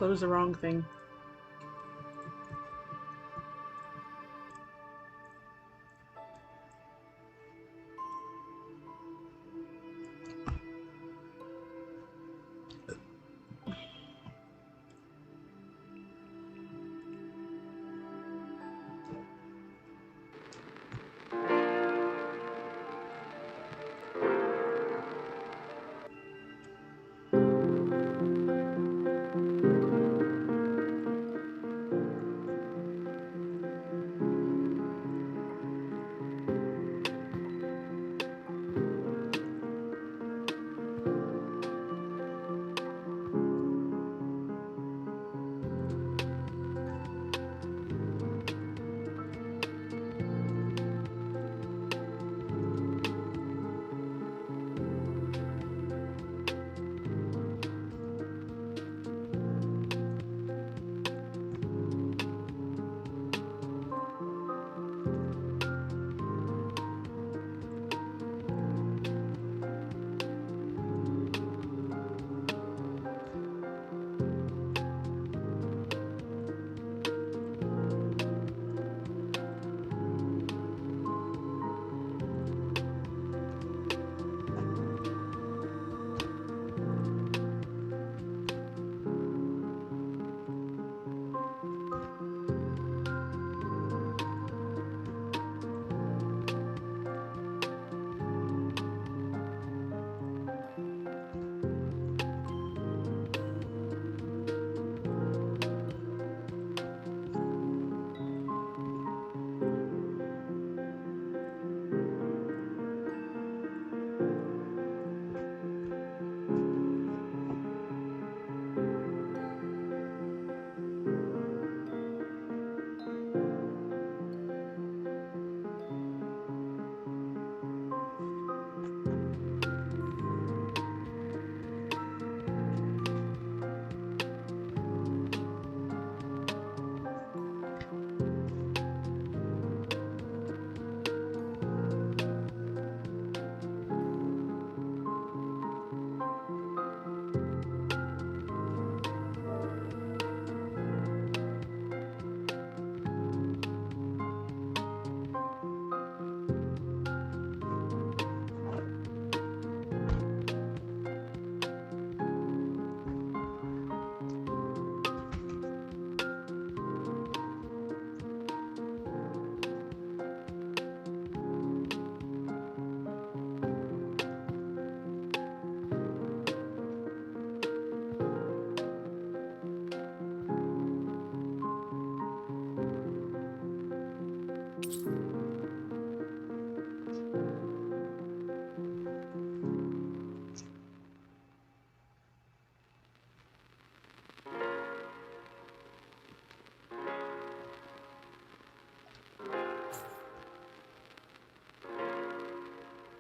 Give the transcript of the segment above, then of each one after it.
Close the wrong thing.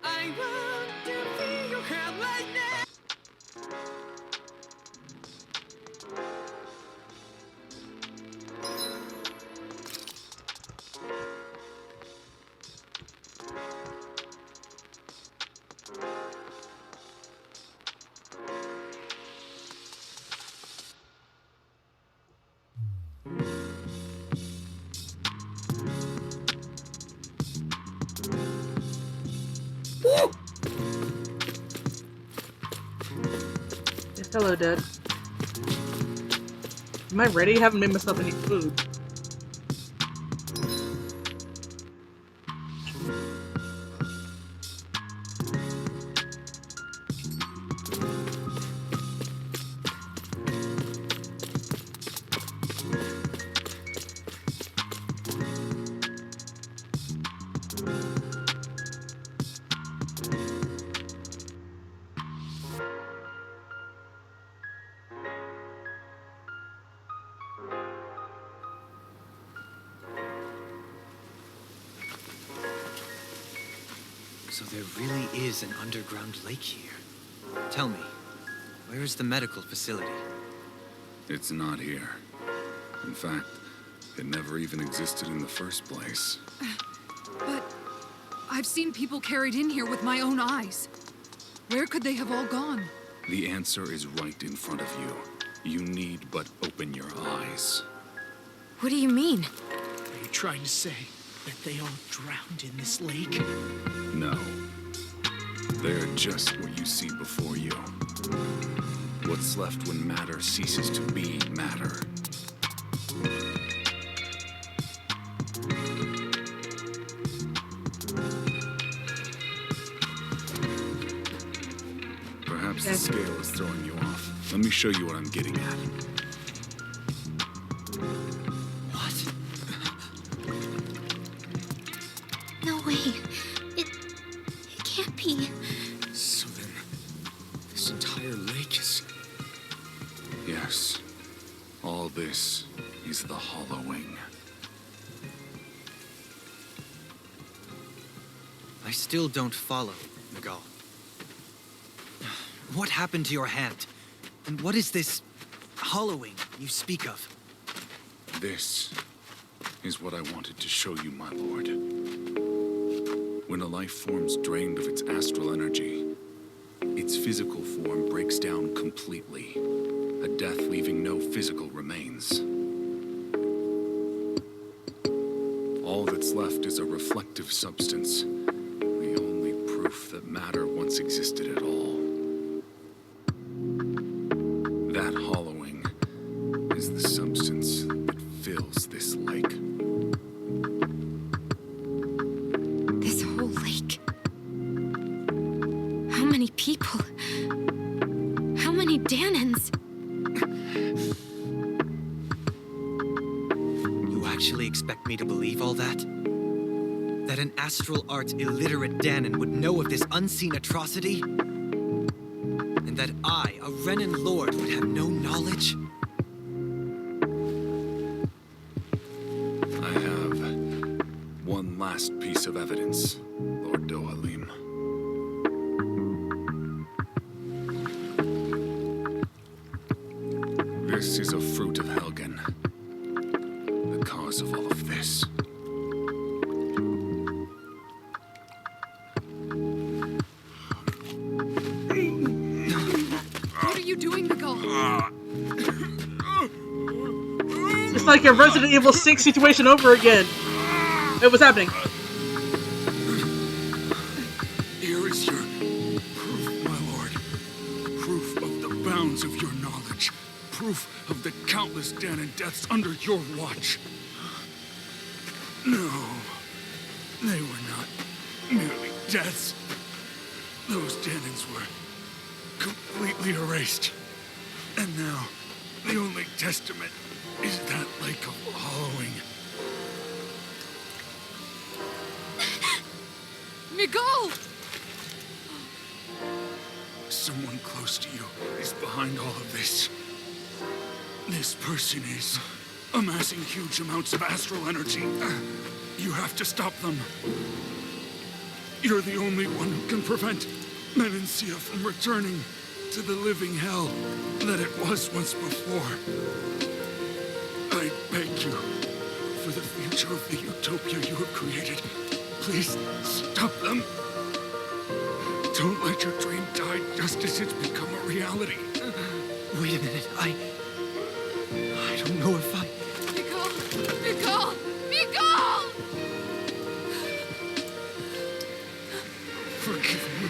I want to feel your hand right now. Yes, hello, Dad. Am I ready? I haven't made myself any food. So there really is an underground lake here. Tell me, where is the medical facility? It's not here. In fact, it never even existed in the first place. But I've seen people carried in here with my own eyes. Where could they have all gone? The answer is right in front of you. You need but open your eyes. What do you mean? Are you trying to say that they all drowned in this lake? No. They're just what you see before you. What's left when matter ceases to be matter. Perhaps the scale is throwing you off. Let me show you what I'm getting at. What? No way. It can't be. So then, this entire lake is... Yes. All this is the hollowing. I still don't follow, Miguel. What happened to your hand? And what is this hollowing you speak of? This is what I wanted to show you, my lord. When a life form's drained of its astral energy, its physical form breaks down completely. A death leaving no physical remains. All that's left is a reflective substance. The only proof that matter once existed at all. That hollowing is the substance that fills this lake. This whole lake. How many people? How many Danans? You actually expect me to believe all that? That an astral arts illiterate Danon would know of this unseen atrocity? And that I, a Renan lord, would have no knowledge? I have one last piece of evidence, Lord Dohalim. This is a fruit of Helgen. The cause of all of this. What are you doing, Miguel? It's like a Resident Evil 6 situation over again. Wait, what's happening? Here is your proof, my lord. Proof of the bounds of your knowledge. Proof of the countless Danon deaths under your watch. No, they were not merely deaths. Those Danons were completely erased. And now, the only testament is that lake of hollowing. Miguel! Someone close to you is behind all of this. This person is amassing huge amounts of astral energy. You have to stop them. You're the only one who can prevent Menancia from returning to the living hell that it was once before. I beg you, for the future of the utopia you have created, please stop them. Don't let your dream die just as it's become a reality. Wait a minute, I don't know if I... Miguel! Miguel! Forgive me,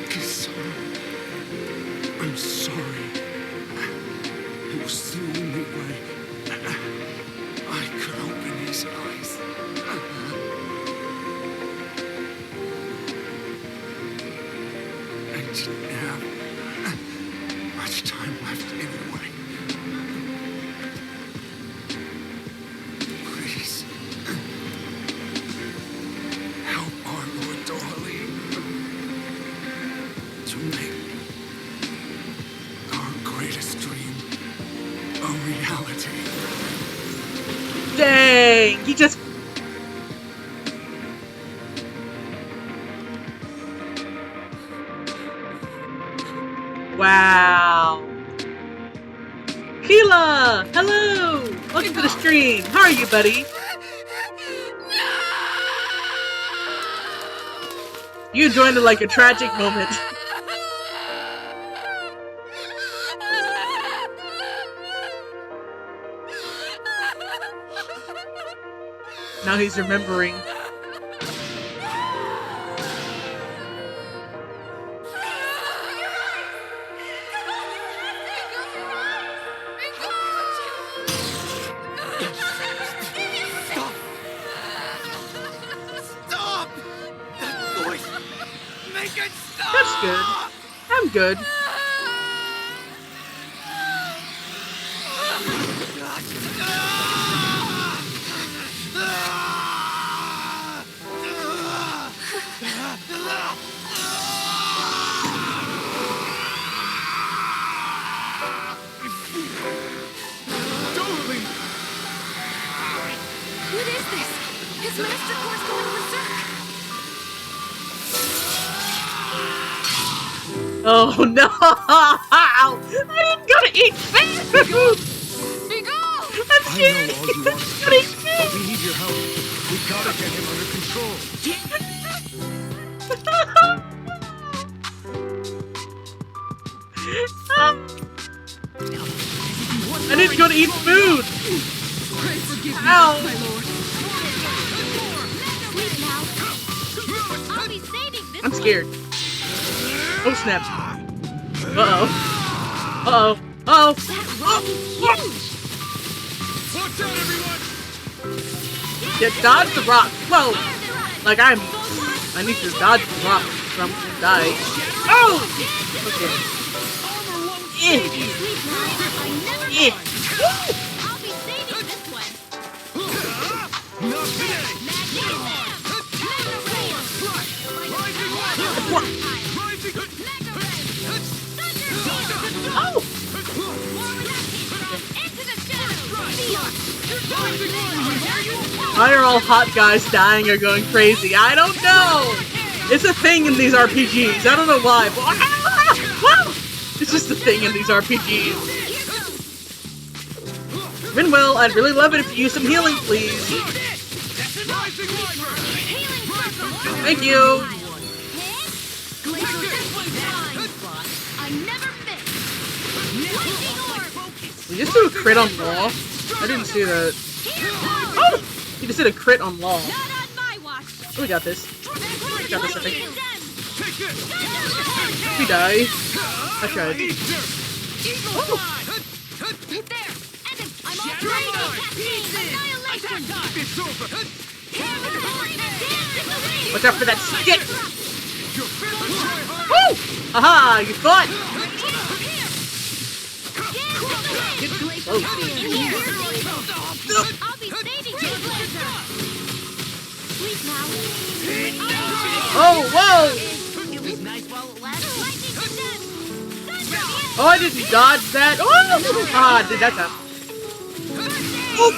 Kisara. I'm sorry. It was the only way I could open his eyes. I didn't have much time left anyway. Please. Help our Lord Dohalim to make our greatest dream a reality. Dang! He just... Wow. Keela! Hello! Welcome to the stream. How are you, buddy? You joined in like a tragic moment. Now he's remembering. Stop! That voice! Make it stop! That's good. I'm good. Darling! What is this? His master core's going berserk. Oh no! I didn't go to eat food! Vigo! I'm I scared! know all you want, But he's but we need your help. We gotta get him under control. I need to go to eat food! Pray forgive me, Ow. my lord. Sleep now. I'll be saving this I'm one. scared. Oh snap. Uh-oh. Uh-oh. Uh-oh. That rock is huge. Watch out, everyone! Yeah, dodge the rock. Whoa! Like I need to dodge the rock or I'm gonna die. Oh! Okay. Eh. Sleep now. I never Eh. I'll be saving this one. Not today! Magnetic Mega Ray. Rising water! What? Rising... Mega Ray. Thunder. Oh! Into the shadows. Why are all hot guys dying or going crazy? I don't know! It's a thing in these RPGs. I don't know why. But it's just a thing in these RPGs. Minwell, I'd really love it if you use some healing, please. Rising water! Thank you. I never miss. Lightning orb. We just do a crit on Law. I didn't see that. Oh! He just did a crit on Law. Not on my watch. Oh, we got this. We got this, I think. Take this! If we die, I tried. Eat dirt! Oh! There. Evan, I'm all ready to cascade annihilation. It's over! Dance in the wind. Watch out for that stick! You're fit to try hard! Woo! Aha! You thought! Dance in the wind. Oh. I'll be saving you, Blazer. Sleep now. Oh, whoa! It was nice while it lasted. Lightning condemned. Oh, I didn't dodge that. Oh! Ah, did that time. Oh!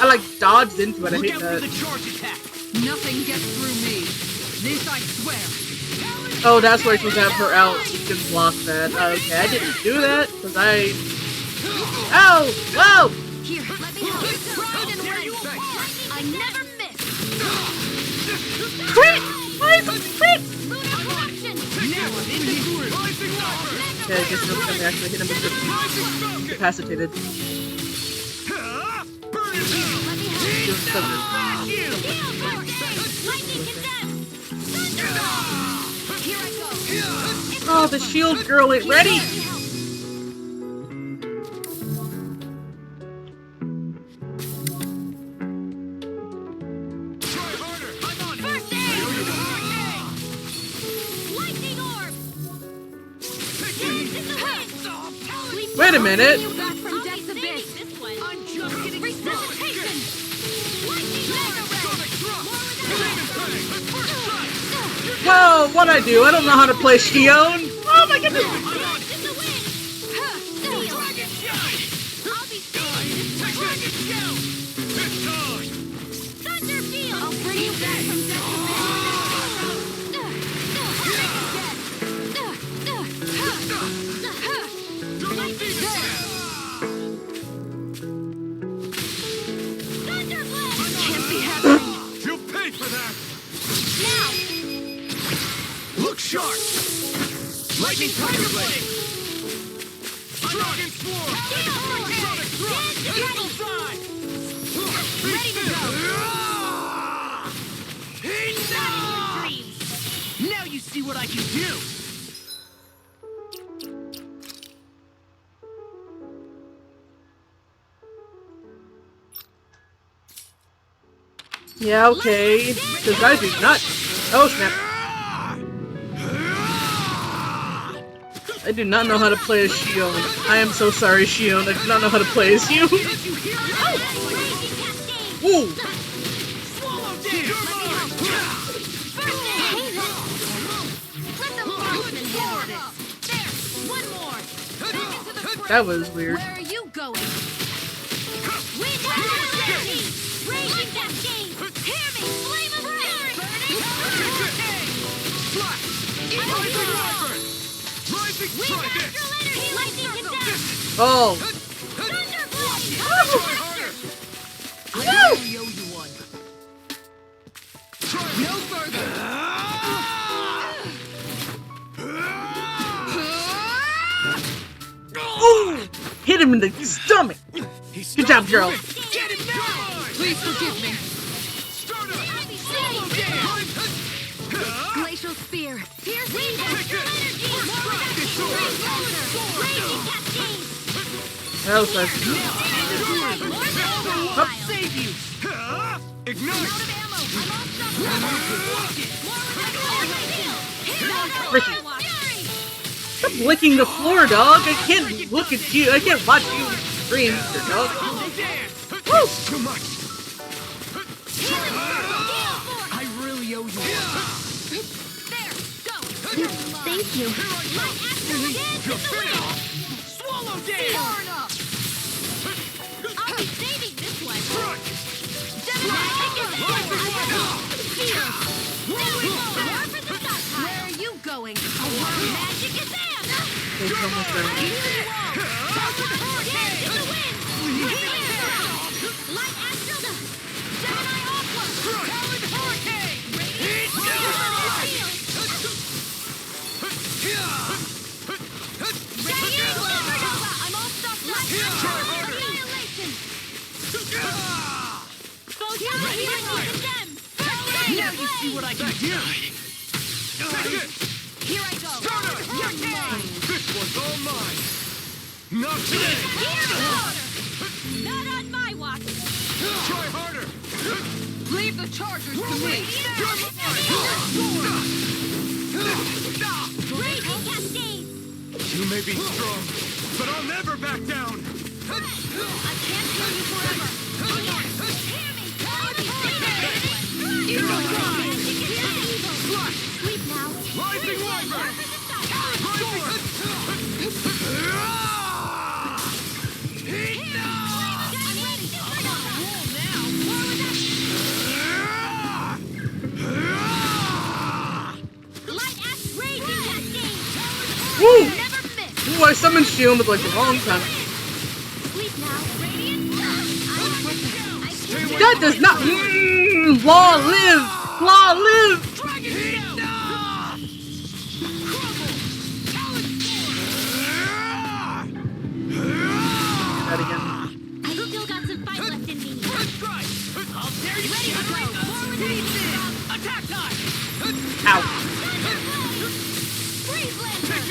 I like dodged into it. I hate that. Nothing gets through me. This I swear. Oh, that's why she's have her out. She can block that. Okay, I didn't do that because I. Ow! Whoa! Here, let me help you. Pride and wedge. I never miss. Crit! Why is it crit? Lunar corruption. Rising water! Okay, I guess no time to actually hit him with the Rising falcon! incapacitated. Burn it down! Let me help you. Doing something. Heal, lightning condemned. Thunder. Here I go. Oh, the shield girl ain't ready! Try harder! I'm on it! First aid. Lightning orb. Dance in the wind. Sleep Wait a minute. you back from death's abyss. I'm just getting resuscitation. Lightning Whoa, what'd I do? I don't know how to play Shion! Oh my goodness! Dance in the wind. Dragon shine. I'll be saving this dragon shell. It's time! Thunder field. I'll bring you back from death's Thunder blast. Can't be happening. You'll pay for that! Now. Look sharp! Lightning Tiger Blade! Dragon Swarm! Sonic Thrust! Eagle Side! Ready to go. Now you see what I can do! Yeah, okay. Because I do not. Oh snap! I do not know how to play as Shion. I am so sorry, Shion. I do not know how to play as you. Ooh! That was weird. Where are you going? Raging Cascade! Hear me! Flame of Fury! Wind Astral Energy! Lightning Condemn! Oh! Thunderblade! I really owe you one. No further! Ooh! Hit him in the stomach! Good job, girl! Get it now! Please forgive me. Glacial Spear! Piercing Astral Energy! Raging Cascade! That was nice. Up. Save you! Ignite! Ricky. Stop licking the floor, dog! I can't look at you. I can't watch you scream, dog. Woo! Too much! I really owe you one. Thank you. Swallow down! I'll be saving this one. Where are you going? Magic is there. It's almost done. Light Astral. Gemini Aqua. Talon Hurricane! I'm all stuck. Light Astral. Annihilation. Now you see what I can do! Here I go. You're mine. This one's all mine! Not today! Not on my watch. Try harder! Leave the chargers to me. Raging Cascade. You may be strong, but I'll never back down! I can't kill you forever. Hear me. I'll be Sleep now. Rising Wyvern! Woo! Ooh, I summoned Shion with like the wrong time. That does not. Law live! Law live! That again. I still got some fight left in me. I'll dare you! Ready to go. Forward action. Attack time! Ow. Freeze Lancer.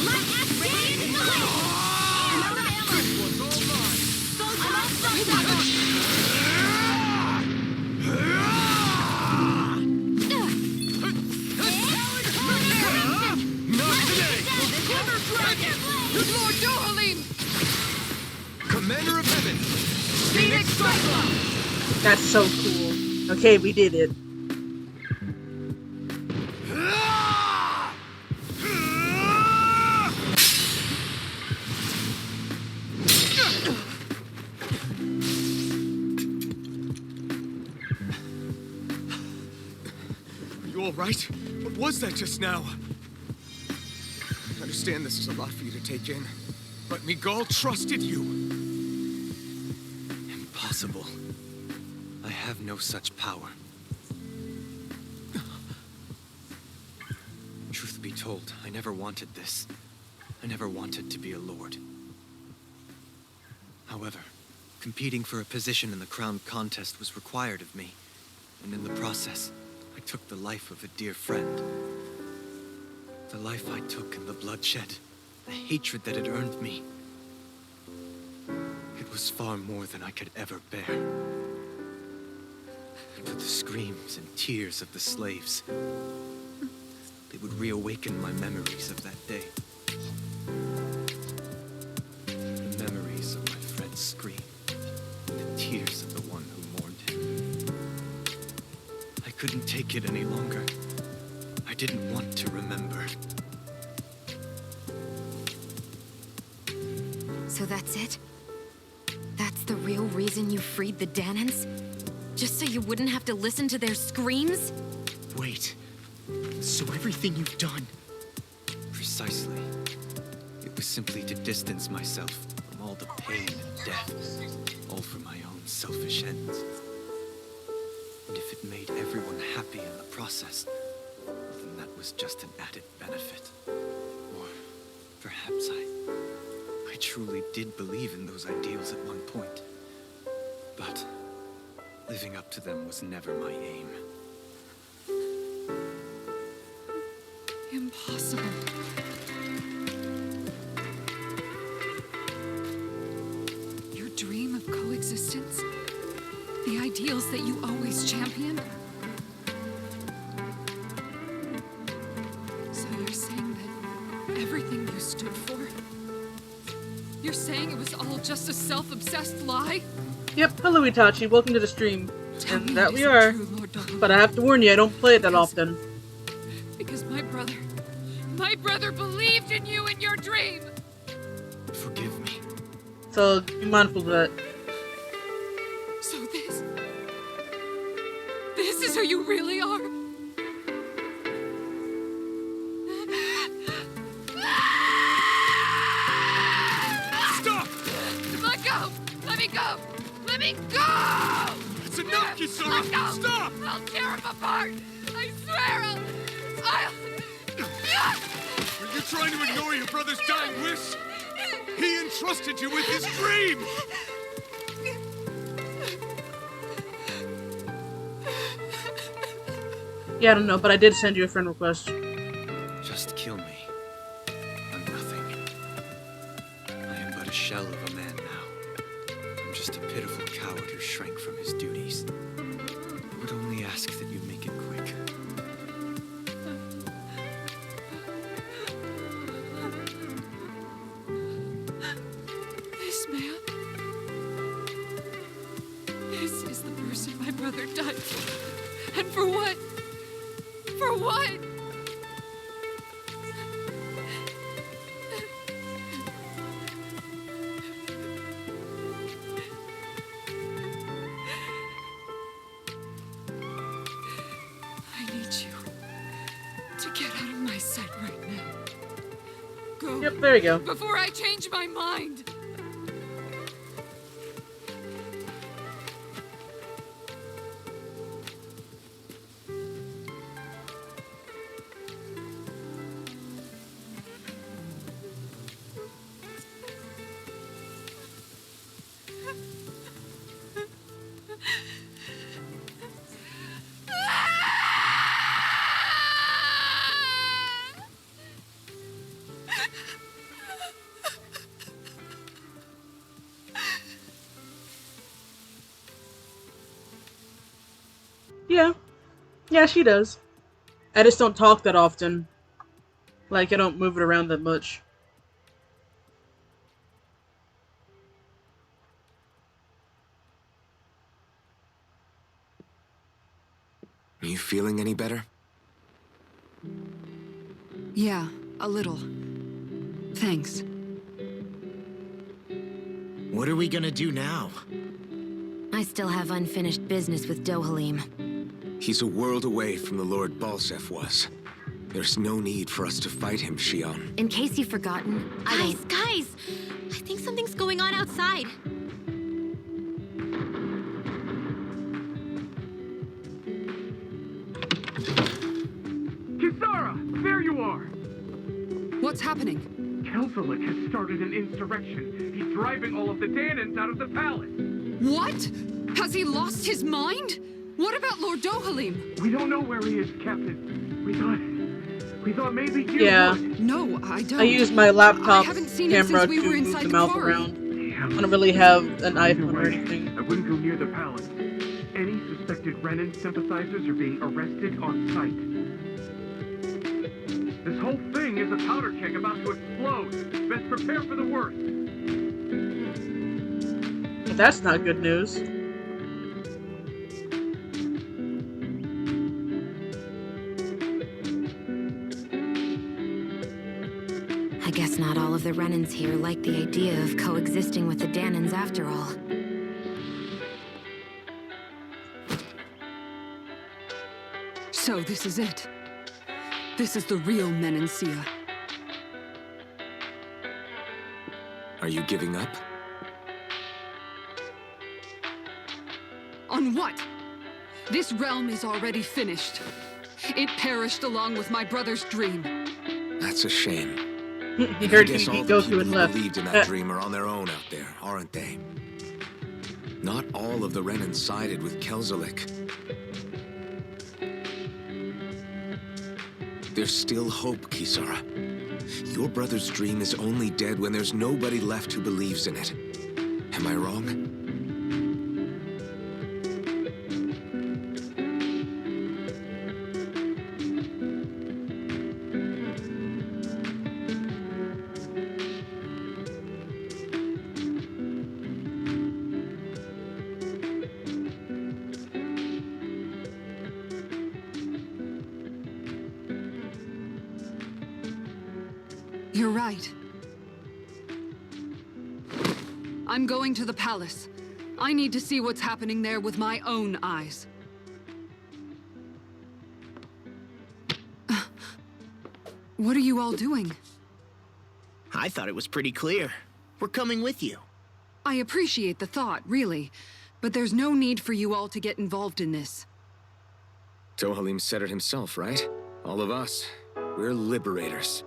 Light Axe Radiant is away. Another ammo. Not today! Lord Dohalim! Commander of Heaven! Phoenix Cyclone! That's so cool. Okay, we did it. Are you alright? What was that just now? I understand this is a lot for you to take in, but Miguel trusted you. Impossible. I have no such power. Truth be told, I never wanted this. I never wanted to be a lord. However, Competing for a position in the crown contest was required of me, and in the process, I took the life of a dear friend. The life I took in the bloodshed, the hatred that it earned me. It was far more than I could ever bear. But the screams and tears of the slaves, they would reawaken my memories of that day. The memories of my friend's scream, and the tears of the one who mourned him. I couldn't take it any longer. I didn't want to remember. So that's it? That's the real reason you freed the Danans? Just so you wouldn't have to listen to their screams? Wait. So everything you've done... Precisely. It was simply to distance myself from all the pain and death, all for my own selfish ends. And if it made everyone happy in the process, then that was just an added benefit. Or perhaps I truly did believe in those ideals at one point. But living up to them was never my aim. Impossible. Your dream of coexistence? The ideals that you always championed? So you're saying that everything you stood for? You're saying it was all just a self-obsessed lie? Yep, hello Itachi, welcome to the stream. Tell And me that it we isn't are. true, Lord Dodomo. But I have to warn you, I don't play it that Because- often. Because my brother believed in you in your dream! Forgive me. So be mindful of that. So this is who you really are? Stop! Let go! Let me go! Let me go! It's enough, Kisara! Let go! Stop! I'll tear him apart! I swear I'll... Were you trying to ignore your brother's dying wish? He entrusted you with his dream! Yeah, I don't know, but I did send you a friend request. Just kill me. I'm nothing. I am but a shell of a man now. I'm just a pitiful coward who shrank from his duties. I would only ask that you make it quick. This man... This is the person my brother died for. And for what? For what? I need you to get out of my sight right now. Go. Yep, there you go. Before I change my mind. Yeah. Yeah, she does. I just don't talk that often. Like, I don't move it around that much. Are you feeling any better? Yeah, a little. Thanks. What are we gonna do now? I still have unfinished business with Dohalim. He's a world away from the Lord Balseph was. There's no need for us to fight him, Shion. In case you've forgotten, Guys! I think something's going on outside. Kisara! There you are! What's happening? Kel'Thuzad has started an insurrection. He's driving all of the Danans out of the palace. What? Has he lost his mind? What about Lord Dohalim? We don't know where he is, Captain. We thought maybe you Yeah. would. No, I don't. I use my laptop haven't seen him camera since we to were move inside the the mouth quarry. around. Damn. I don't really have an Either iPhone or way, anything. I wouldn't go near the palace. Any suspected Renan sympathizers are being arrested on sight. This whole thing is a powder keg about to explode. Best prepare for the worst. But that's not good news. I guess not all of the Renans here like the idea of coexisting with the Danans after all. So this is it. This is the real Menancia. Are you giving up? On what? This realm is already finished. It perished along with my brother's dream. That's a shame. He I heard guess all you the go people to and who left. believed in that dream are on their own out there, aren't they? Not all of the Renan sided with Kelzelik. There's still hope, Kisara. Your brother's dream is only dead when there's nobody left who believes in it. Am I wrong? You're right. I'm going to the palace. I need to see what's happening there with my own eyes. What are you all doing? I thought it was pretty clear. We're coming with you. I appreciate the thought, really, but there's no need for you all to get involved in this. Dohalim said it himself, right? All of us. We're liberators.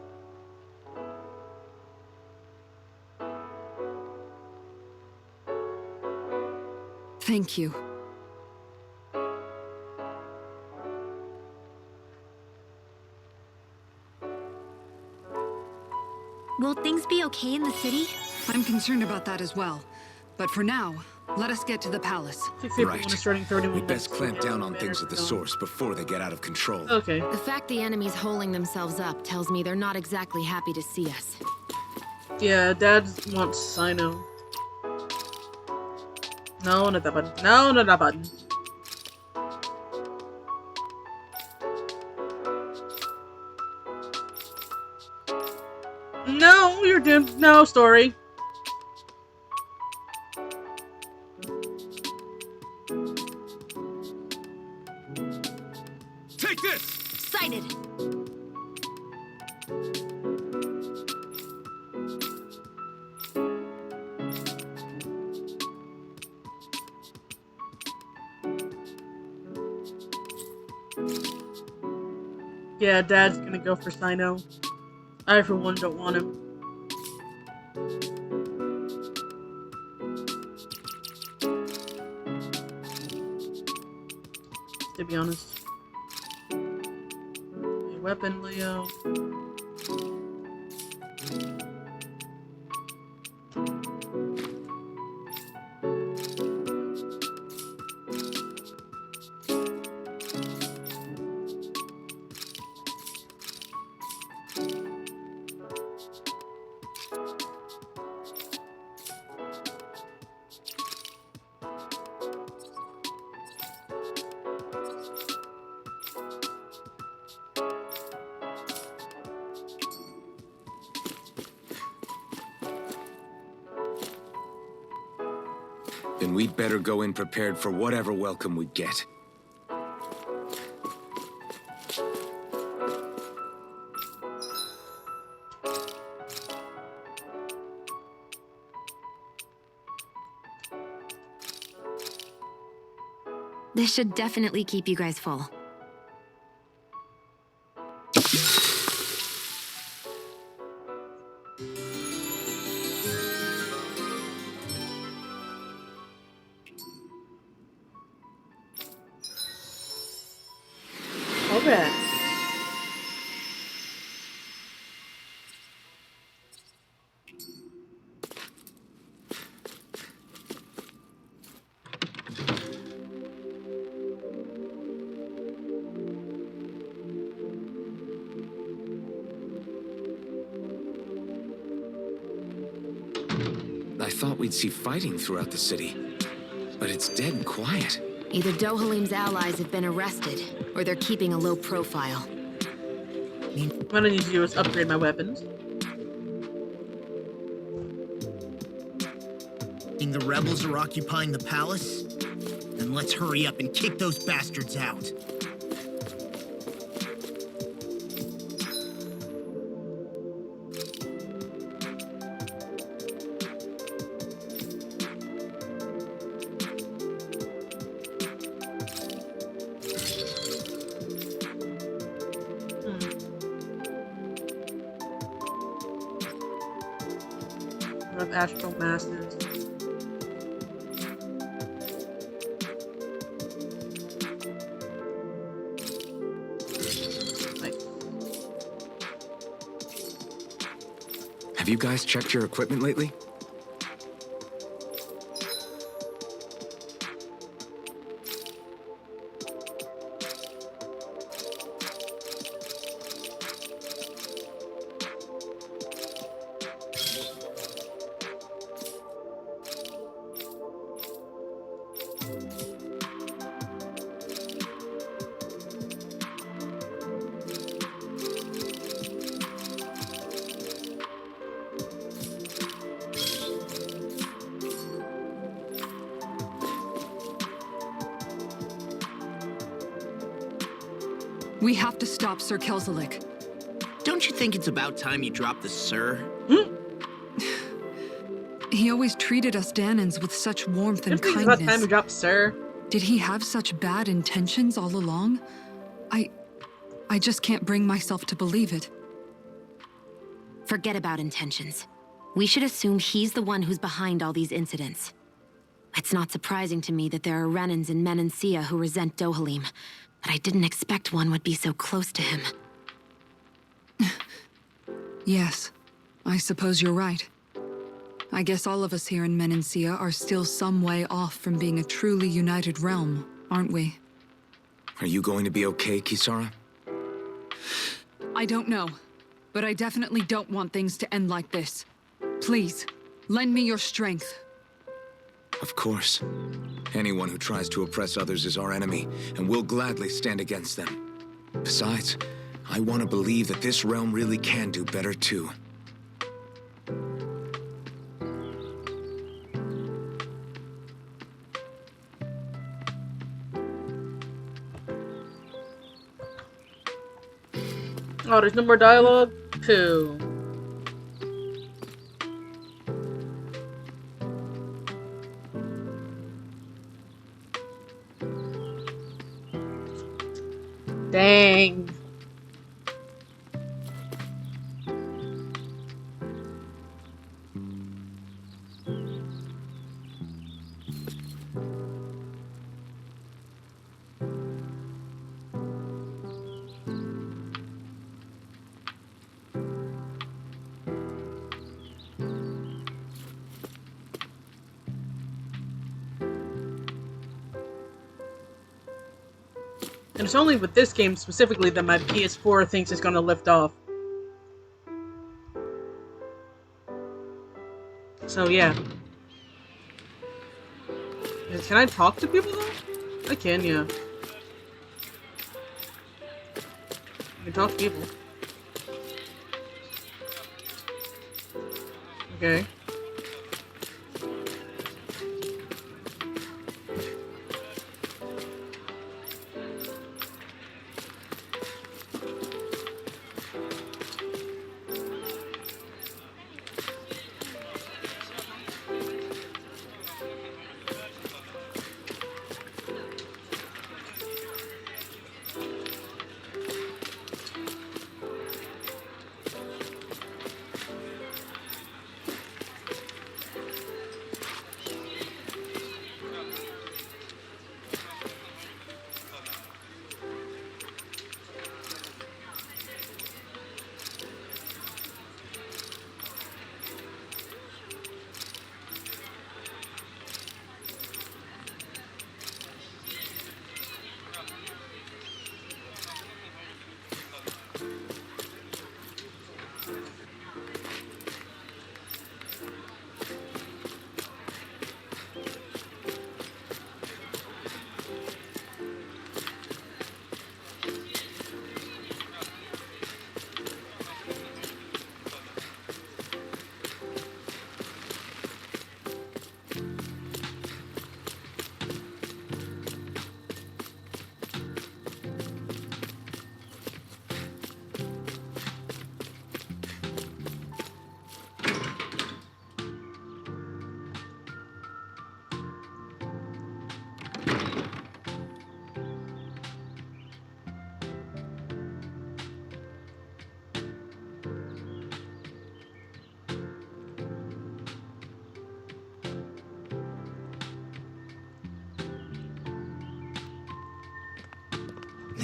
Thank you. Will things be okay in the city? I'm concerned about that as well. But for now, let us get to the palace. Right. Starting 31 We best minutes. clamp down on things at the source before they get out of control. Okay. The fact the enemy's holding themselves up tells me they're not exactly happy to see us. Yeah, Dad wants Sino. No, not that button. No, not that button. No, you're doomed. No, story. Take this! Sighted. Yeah, Dad's gonna go for Sino. I, for one, don't want him. To be honest. A weapon, Leo. Then we'd better go in prepared for whatever welcome we get. This should definitely keep you guys full. thought we'd see fighting throughout the city. But it's dead and quiet. Either Dohalim's allies have been arrested, or they're keeping a low profile. What I need to do is upgrade my weapons. The rebels are occupying the palace? Then let's hurry up and kick those bastards out. Of astral masses. Have you guys checked your equipment lately? We have to stop Sir Kelzelik. Don't you think it's about time you dropped the sir? He always treated us Danans with such warmth and It's about time kindness. we drop sir. Did he have such bad intentions all along? I just can't bring myself to believe it. Forget about intentions. We should assume he's the one who's behind all these incidents. It's not surprising to me that there are Renans in Menancia who resent Dohalim, but I didn't expect one would be so close to him. Yes, I suppose you're right. I guess all of us here in Menancia are still some way off from being a truly united realm, aren't we? Are you going to be okay, Kisara? I don't know, but I definitely don't want things to end like this. Please, lend me your strength. Of course. Anyone who tries to oppress others is our enemy, and we'll gladly stand against them. Besides, I want to believe that this realm really can do better too. Oh, there's no more dialogue? Cool. Dang. And it's only with this game specifically that my PS4 thinks it's gonna lift off. So yeah. Can I talk to people though? I can, yeah. I can talk to people. Okay.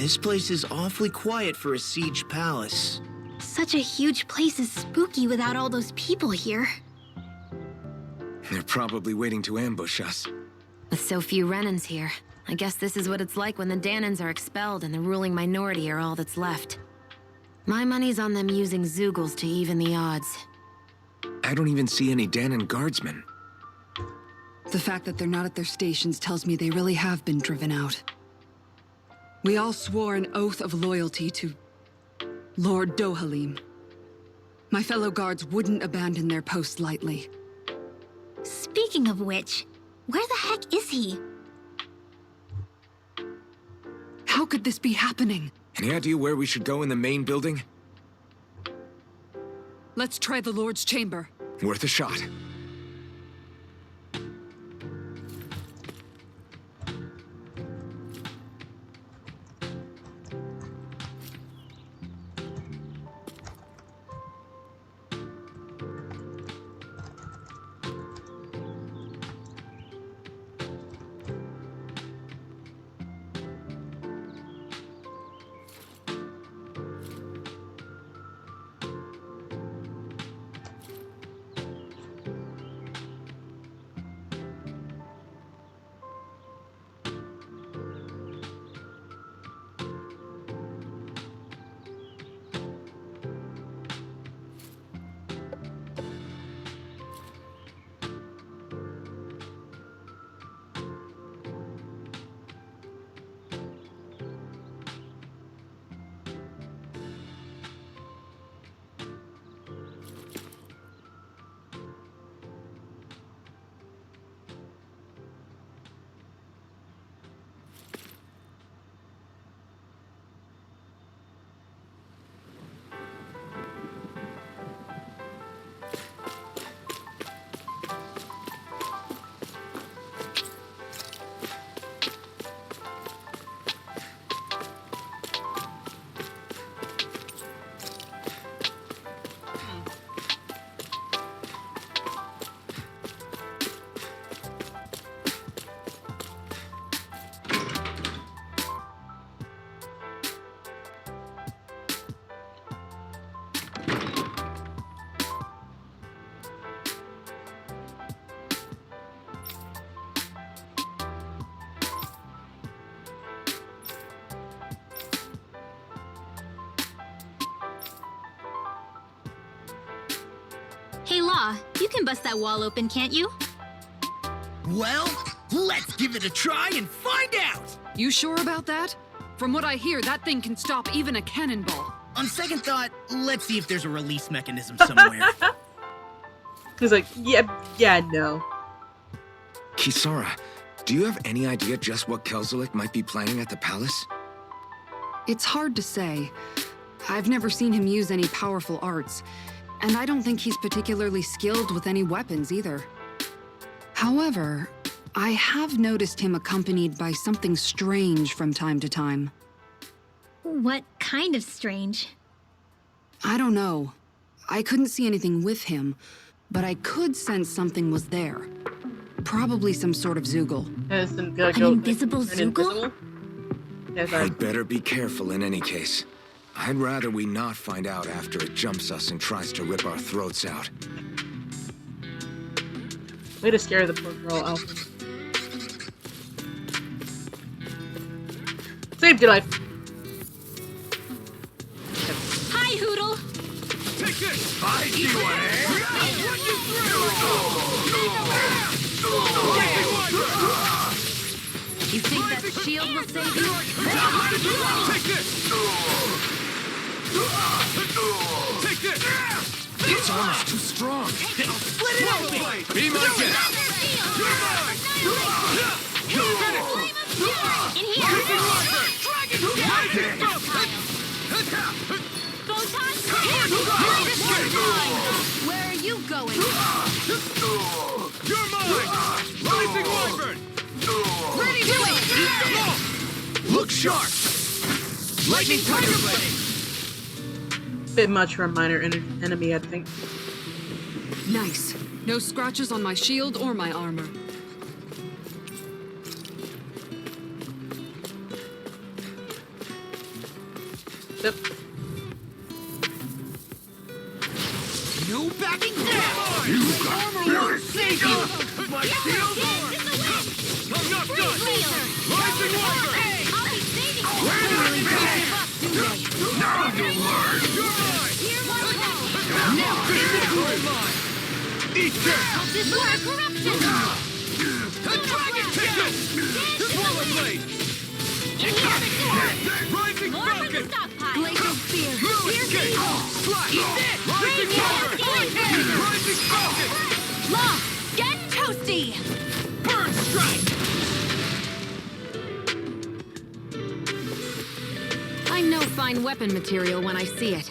This place is awfully quiet for a siege palace. Such a huge place is spooky without all those people here. They're probably waiting to ambush us. With so few Renans here, I guess this is what it's like when the Danans are expelled and the ruling minority are all that's left. My money's on them using Zeugles to even the odds. I don't even see any Danan guardsmen. The fact that they're not at their stations tells me they really have been driven out. We all swore an oath of loyalty to Lord Dohalim. My fellow guards wouldn't abandon their post lightly. Speaking of which, where the heck is he? How could this be happening? Any idea where we should go in the main building? Let's try the Lord's chamber. Worth a shot. Hey, Law, you can bust that wall open, can't you? Well, let's give it a try and find out! You sure about that? From what I hear, that thing can stop even a cannonball. On second thought, let's see if there's a release mechanism somewhere. He's like, yeah, no. Kisara, do you have any idea just what Kelzelik might be planning at the palace? It's hard to say. I've never seen him use any powerful arts, and I don't think he's particularly skilled with any weapons either. However, I have noticed him accompanied by something strange from time to time. What kind of strange? I don't know. I couldn't see anything with him, but I could sense something was there. Probably some sort of Zeugle. An invisible Zeugle? I'd better be careful in any case. I'd rather we not find out after it jumps us and tries to rip our throats out. Way to scare the poor girl, Alfred. Saved your life. Hi, Hootle! Take this! Fight you, You think that shield will save you? Take this! Take this! It's almost too strong. Split it open! Be my guest! You're mine! In here! Photon! Where are you going? You're mine! Rising Wyvern! Ready to it! Look sharp! Lightning Tiger Blade! Bit much for a minor enemy, I think. Nice. No scratches on my shield or my armor. Yep. No backing down! You got spirit! Save you! My shield! I'm not done! Rising Walker! I'll be saving you. Now you learn! You're mine! Here one now. Now you're mine! Eat this! This is more corruption. A dragon ticket! Swallow blade! Rising More from the Falcon! stockpile. Glacial Spear. Lewis Gate! Slash! Rising Walker! Rising Falcon! Law, get toasty! Burn Strike! I know fine weapon material when I see it.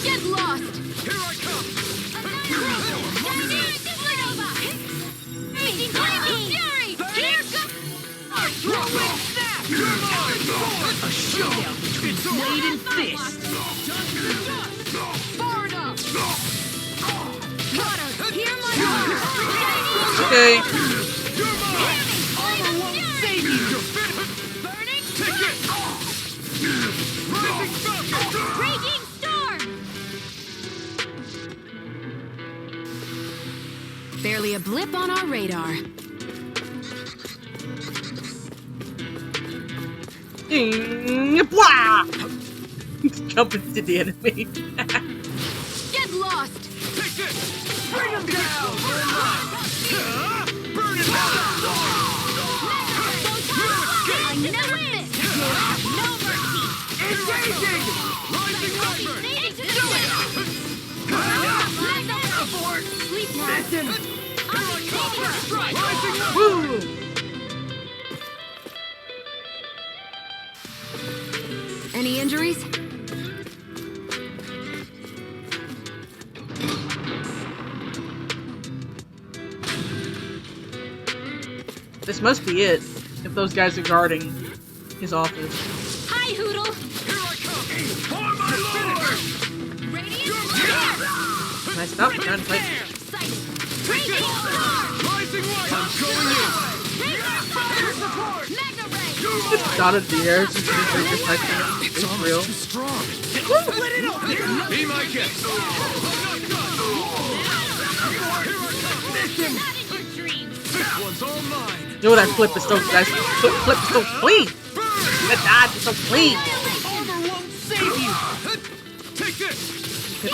Get lost! Here I come! A showdown between blade and fist! Far enough. Water, hear my Okay. You're mine! Armor won't save you! Burning Take it! Rising Falcon! Raging storm. Barely a blip on our radar. Blah! Jump into the enemy. Get lost! Take this! Bring him down! Burn it down! I never miss. No mercy. Engaging! Rising Wyvern! Sleep now. Here I come! Strike! Rising Wyvern! Woo! Any injuries? This must be it, if those guys are guarding his office. Hi, Hoodle. Here I come! For my lord! Radiant Can I stop trying to fight? Excited. Take this! Rising Wyvern! I'm going in! Here support! Mega Ray. Just dotted the air since it is like protecting it. It's real. Too strong! Let it open! Be my guest! I'm not done! Here I come! Mission! Not in your dreams. This one's all mine! You know that flip is so that flip is so clean. That dodge is so clean. Armor won't save you! Take this! I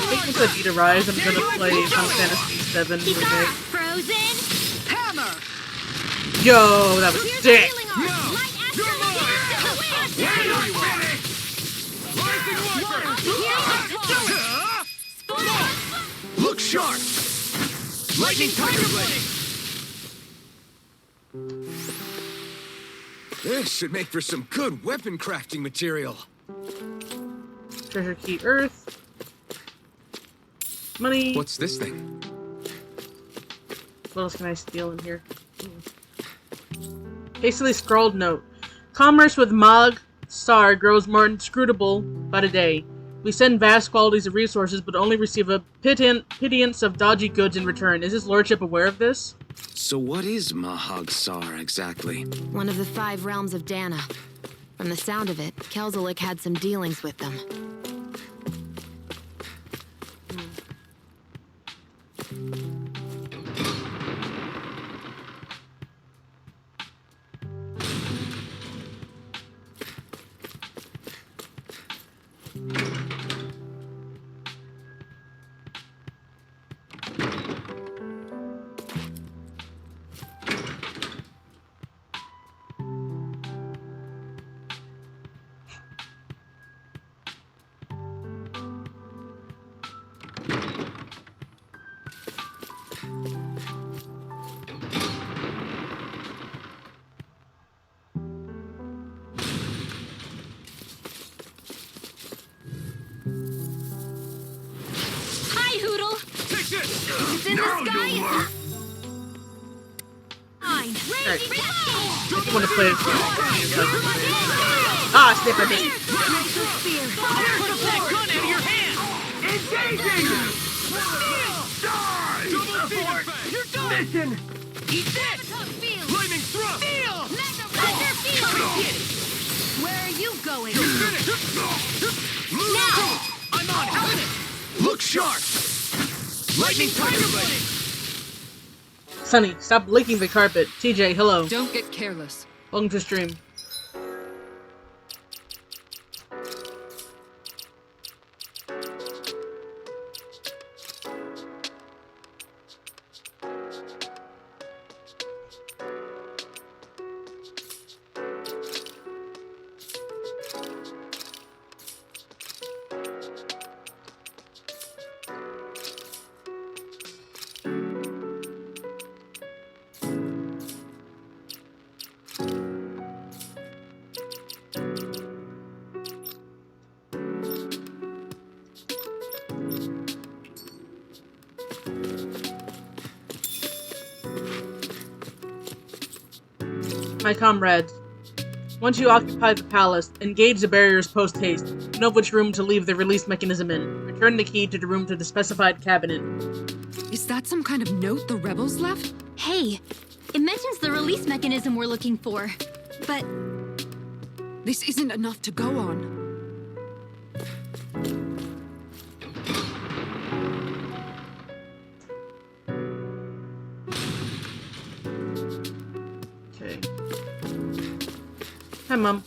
think with Adita Rise, I'm gonna play Final Fantasy VII Remake. Frozen. Hammer. Yo, that was Here's sick. healing arm. Now, Light you're Astral mine. Here Rising Wyvern! I come. Look sharp! Lightning Tiger Blade! This should make for some good weapon crafting material. Treasure key Earth. Money. What's this thing? What else can I steal in here? Hastily scrawled note. Commerce with Mag Sar grows more inscrutable by the day. We send vast quantities of resources, but only receive a pittance of dodgy goods in return. Is his lordship aware of this? So what is Mahag Sar exactly? One of the 5 realms of Dana. From the sound of it, Kelzelik had some dealings with them. Hi, Hoodle. Take this! It's in the sky. Fine. Alright. Raging I just want to play it. Ah, snip at me. Put that gun out of your hand! Engaging! Die! Double Demon Fang! You're Mission! Eat this! Field! Lightning thrust! Field! Mega Thunder Field! Where are you going? Now! I'm on it! Look sharp! Lightning Tiger Blade! Sunny, stop licking the carpet. TJ, hello. Don't get careless. Welcome to stream. My comrades, once you occupy the palace, engage the barriers post-haste. Know which room to leave the release mechanism in. Return the key to the room to the specified cabinet. Is that some kind of note the rebels left? Hey, it mentions the release mechanism we're looking for. But This isn't enough to go on. Okay. Hi, Mom.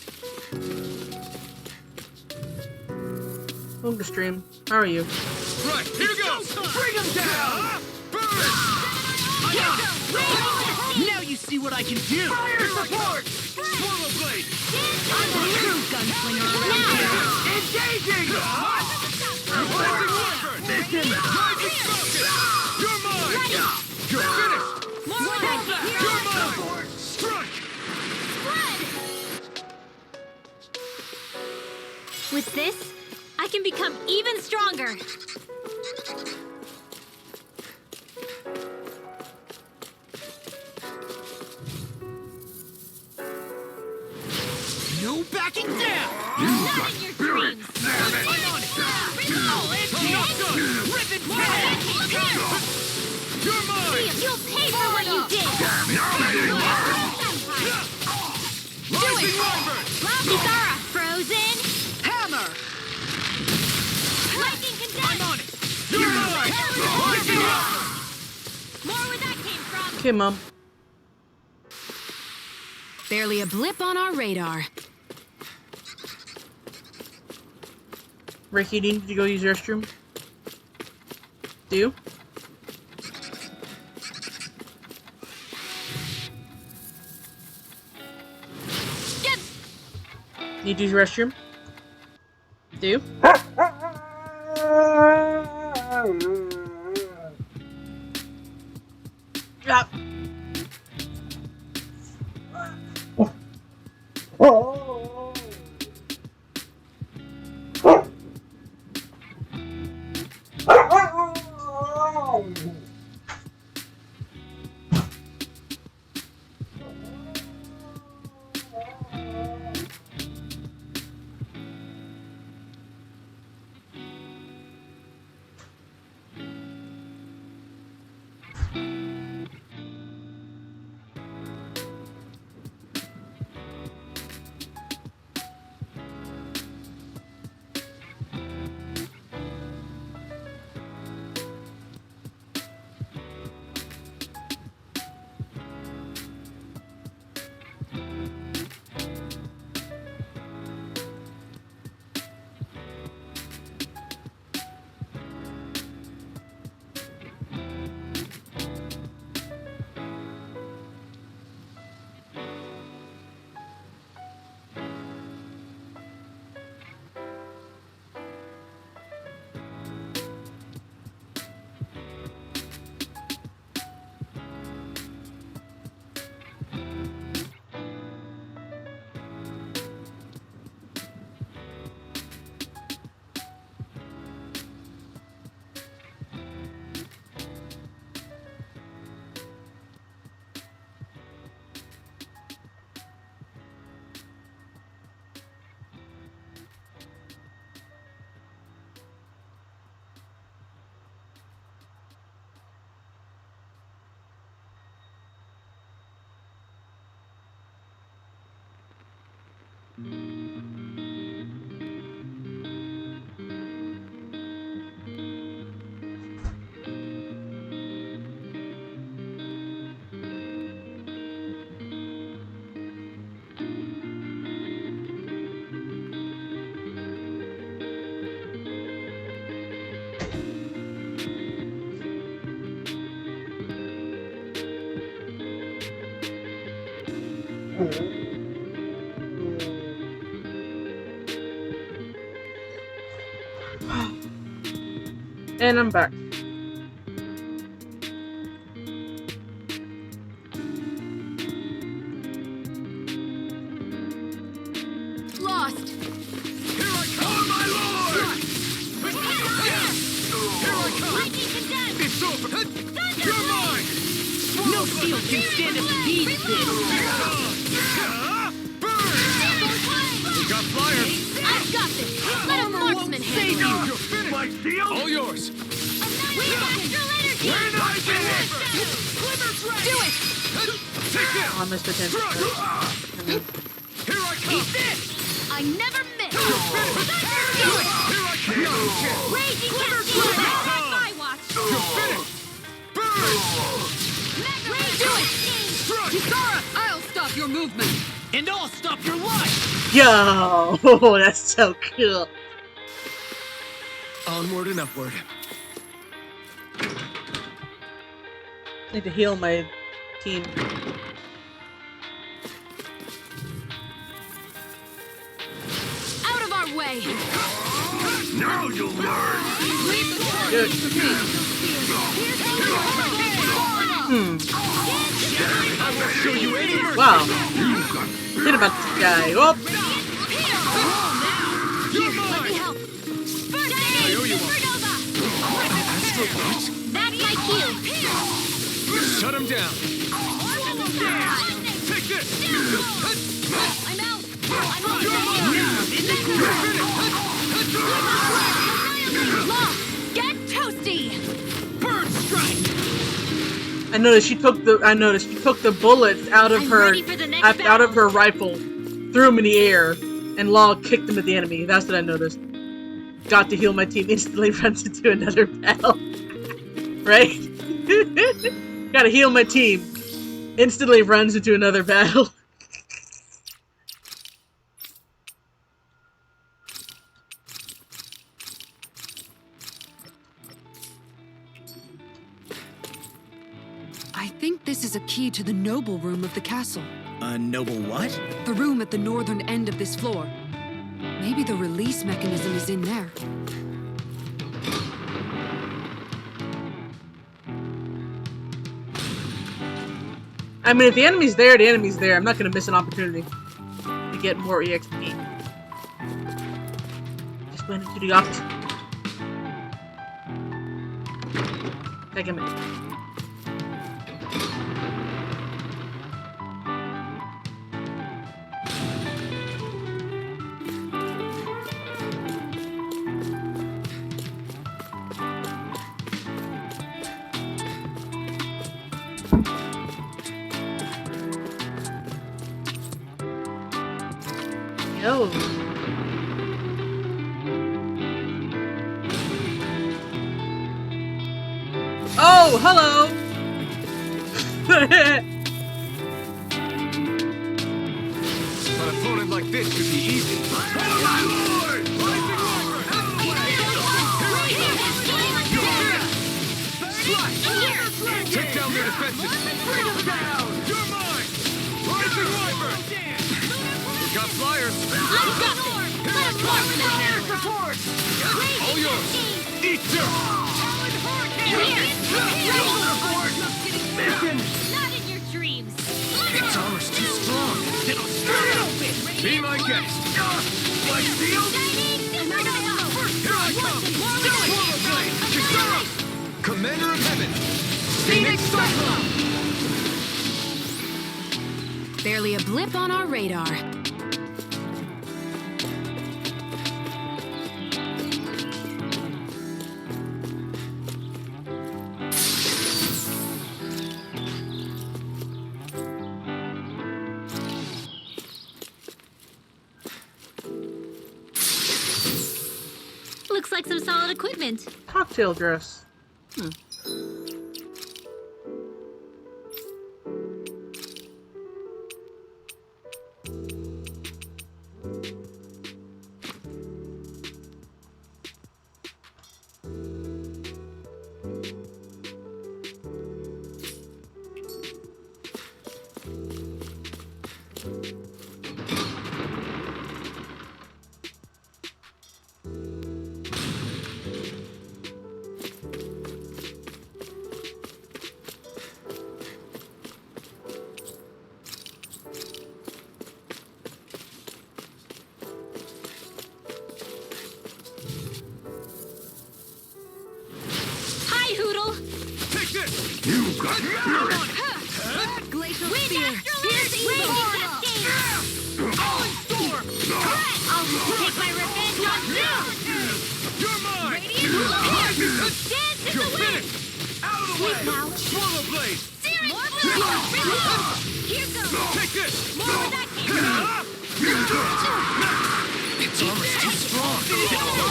Welcome to stream. How are you? Right, here goes! Bring him down! Burn! Now you see what I can do! Fire support! Swallow blade! I'm a true gunslinger around here! Engaging! Blazing Wyvern! Mission! Lightning Falcon! You're mine! You're finished! More with that You're mine! Strike! with this, I can become even stronger. No backing down! Not in your dreams! Damn it! I'm on it! Not done! Rip it More back! You're mine! You'll pay for what you did! Rising Wyvern! Kisara, frozen! Hammer! Lightning condensed! I'm on it! You're mine! Rising Wyvern! More where that came from! Okay, Mom. Barely a blip on our radar. Ricky, need to go use the restroom? Do you? Get Need to use the restroom? Do you? Yeah. And I'm back. Lost. Here I come, my lord! Lightning condemned. It's over! You're mine! No shield can stand a speed this. Burn! We got flyers! I've got this. Let a marksman handle it. You're finished! My shield? All yours! We have astral energy. We're not finished! Do it. Take this! Oh, Mr. Ten. Here I come! I never miss. Do it! Here I come! Raging cascade. That's my watch. You're finished! Burn! Do it. Kisara, I'll stop your movement. And I'll stop your life! Yo, that's so cool. Onward and upward. Need to heal my team. Out of our way. Now you'll learn! Good. I will show you any mercy! Wow. Forget about this guy. Oh, You're Let me mine! help. First I aid. owe you one. Supernova. That's my cue. Shut him down! Take this! I'm out. I'm on You're mine! Lost. Get toasty. Bird strike! I noticed she took the bullets out of I'm her ready for the next out of her battle. rifle, threw them in the air, and Law kicked them at the enemy. That's what I noticed. Got to heal my team, instantly runs into another battle. Right? Gotta heal my team. Instantly runs into another battle. I think this is a key to the noble room of the castle. A noble what? The room at the northern end of this floor. Maybe the release mechanism is in there. I mean, if the enemy's there, the enemy's there. I'm not gonna miss an opportunity to get more EXP. Just went into the office. Take a minute. Yo. Oh, hello. An opponent like this should be easy. My lord! Take down their defenses! Bring them down! You're mine! Rising Wyvern! We got flyers! I've got this. Let a marksman Support! All yours! Eat dirt! Not in your dreams. Its armor's too strong! It'll split open! Be my guest! My shield! Here I come! Swallow Blade! Kisara! Commander of Heaven! Phoenix Cyclone! Barely a blip on our radar. like some solid equipment. Cocktail dress. Hi, Hoodle. Take this! You got fury! Glacial Wind Spear! Astral Energy! Wind Cascade! Falling storm! I'll take my revenge on you! You're mine! Radiant Blow! Dance in the wind! Out of the Sweet way! now! Swallow blade! Searing Blow! Here goes! Take this! More of that cancer! Its armor's too strong.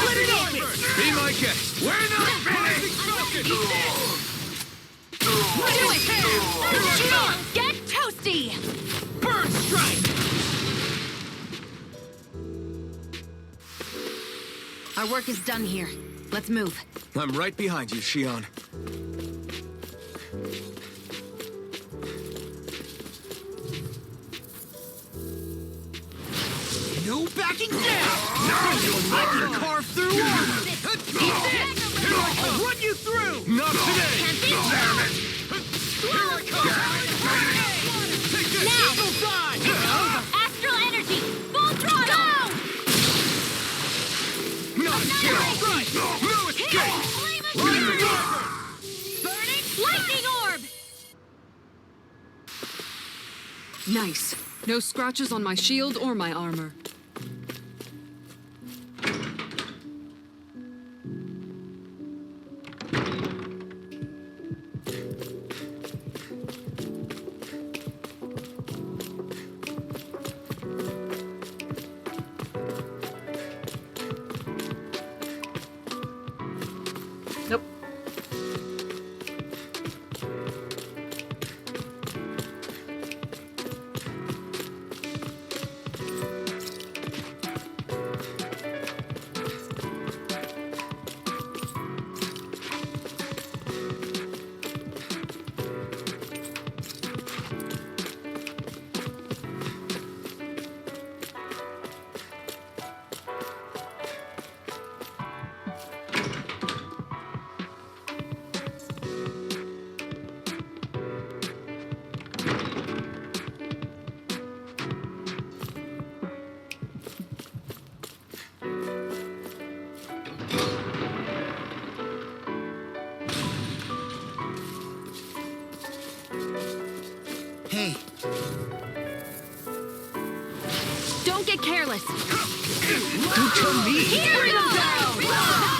Let it on! Be my guest. We're not finished! Do it! Get toasty! Bird strike! Our work is done here. Let's move. I'm right behind you, Shion. No backing down! Now you'll never carve through armor! I'll run you through! Not today! Can't be Damn it! Here it comes! Take this! Now! Eagle die! Astral Energy! Full throttle! Not a chance! Right! No escape! Flame of Lightning Fury! Orb! Burning Lightning Orb! Nice. No scratches on my shield or my armor. Nope. Hey, Don't get careless. don't tell me! Here we go! Not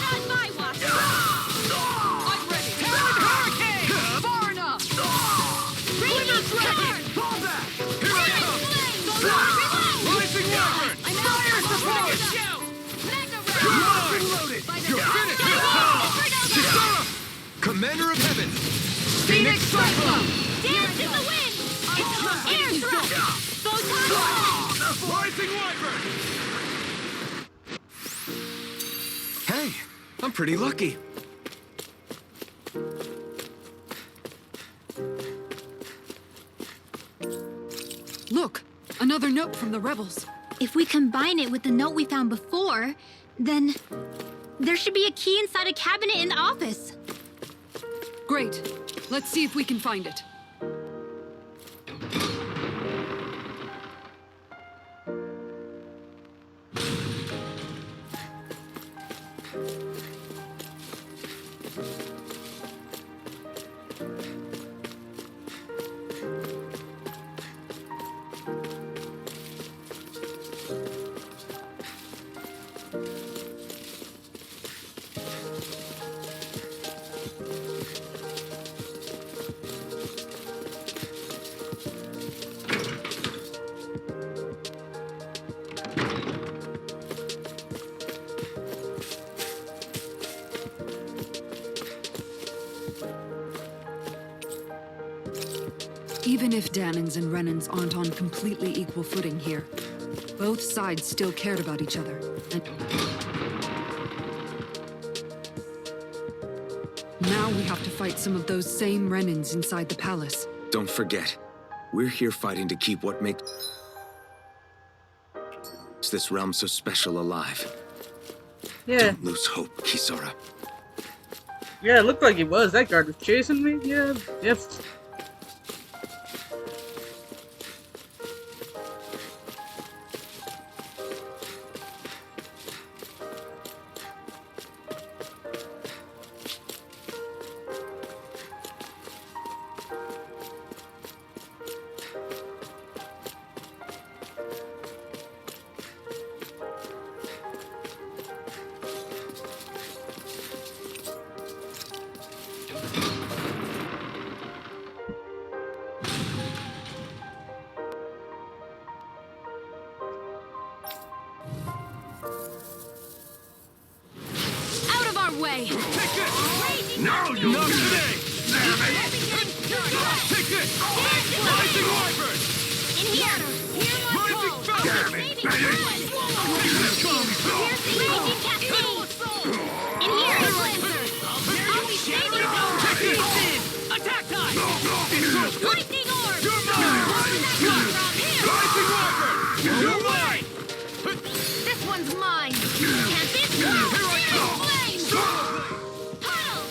on my watch! I'm ready! Hurricane! Far enough! Radiant Guard! Fall back! Here I come! Flame! Rising Wyvern! Fire support! Mega Round! Reloaded! By the You're sound finished! of Kisara! Commander of Heaven. Phoenix Cyclone! Dance in the wind! Air thrust! Photon blast! Rising Wyvern! Hey, I'm pretty lucky. Look, another note from the rebels. If we combine it with the note we found before, then there should be a key inside a cabinet in the office. Great. Let's see if we can find it. Even if Danans and Renans aren't on completely equal footing here, both sides still cared about each other. And now we have to fight some of those same Renans inside the palace. Don't forget, we're here fighting to keep what makes this realm so special alive. Yeah. Don't lose hope, Kisara. Yeah, it looked like he was. That guard was chasing me. Yeah. Yep. Out of our way! Now you Not today! Take this! Rising Wyvern! In here! Hear my Rising call! Falcon! Maybe good! Here's the raging cascade! In here! Lancer! I'll be saving zone! Attack time! Lightning orb! You're mine! Rising Wyvern! You're mine! This one's mine! Tempest! Here I come! Flame! Puddle!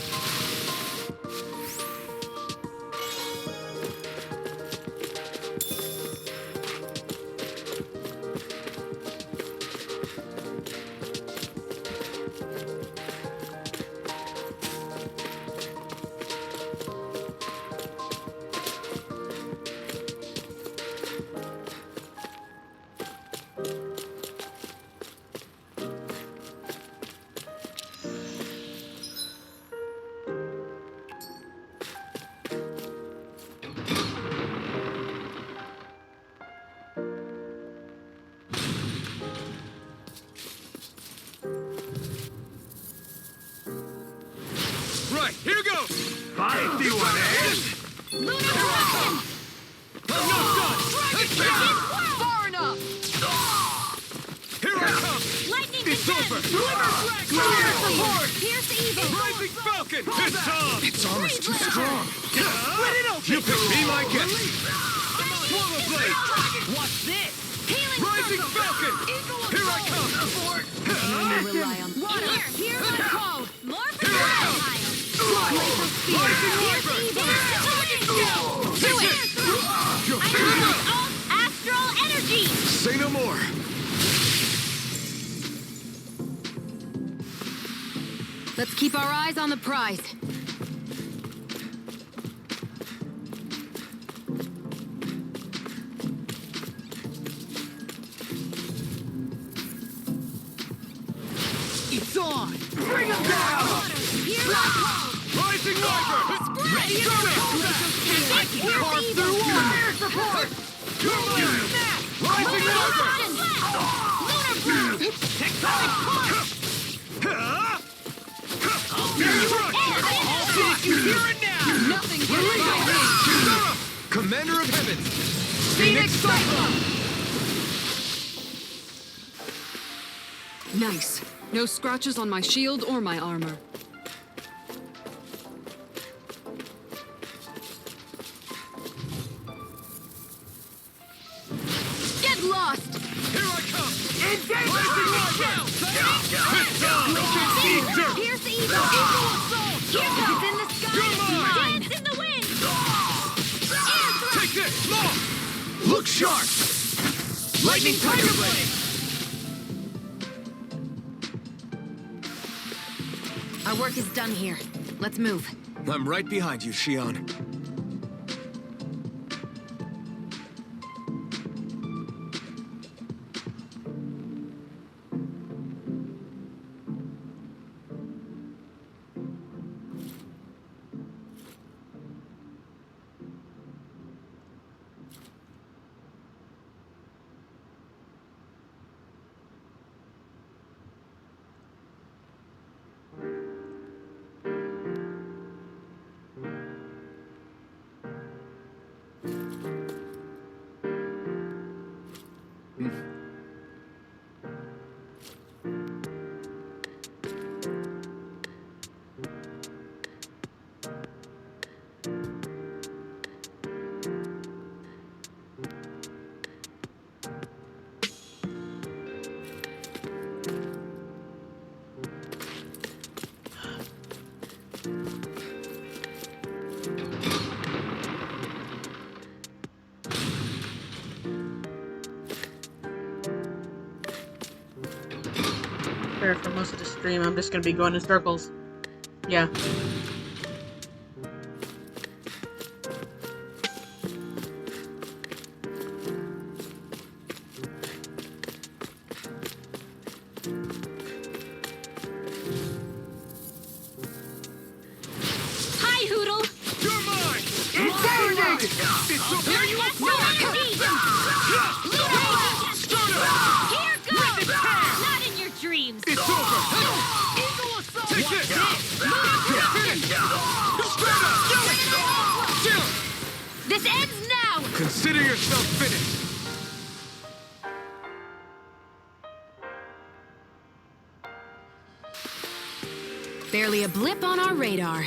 Right, here goes! Feisty one, eh? Lunar eruption! I'm not done! Far enough! Here I come! Lightning It's descent! over! Fire support! Here's the evil! Rising Falcon! It's time! Its armor's too strong. Split it open! You pick me my guess! Swallow Blade! What's this? Healing Rising circle! Falcon! Here I come! Only rely on Water! Hear my call! More for Here I come! Rising Wyvern! Do it! I unlock all astral energy! Say no more. Let's keep our eyes on the prize. It's on! Bring him down! Hear my call! Rising Wyvern! Ready to Carve through one! Fire support! You're mine! Rising Wyvern! Lunar Blast! Tectonic punch! I'll bear you up! I'll take you here and now! Nothing gets by me! Kisara! Commander of Heavens! Phoenix Cyclone! Nice. No scratches on my shield or my armor. Get lost! Here I come! Rising Wyvern! It's on! Eat dirt! Here's the evil! Evil assault! Here It's goes! in the sky! You're mine! Dance in the wind! Take this! Long! Look sharp! Lightning Tiger Blade! Our work is done here. Let's move. I'm right behind you, Shion. For most of the stream, I'm just gonna be going in circles. Yeah. Hi, Hoodle. You're mine! Interrogated! You're just no season. Here goes. Not in your dreams. It's over! Eagle assault! Take this! Finish! Straight up! This ends now. Consider yourself finished! Barely a blip on our radar.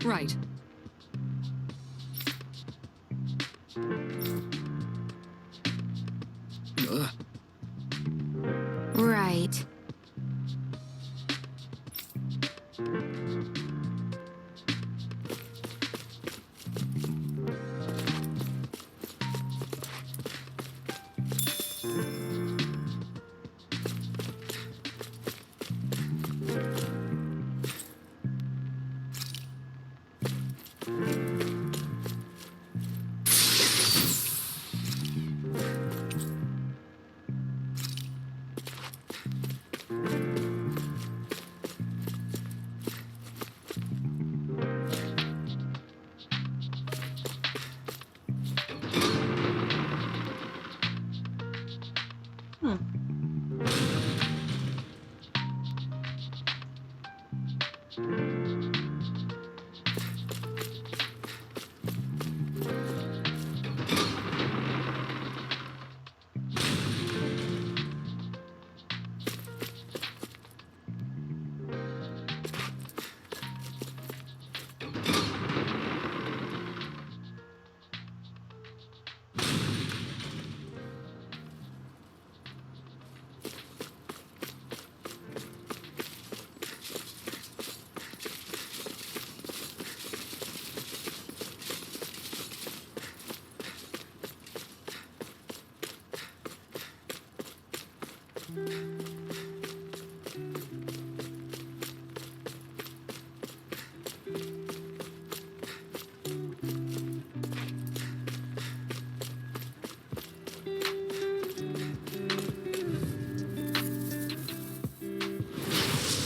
Right. Right.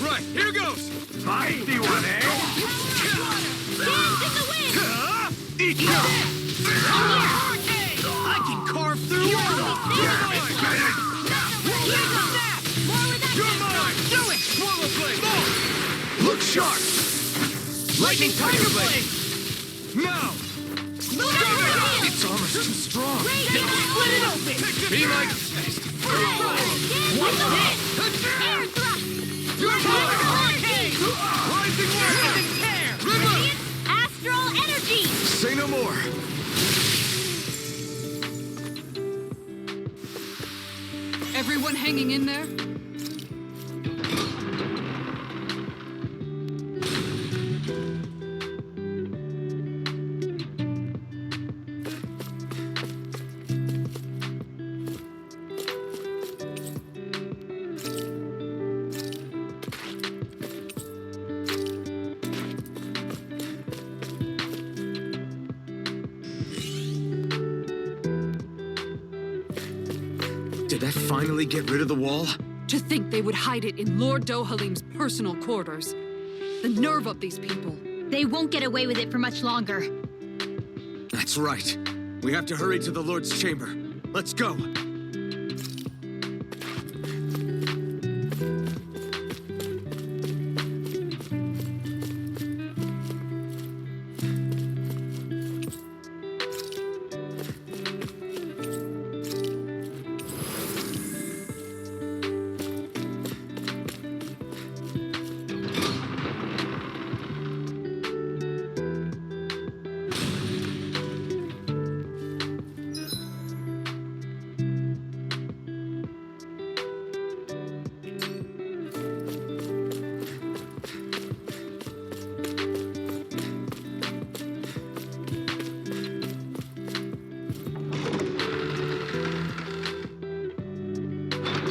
Right, here goes! Feisty one, eh? Hands in the wind. I can carve through walls. Do it! Swallow blade! Look sharp! Lightning tiger blade! Now! Its armor's too strong. Split it open! Be like... What's this? Air thrust! Hurricane! Rising tear! Radiant astral energy! Say no more. Everyone hanging in there? Did I finally get rid of the wall? To think they would hide it in Lord Dohalim's personal quarters. The nerve of these people. They won't get away with it for much longer. That's right. We have to hurry to the Lord's chamber. Let's go.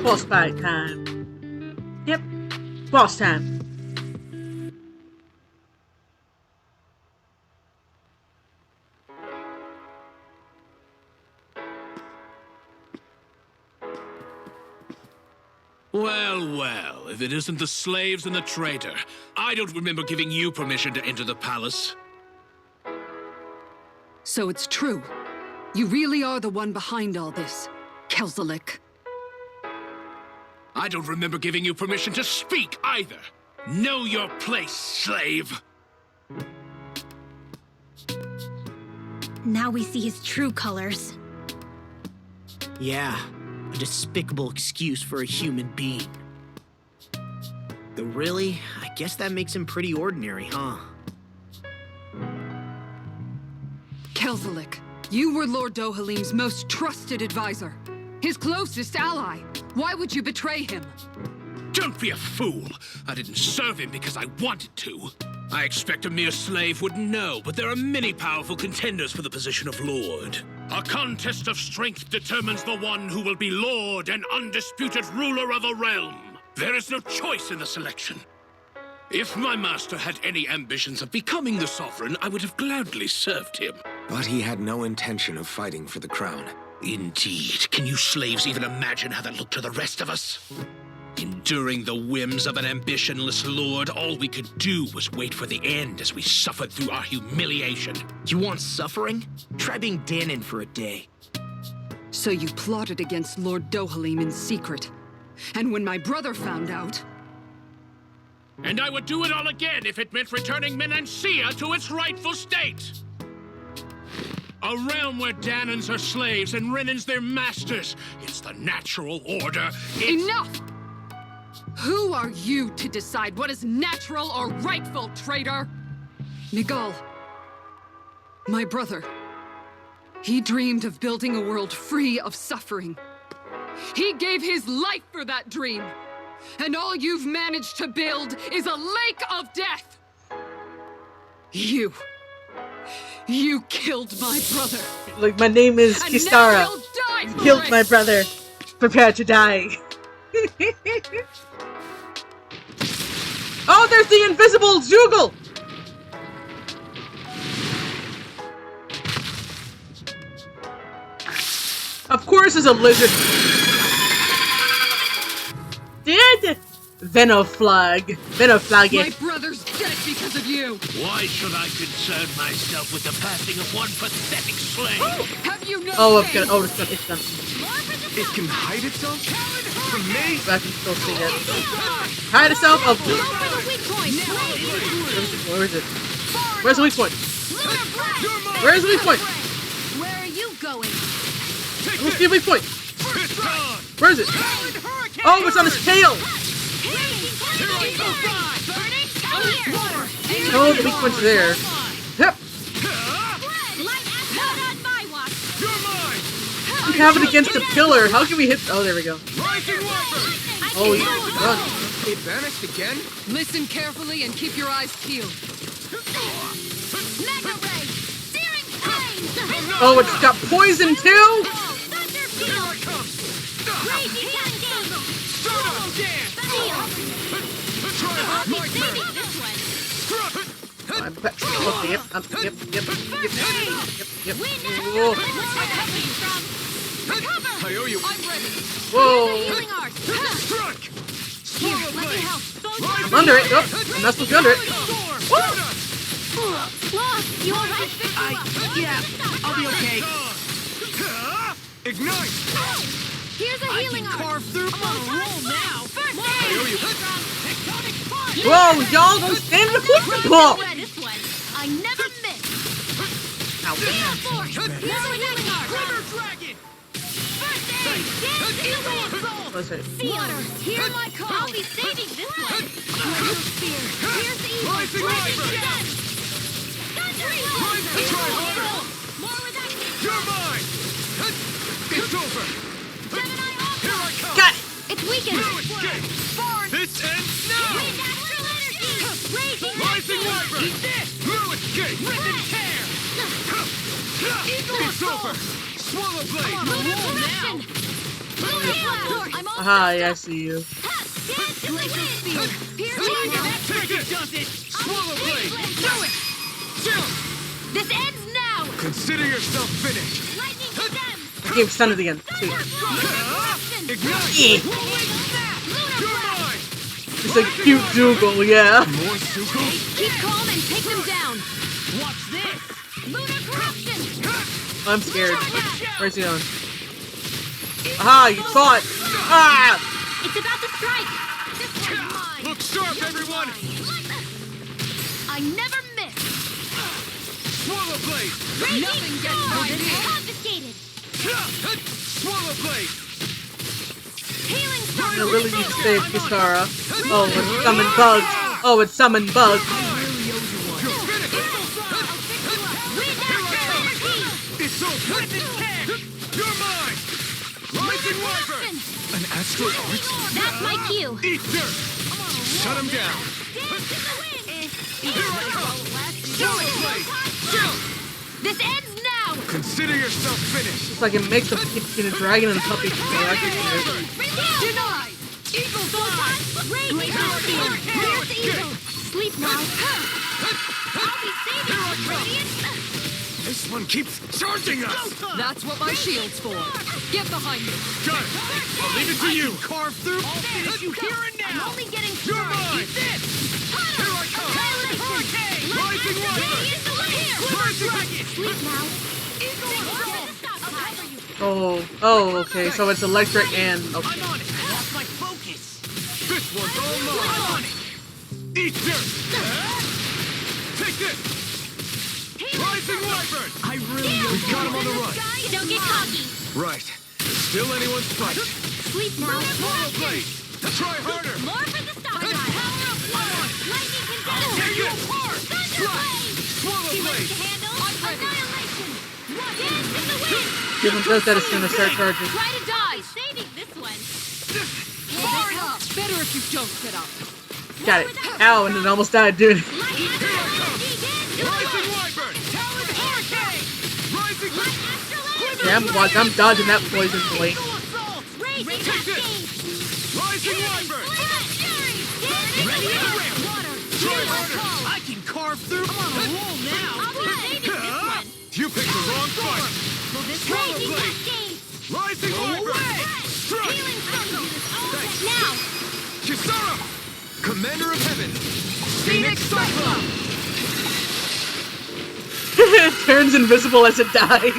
Boss fight time. Yep. Boss time. Well, well, if it isn't the slaves and the traitor. I don't remember giving you permission to enter the palace. So it's true. You really are the one behind all this, Kelzelik. I don't remember giving you permission to speak either. Know your place, slave. Now we see his true colors. Yeah, a despicable excuse for a human being. Though really, I guess that makes him pretty ordinary, huh? Kelzelik, you were Lord Dohalim's most trusted advisor. His closest ally. Why would you betray him? Don't be a fool. I didn't serve him because I wanted to. I expect a mere slave wouldn't know, but there are many powerful contenders for the position of Lord. A contest of strength determines the one who will be Lord and undisputed ruler of a realm. There is no choice in the selection. If my master had any ambitions of becoming the sovereign, I would have gladly served him. But he had no intention of fighting for the crown. Indeed. Can you slaves even imagine how that looked to the rest of us? Enduring the whims of an ambitionless lord, all we could do was wait for the end as we suffered through our humiliation. You want suffering? Try being Danon for a day. So you plotted against Lord Dohalim in secret. And when my brother found out... And I would do it all again if it meant returning Menancia to its rightful state. A realm where Danons are slaves and Renans their masters. It's the natural order. Enough! Who are you to decide what is natural or rightful, traitor? Nigal, my brother, he dreamed of building a world free of suffering. He gave his life for that dream. And all you've managed to build is a lake of death. You killed my brother. Like, my name is And Kistara. now you'll die You for killed it. my brother. Prepare to die. Oh, there's the invisible Zoogle! Of course, it's a lizard. Dead! Venoflag. My Venoflag. brother's dead because of you! Why should I concern myself with the passing of one pathetic slave? Have you no Oh, shame? it's done. It can hide itself from me. I can still see it. Hide itself. Oh, Go for the weak point. where is it? Where's the weak point? Where's the weak point? Where are you going? Where's the weak point? It's gone. Where is it? Oh, it's on his tail. Oh, the weak point's there. Yep. You're mine. We have it against the pillar. How can we hit? Oh, there we go. Rising Wyvern. Oh, he run. It vanished again. Listen carefully and keep your eyes peeled. Mega Ray! Searing Flames! Oh, it's got poison too. Thunder Field! Crazy Cascade! Stardust Dance. I'll be saving this one! I'm back. Oh, yep. Yep. Wind Whoa. What's recovering from? Recover! I owe you. I'm ready! Whoa. Healing art! Struck. Here, let me help! I'm under it. Oh, I'm not supposed to be under it. Lost! You alright? Yeah, I'll be okay. Ignite. Here's a healing art! Carve through. I'm on a roll now! First aid! Whoa, y'all don't stand in the football ball. This one, I never miss! Ow. Heal Force! Here's a healing art! River Dragon. First aid! Dance in the wind! Let's see. Water! Hear my call! I'll be saving this one! Blazing Spear! Here's evil! Rising Blazing Wyvern. Sun! Thunder Rise Field! and try harder. More with action! You're mine. It's over. Gemini Here I Alpha! come. Got it. It's weakened! No escape. This ends now. Wind Astral Energy! Blazing Rising Nexus! Wyvern. No escape. Rip and tear. It's over. Swallow Blade. Lunar Corruption! Lunar Blast! I'm all Aha, yeah, I see you. Dance in the wind! Pierce Take it. Swallow Blade. Do it. Jump. This ends now! Consider yourself finished. Lightning Condemned! I gave stunned again. See. Ignite. Yeah. Lunar You're Blast! mine. It's a cute Dougal, yeah. More Zuko. Keep calm and take them down! Watch this! Lunar Corruption! I'm scared. Where's he on? Aha, you saw it. Ah! It's about to strike! This one's mine! Look sharp, everyone. I never miss! Swallow Blade. Raging Storm! Confiscated! Swallow Blade. Healing I Circle! really need to save Kisara. Oh, it's summoned bugs. Oh, it's summoned bugs. You're finished. Wind Astral Energy! It's over. You're mine. Rising Wyvern. An astral art. That's my cue! Eat dirt. Shut him down. Dance in the wind! Here I come. Swallow Blade. Jump. This ends now! Consider yourself finished. It's like it makes a dragon and a puppy. Yeah, I can see it. Denied! Eagle Fly! Raging Hurricane! Here's the eagle! Sleep now! I'll be saving you, Radiant! This one keeps charging us. That's what my shield's for. Get behind me. Got it. I'll leave it to you. Carve through. I'll finish you here and now! I'm only getting You're started! mine. Here I come. Hurricane! Rising Wyvern. Rising Dragon. Sleep now! I'll cover you! Oh, okay. So it's electric and okay. I'm on it. I lost my focus. This one's all mine. Eat dirt. Take this. Rising Wyvern. I really We got him on the run. Don't get cocky! Right. Still anyone's fight. Sleep now! Swallow Blade. Try harder. More for the stop! Power of water! Lightning condemned! Take it. Thunder Blade! Swallow Too much Blade. to handle? Annihilation! Dance in the wind! Give him does that as soon as start charging. Try to die! Saving this one! Far up. Better if you don't get up. Got it. Ow, and it almost died, dude. Light Astral Energy! Dance in the Rising wind! Wyvern. Talon Hurricane. Rising Light Astral Energy! Yeah, I'm dodging that poison blade. Raging Take this. Cascade! Rising Wyvern. Flash Fury! Dance in the wind! Water! Try Heal my harder. call! I can carve through. I'm on a roll now. I'll be saving this one! You picked the wrong fight. Will this Swallow Raging Blade. Cascade! Rising Wyvern. Strike. Healing Circle! Now! Kisara. Commander of Heaven. Phoenix Cyclone. It turns invisible as it dies.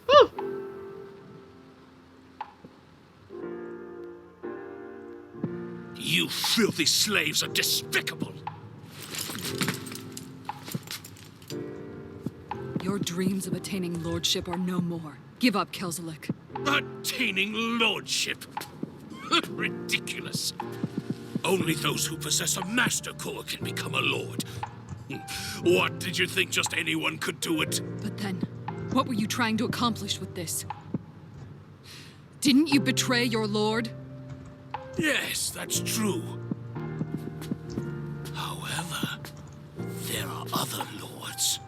Woo. You filthy slaves are despicable. Your dreams of attaining lordship are no more. Give up, Kelzelik. Attaining lordship. Ridiculous. Only those who possess a master core can become a lord. What, did you think just anyone could do it? But then, what were you trying to accomplish with this? Didn't you betray your lord? Yes, that's true. However, there are other lords.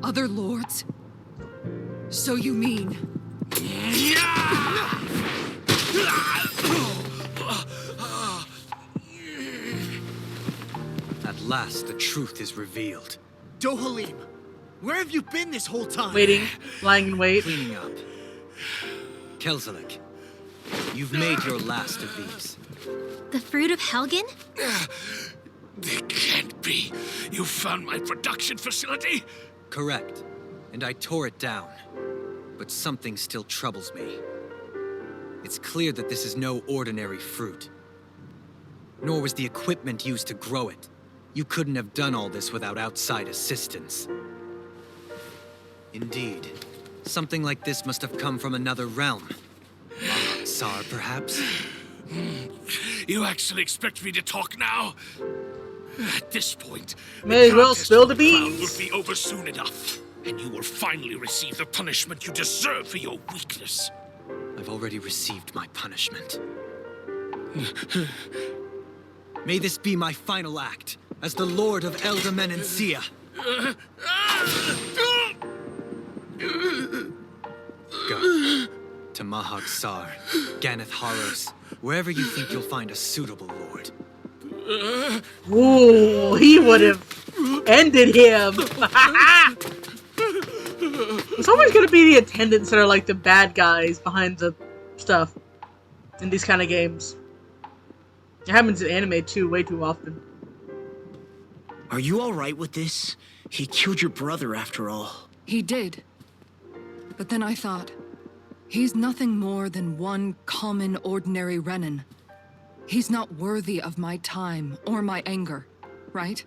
Other lords? So you mean... At last, the truth is revealed. Dohalim, where have you been this whole time? Waiting, lying in wait. Cleaning up. Kelzelik, you've made your last of these. The fruit of Helgen? It can't be. You found my production facility? Correct. And I tore it down. But something still troubles me. It's clear that this is no ordinary fruit. Nor was the equipment used to grow it. You couldn't have done all this without outside assistance. Indeed. Something like this must have come from another realm. Tsar, perhaps? You actually expect me to talk now? At this point, May as well contest spill for the crown beans. will be over soon enough, and you will finally receive the punishment you deserve for your weakness. I've already received my punishment. May this be my final act as the Lord of Elder Menencia. Go to Mahag Sar, Ganeth Haros, wherever you think you'll find a suitable lord. Ooh, he would have ended him. It's always gonna be the attendants that are like the bad guys behind the stuff in these kind of games. It happens in anime too, way too often. Are you alright with this? He killed your brother after all. He did. But then I thought, he's nothing more than one common, ordinary Renan. He's not worthy of my time or my anger, right?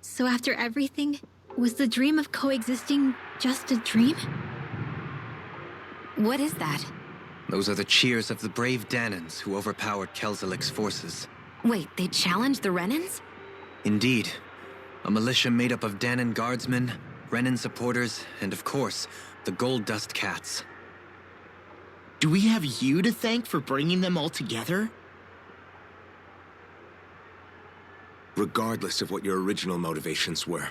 So after everything, was the dream of coexisting just a dream? What is that? Those are the cheers of the brave Danans who overpowered Kelzelik's forces. Wait, they challenged the Renans? Indeed. A militia made up of Danan guardsmen, Renan supporters, and of course, the Gold Dust Cats. Do we have you to thank for bringing them all together? Regardless of what your original motivations were,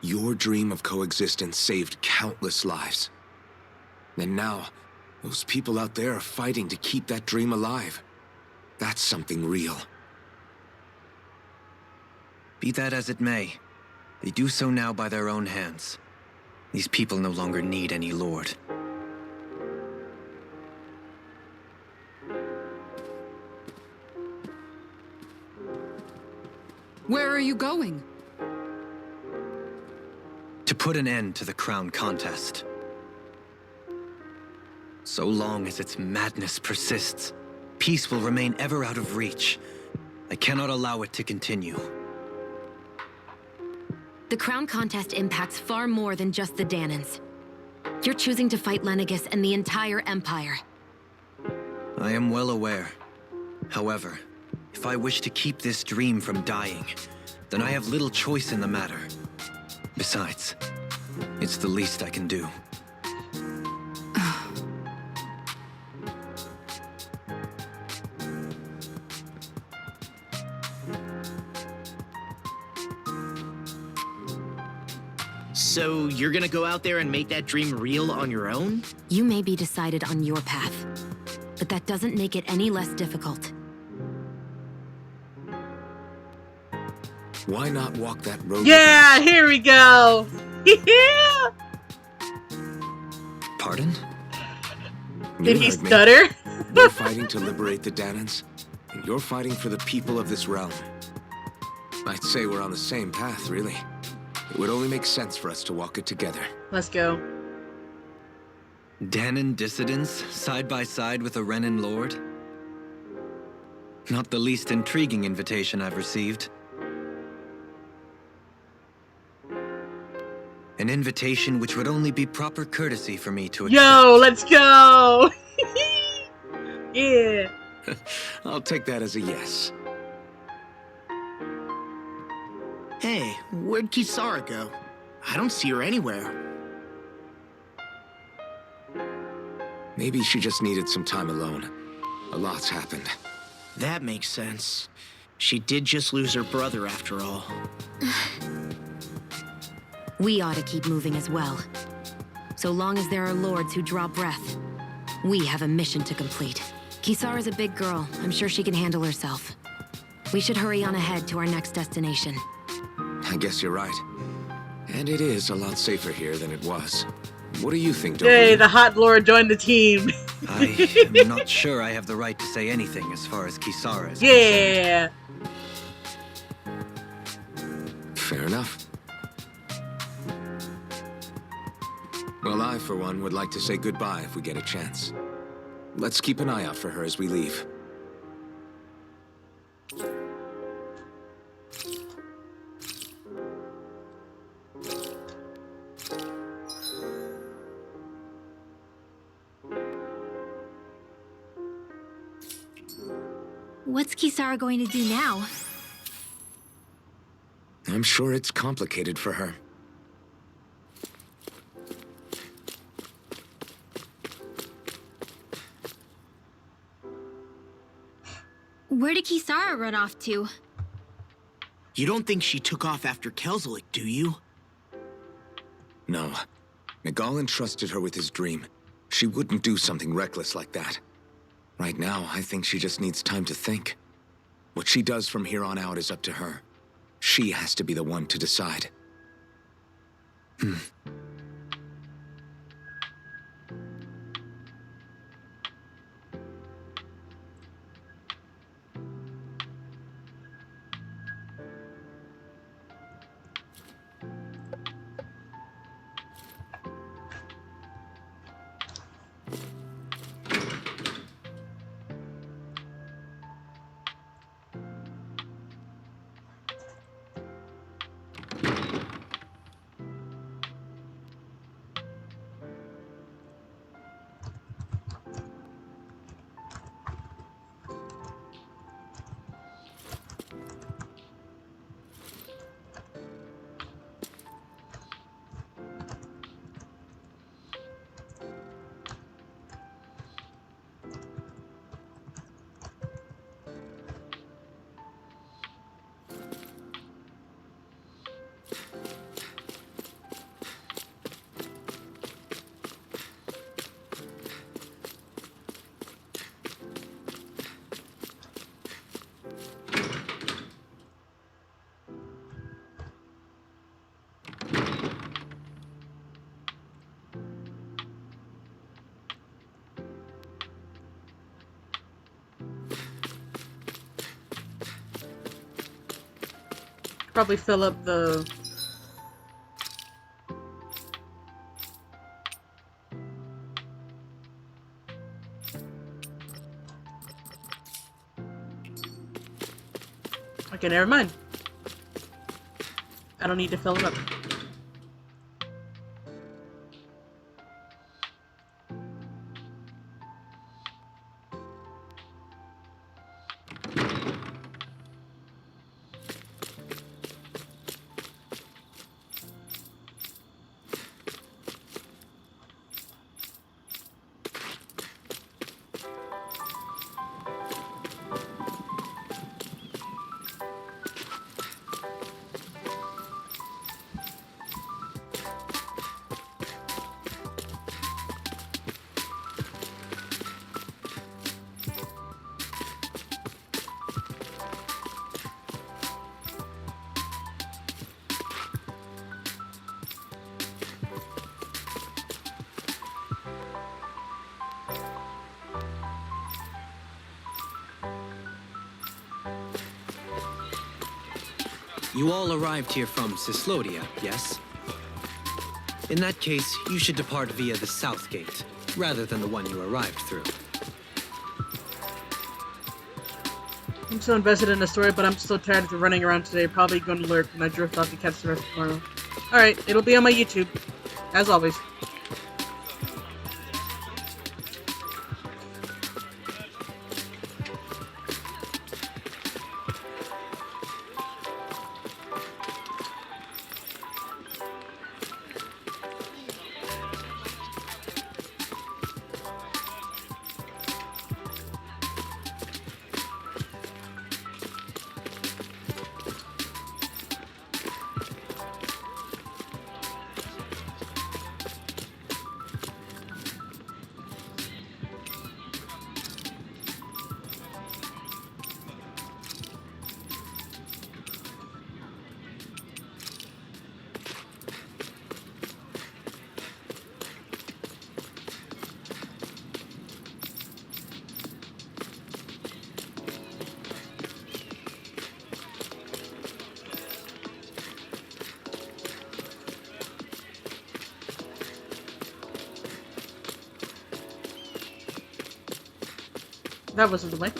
your dream of coexistence saved countless lives. And now, those people out there are fighting to keep that dream alive. That's something real. Be that as it may, they do so now by their own hands. These people no longer need any lord. Where are you going? To put an end to the crown contest. So long as its madness persists, peace will remain ever out of reach. I cannot allow it to continue. The crown contest impacts far more than just the Danans. You're choosing to fight Lenegis and the entire Empire. I am well aware. However, if I wish to keep this dream from dying, then I have little choice in the matter. Besides, it's the least I can do. So you're gonna go out there and make that dream real on your own? You may be decided on your path, but that doesn't make it any less difficult. Why not walk that road? Yeah, here we go. Yeah. Pardon? Did he You heard me. stutter? We're fighting to liberate the Danans, and you're fighting for the people of this realm. I'd say we're on the same path, really. It would only make sense for us to walk it together. Let's go. Dahnan dissidents, side by side with a Renan lord? Not the least intriguing invitation I've received. An invitation which would only be proper courtesy for me to accept. Yo, let's go! Yeah. I'll take that as a yes. Hey, where'd Kisara go? I don't see her anywhere. Maybe she just needed some time alone. A lot's happened. That makes sense. She did just lose her brother after all. We ought to keep moving as well. So long as there are lords who draw breath, we have a mission to complete. Kisara's a big girl. I'm sure she can handle herself. We should hurry on ahead to our next destination. I guess you're right. And it is a lot safer here than it was. What do you think, Yay, Dory? the hot lord joined the team. I am not sure I have the right to say anything as far as Kisara is concerned. Yeah. Fair enough. Well, I, for one, would like to say goodbye if we get a chance. Let's keep an eye out for her as we leave. What's Kisara going to do now? I'm sure it's complicated for her. Where did Kisara run off to? You don't think she took off after Kelzelik, do you? No. Nagal entrusted her with his dream. She wouldn't do something reckless like that. Right now, I think she just needs time to think. What she does from here on out is up to her. She has to be the one to decide. Probably fill up the... Okay, never mind. I don't need to fill it up. You all arrived here from Cislodia, yes? In that case, you should depart via the south gate, rather than the one you arrived through. I'm so invested in the story, but I'm so tired of running around today. Probably going to lurk, and I drift off to catch the rest tomorrow. Alright, it'll be on my YouTube, as always. That wasn't the way.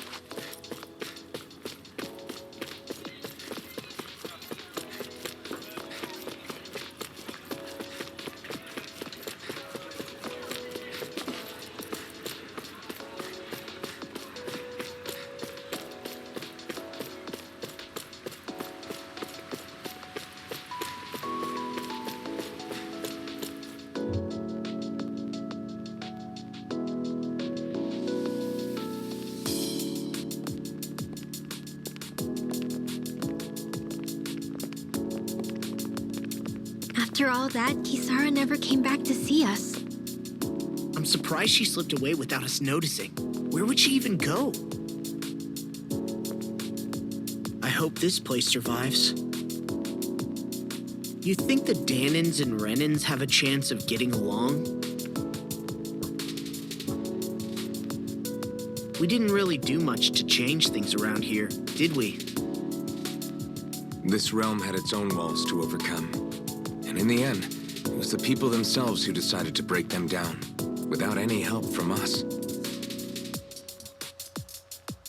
After all that, Kisara never came back to see us. I'm surprised she slipped away without us noticing. Where would she even go? I hope this place survives. You think the Danans and Renans have a chance of getting along? We didn't really do much to change things around here, did we? This realm had its own walls to overcome. And in the end, it was the people themselves who decided to break them down, without any help from us.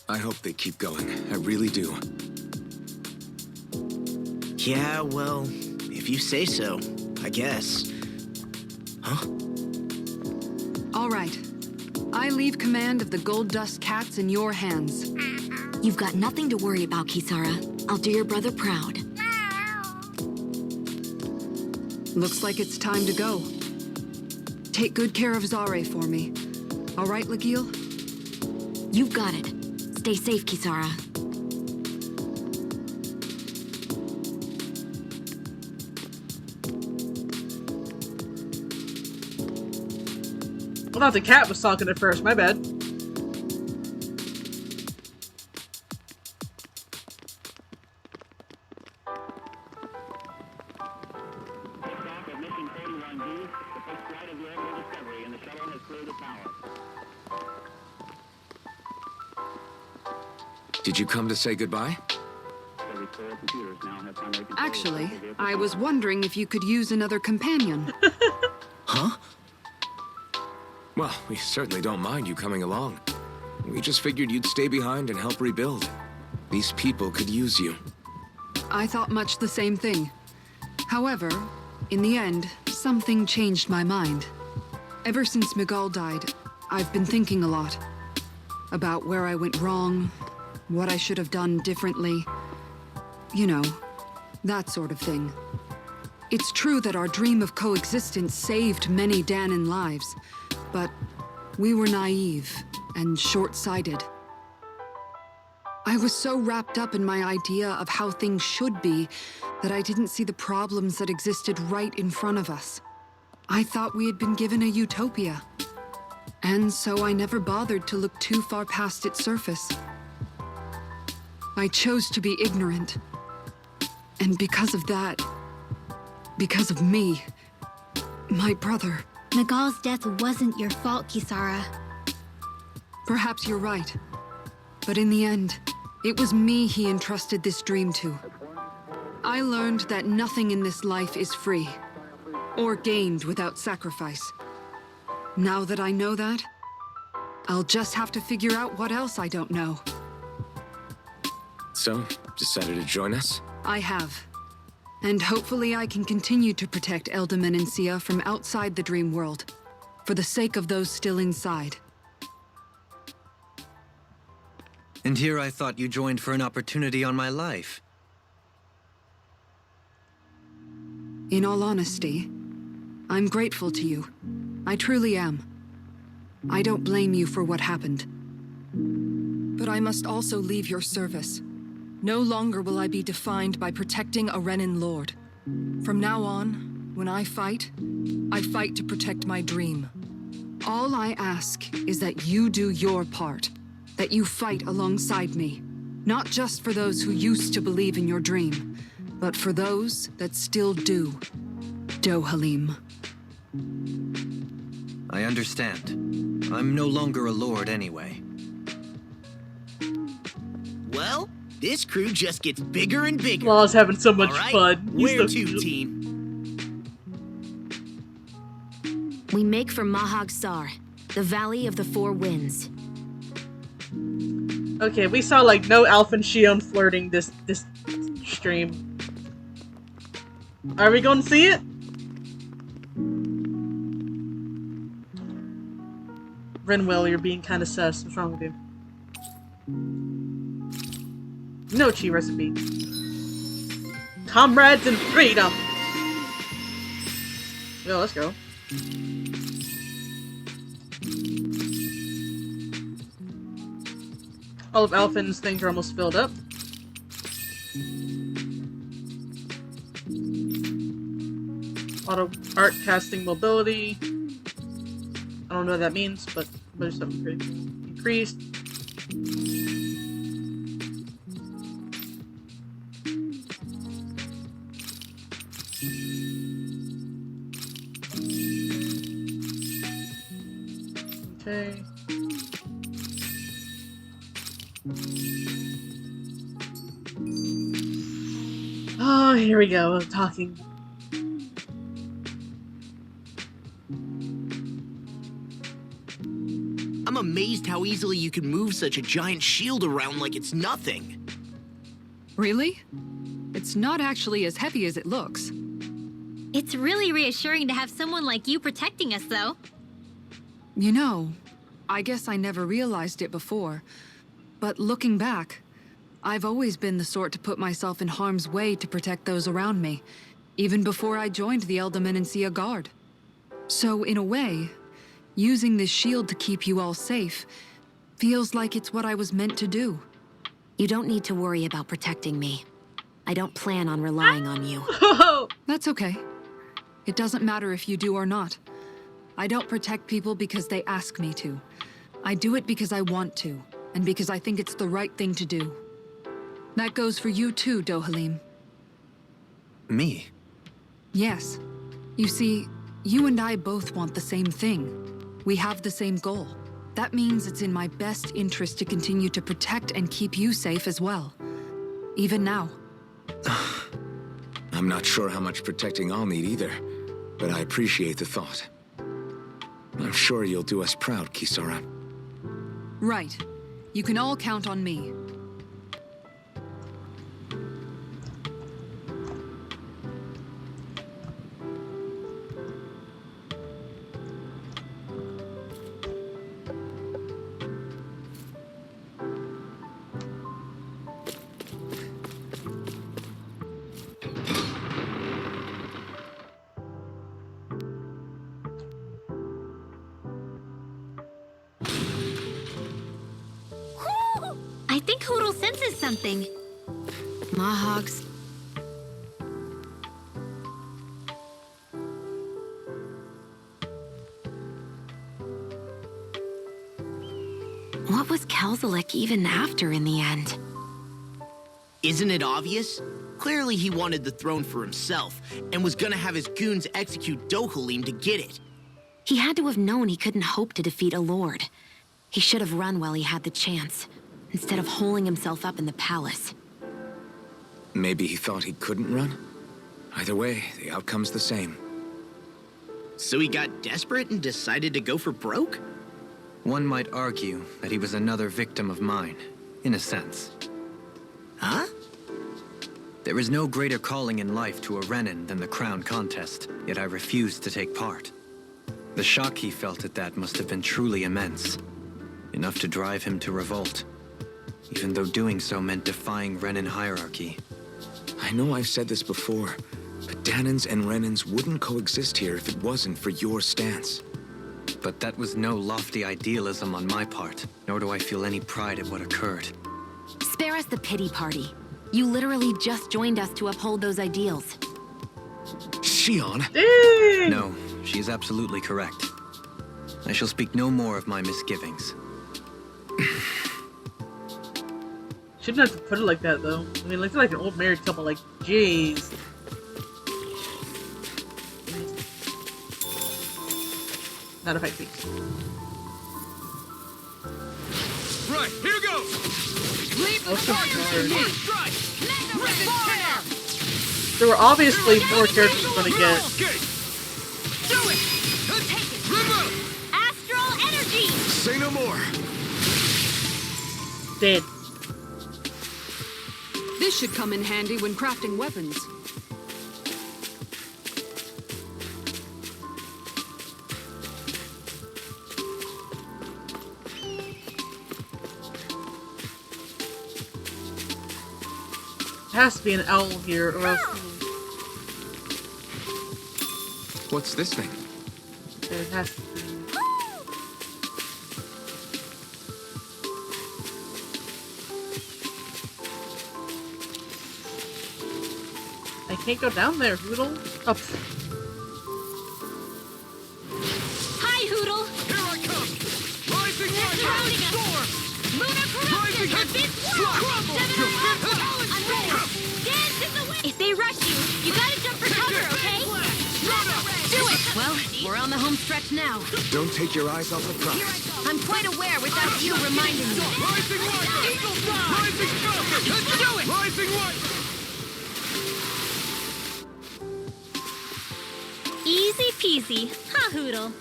I hope they keep going. I really do. Yeah, well, if you say so, I guess. Huh? All right. I leave command of the Gold Dust Cats in your hands. You've got nothing to worry about, Kisara. I'll do your brother proud. Looks like it's time to go. Take good care of Zare for me. All right, Lagiel? You've got it. Stay safe, Kisara. I thought the cat was talking at first, my bad. Did you come to say goodbye? Actually, I was wondering if you could use another companion. Huh? Well, we certainly don't mind you coming along. We just figured you'd stay behind and help rebuild. These people could use you. I thought much the same thing. However, in the end, something changed my mind. Ever since Miguel died, I've been thinking a lot. About where I went wrong, what I should have done differently. You know, that sort of thing. It's true that our dream of coexistence saved many Danan lives, but we were naive and short-sighted. I was so wrapped up in my idea of how things should be that I didn't see the problems that existed right in front of us. I thought we had been given a utopia. And so I never bothered to look too far past its surface. I chose to be ignorant. And because of that, because of me, my brother... Miguel's death wasn't your fault, Kisara. Perhaps you're right. But in the end, it was me he entrusted this dream to. I learned that nothing in this life is free, or gained without sacrifice. Now that I know that, I'll just have to figure out what else I don't know. So, decided to join us? I have. And hopefully I can continue to protect Elda Menencia from outside the dream world, for the sake of those still inside. And here I thought you joined for an opportunity on my life. In all honesty, I'm grateful to you. I truly am. I don't blame you for what happened. But I must also leave your service. No longer will I be defined by protecting a Renan Lord. From now on, when I fight to protect my dream. All I ask is that you do your part. That you fight alongside me. Not just for those who used to believe in your dream, but for those that still do. Dohalim. I understand. I'm no longer a lord anyway. Well, this crew just gets bigger and bigger. Law's having so much All right, fun. He's where so to, cute. team? We make for Mahag Sar, the Valley of the Four Winds. Okay, we saw like no Alpha and Shion flirting this stream. Are we gonna see it? Renwell, you're being kind of sus. What's wrong with you? No chi recipe. Comrades in freedom. Yo, let's go. All of Alphin's things are almost filled up. Auto art casting mobility. I don't know what that means, but there's something pretty increased. Okay. Oh, here we go. I'm talking. I'm amazed how easily you can move such a giant shield around like it's nothing. Really? It's not actually as heavy as it looks. It's really reassuring to have someone like you protecting us, though. You know, I guess I never realized it before, but looking back, I've always been the sort to put myself in harm's way to protect those around me, even before I joined the Elda Menencia Guard. So, in a way, using this shield to keep you all safe feels like it's what I was meant to do. You don't need to worry about protecting me. I don't plan on relying on you. That's okay. It doesn't matter if you do or not. I don't protect people because they ask me to. I do it because I want to, and because I think it's the right thing to do. That goes for you too, Dohalim. Me? Yes. You see, you and I both want the same thing. We have the same goal. That means it's in my best interest to continue to protect and keep you safe as well. Even now. I'm not sure how much protecting I'll need either, but I appreciate the thought. I'm sure you'll do us proud, Kisara. Right. You can all count on me. I think Hoodle senses something. Mahags. What was Kelzelik even after in the end? Isn't it obvious? Clearly he wanted the throne for himself, and was gonna have his goons execute Dohalim to get it. He had to have known he couldn't hope to defeat a lord. He should have run while he had the chance, instead of holing himself up in the palace. Maybe he thought he couldn't run? Either way, the outcome's the same. So he got desperate and decided to go for broke? One might argue that he was another victim of mine, in a sense. Huh? There is no greater calling in life to a Renin than the crown contest, yet I refused to take part. The shock he felt at that must have been truly immense. Enough to drive him to revolt. Even though doing so meant defying Renin hierarchy. I know I've said this before, but Dahnans and Renins wouldn't coexist here if it wasn't for your stance. But that was no lofty idealism on my part, nor do I feel any pride at what occurred. Spare us the pity party. You literally just joined us to uphold those ideals. Shionne? Dang! No, she is absolutely correct. I shall speak no more of my misgivings. Shouldn't have to put it like that, though. I mean, like, they're like an old married couple, like, jeez. Not if I think. Right, here goes! Leave the Also target hard. to me! Strike! Rip it tear! There were obviously more characters we're gonna get. Okay, Do it! Take it! remember! Astral energy! Say no more! Dead. This should come in handy when crafting weapons. Has to be an owl here, or else What's this thing? there has to be. I can't go down there, Hoodle. Oh, pff. Hi, Hoodle! Here I come! Rising They're surrounding us! Lunar corruption! Rising Abyss head! world! Crumble! Seven You alarm fifth clock! I'm ready! Dance in the wind! If they rush you, you gotta jump for cover, okay? Do it! Well, we're on the home stretch now. Don't take your eyes off the prize. I'm quite aware without you reminding me. Rising light! Eagle fly! Rising falcon! Do it! Rising light! Easy peasy, huh, Hoodle?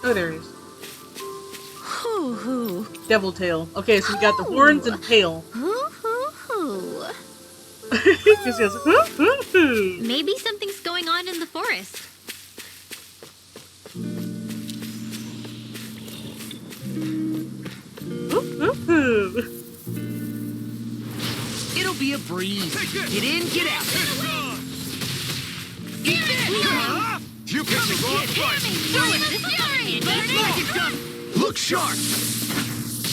Oh, there he is. Hoo hoo. Devil tail. Okay, so we got the horns and tail. Hoo hoo hoo. Because he goes, hoo, hoo, hoo. Maybe something's going on in the forest. Hoo, hoo, hoo. It'll be a breeze. Get in, get out. You picked the wrong fight! Look sharp!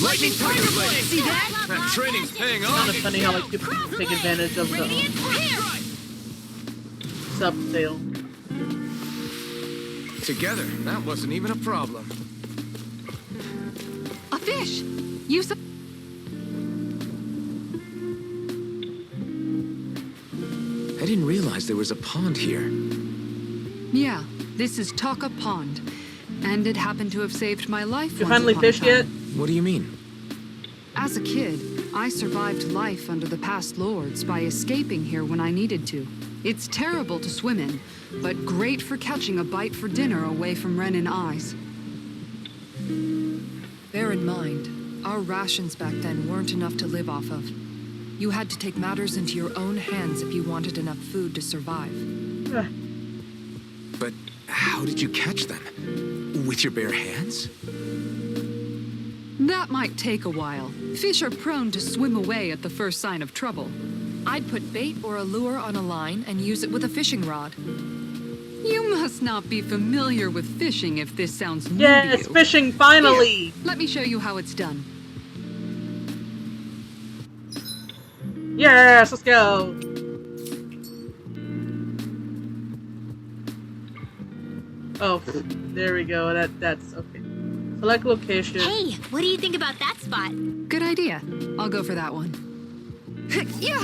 Lightning tiger blade! See that? That training's paying Kind off! of funny how like people take advantage of the sub tail. Together, that wasn't even a problem. A fish! You su- I didn't realize there was a pond here. Yeah, this is Taka Pond. And it happened to have saved my life You once finally upon a fished time. yet? What do you mean? As a kid, I survived life under the past lords by escaping here when I needed to. It's terrible to swim in, but great for catching a bite for dinner away from Renin eyes. Bear in mind, our rations back then weren't enough to live off of. You had to take matters into your own hands if you wanted enough food to survive. But how did you catch them? With your bare hands? That might take a while. Fish are prone to swim away at the first sign of trouble. I'd put bait or a lure on a line and use it with a fishing rod. You must not be familiar with fishing if this sounds new to Yes, you. fishing finally! Here, let me show you how it's done. Yes, let's go! Oh, there we go. That's okay. Select location. Hey, what do you think about that spot? Good idea. I'll go for that one. Yeah.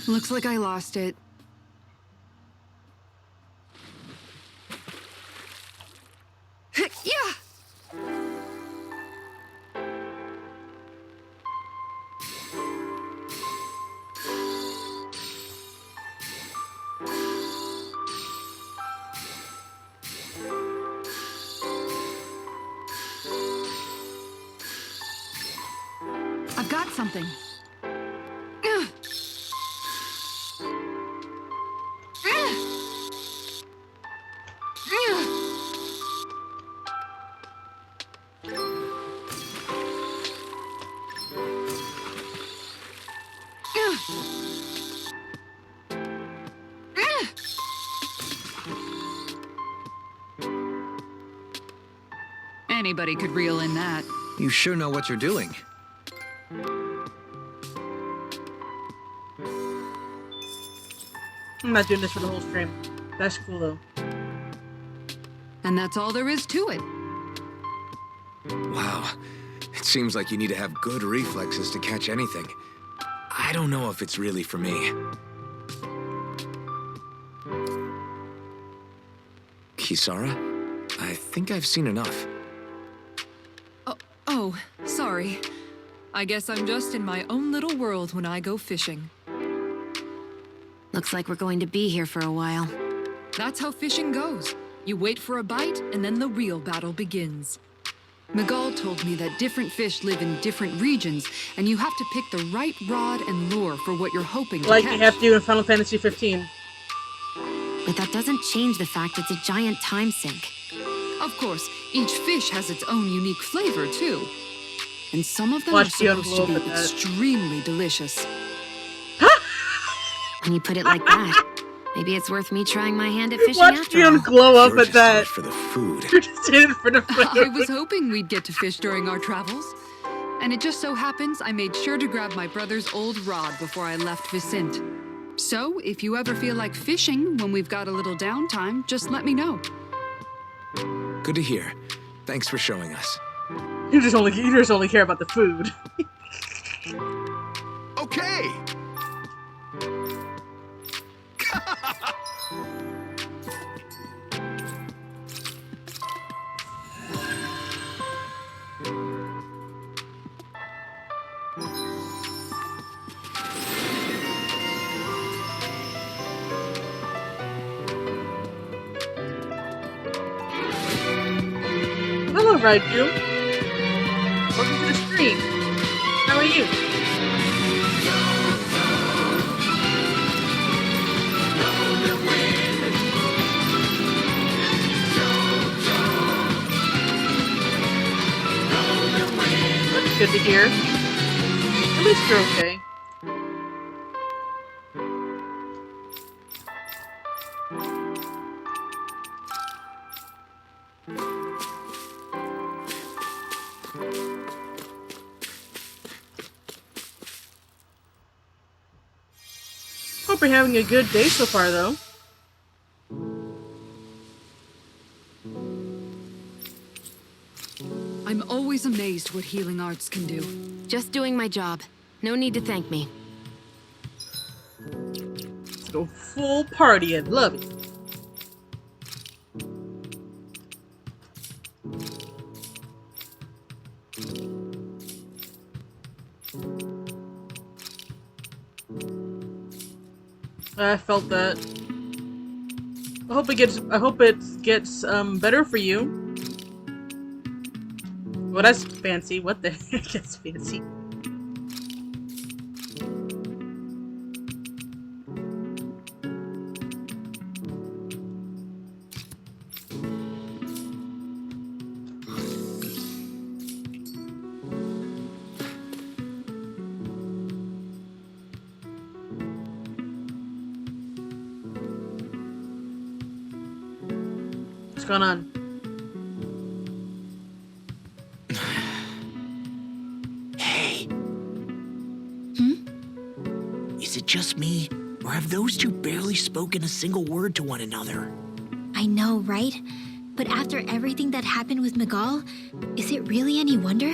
Looks like I lost it. Yeah! I've got something. Anybody could reel in that. You sure know what you're doing. I'm not doing this for the whole stream. That's cool though. And that's all there is to it. Wow. It seems like you need to have good reflexes to catch anything. I don't know if it's really for me. Kisara? I think I've seen enough. Oh, sorry. I guess I'm just in my own little world when I go fishing. Looks like we're going to be here for a while. That's how fishing goes. You wait for a bite, and then the real battle begins. Miguel told me that different fish live in different regions, and you have to pick the right rod and lure for what you're hoping to Like catch. you have to do in Final Fantasy 15. But that doesn't change the fact it's a giant time sink. Of course, each fish has its own unique flavor, too. And some of them Watch are Dion supposed blow to up be at that. extremely delicious. When you put it like that, maybe it's worth me trying my hand at fishing Watch after all. Dion glow up You're at just in it that. for the food. You're just in it for the I food. was hoping we'd get to fish during our travels. And it just so happens I made sure to grab my brother's old rod before I left Vicente. So, if you ever feel like fishing when we've got a little downtime, just let me know. Good to hear. Thanks for showing us. You just only care about the food. Okay! Hello, Raiju. Welcome to the stream. How are you? That's good to hear. At least you're okay. Hope you're having a good day so far, though. I'm always amazed what healing arts can do. Just doing my job. No need to thank me. Let's go full party and love it. I felt that. I hope it gets better for you. Well, that's fancy. What the heck is fancy? What's going on? Hey. Is it just me, or have those two barely spoken a single word to one another? I know, right? But after everything that happened with Miguel, is it really any wonder?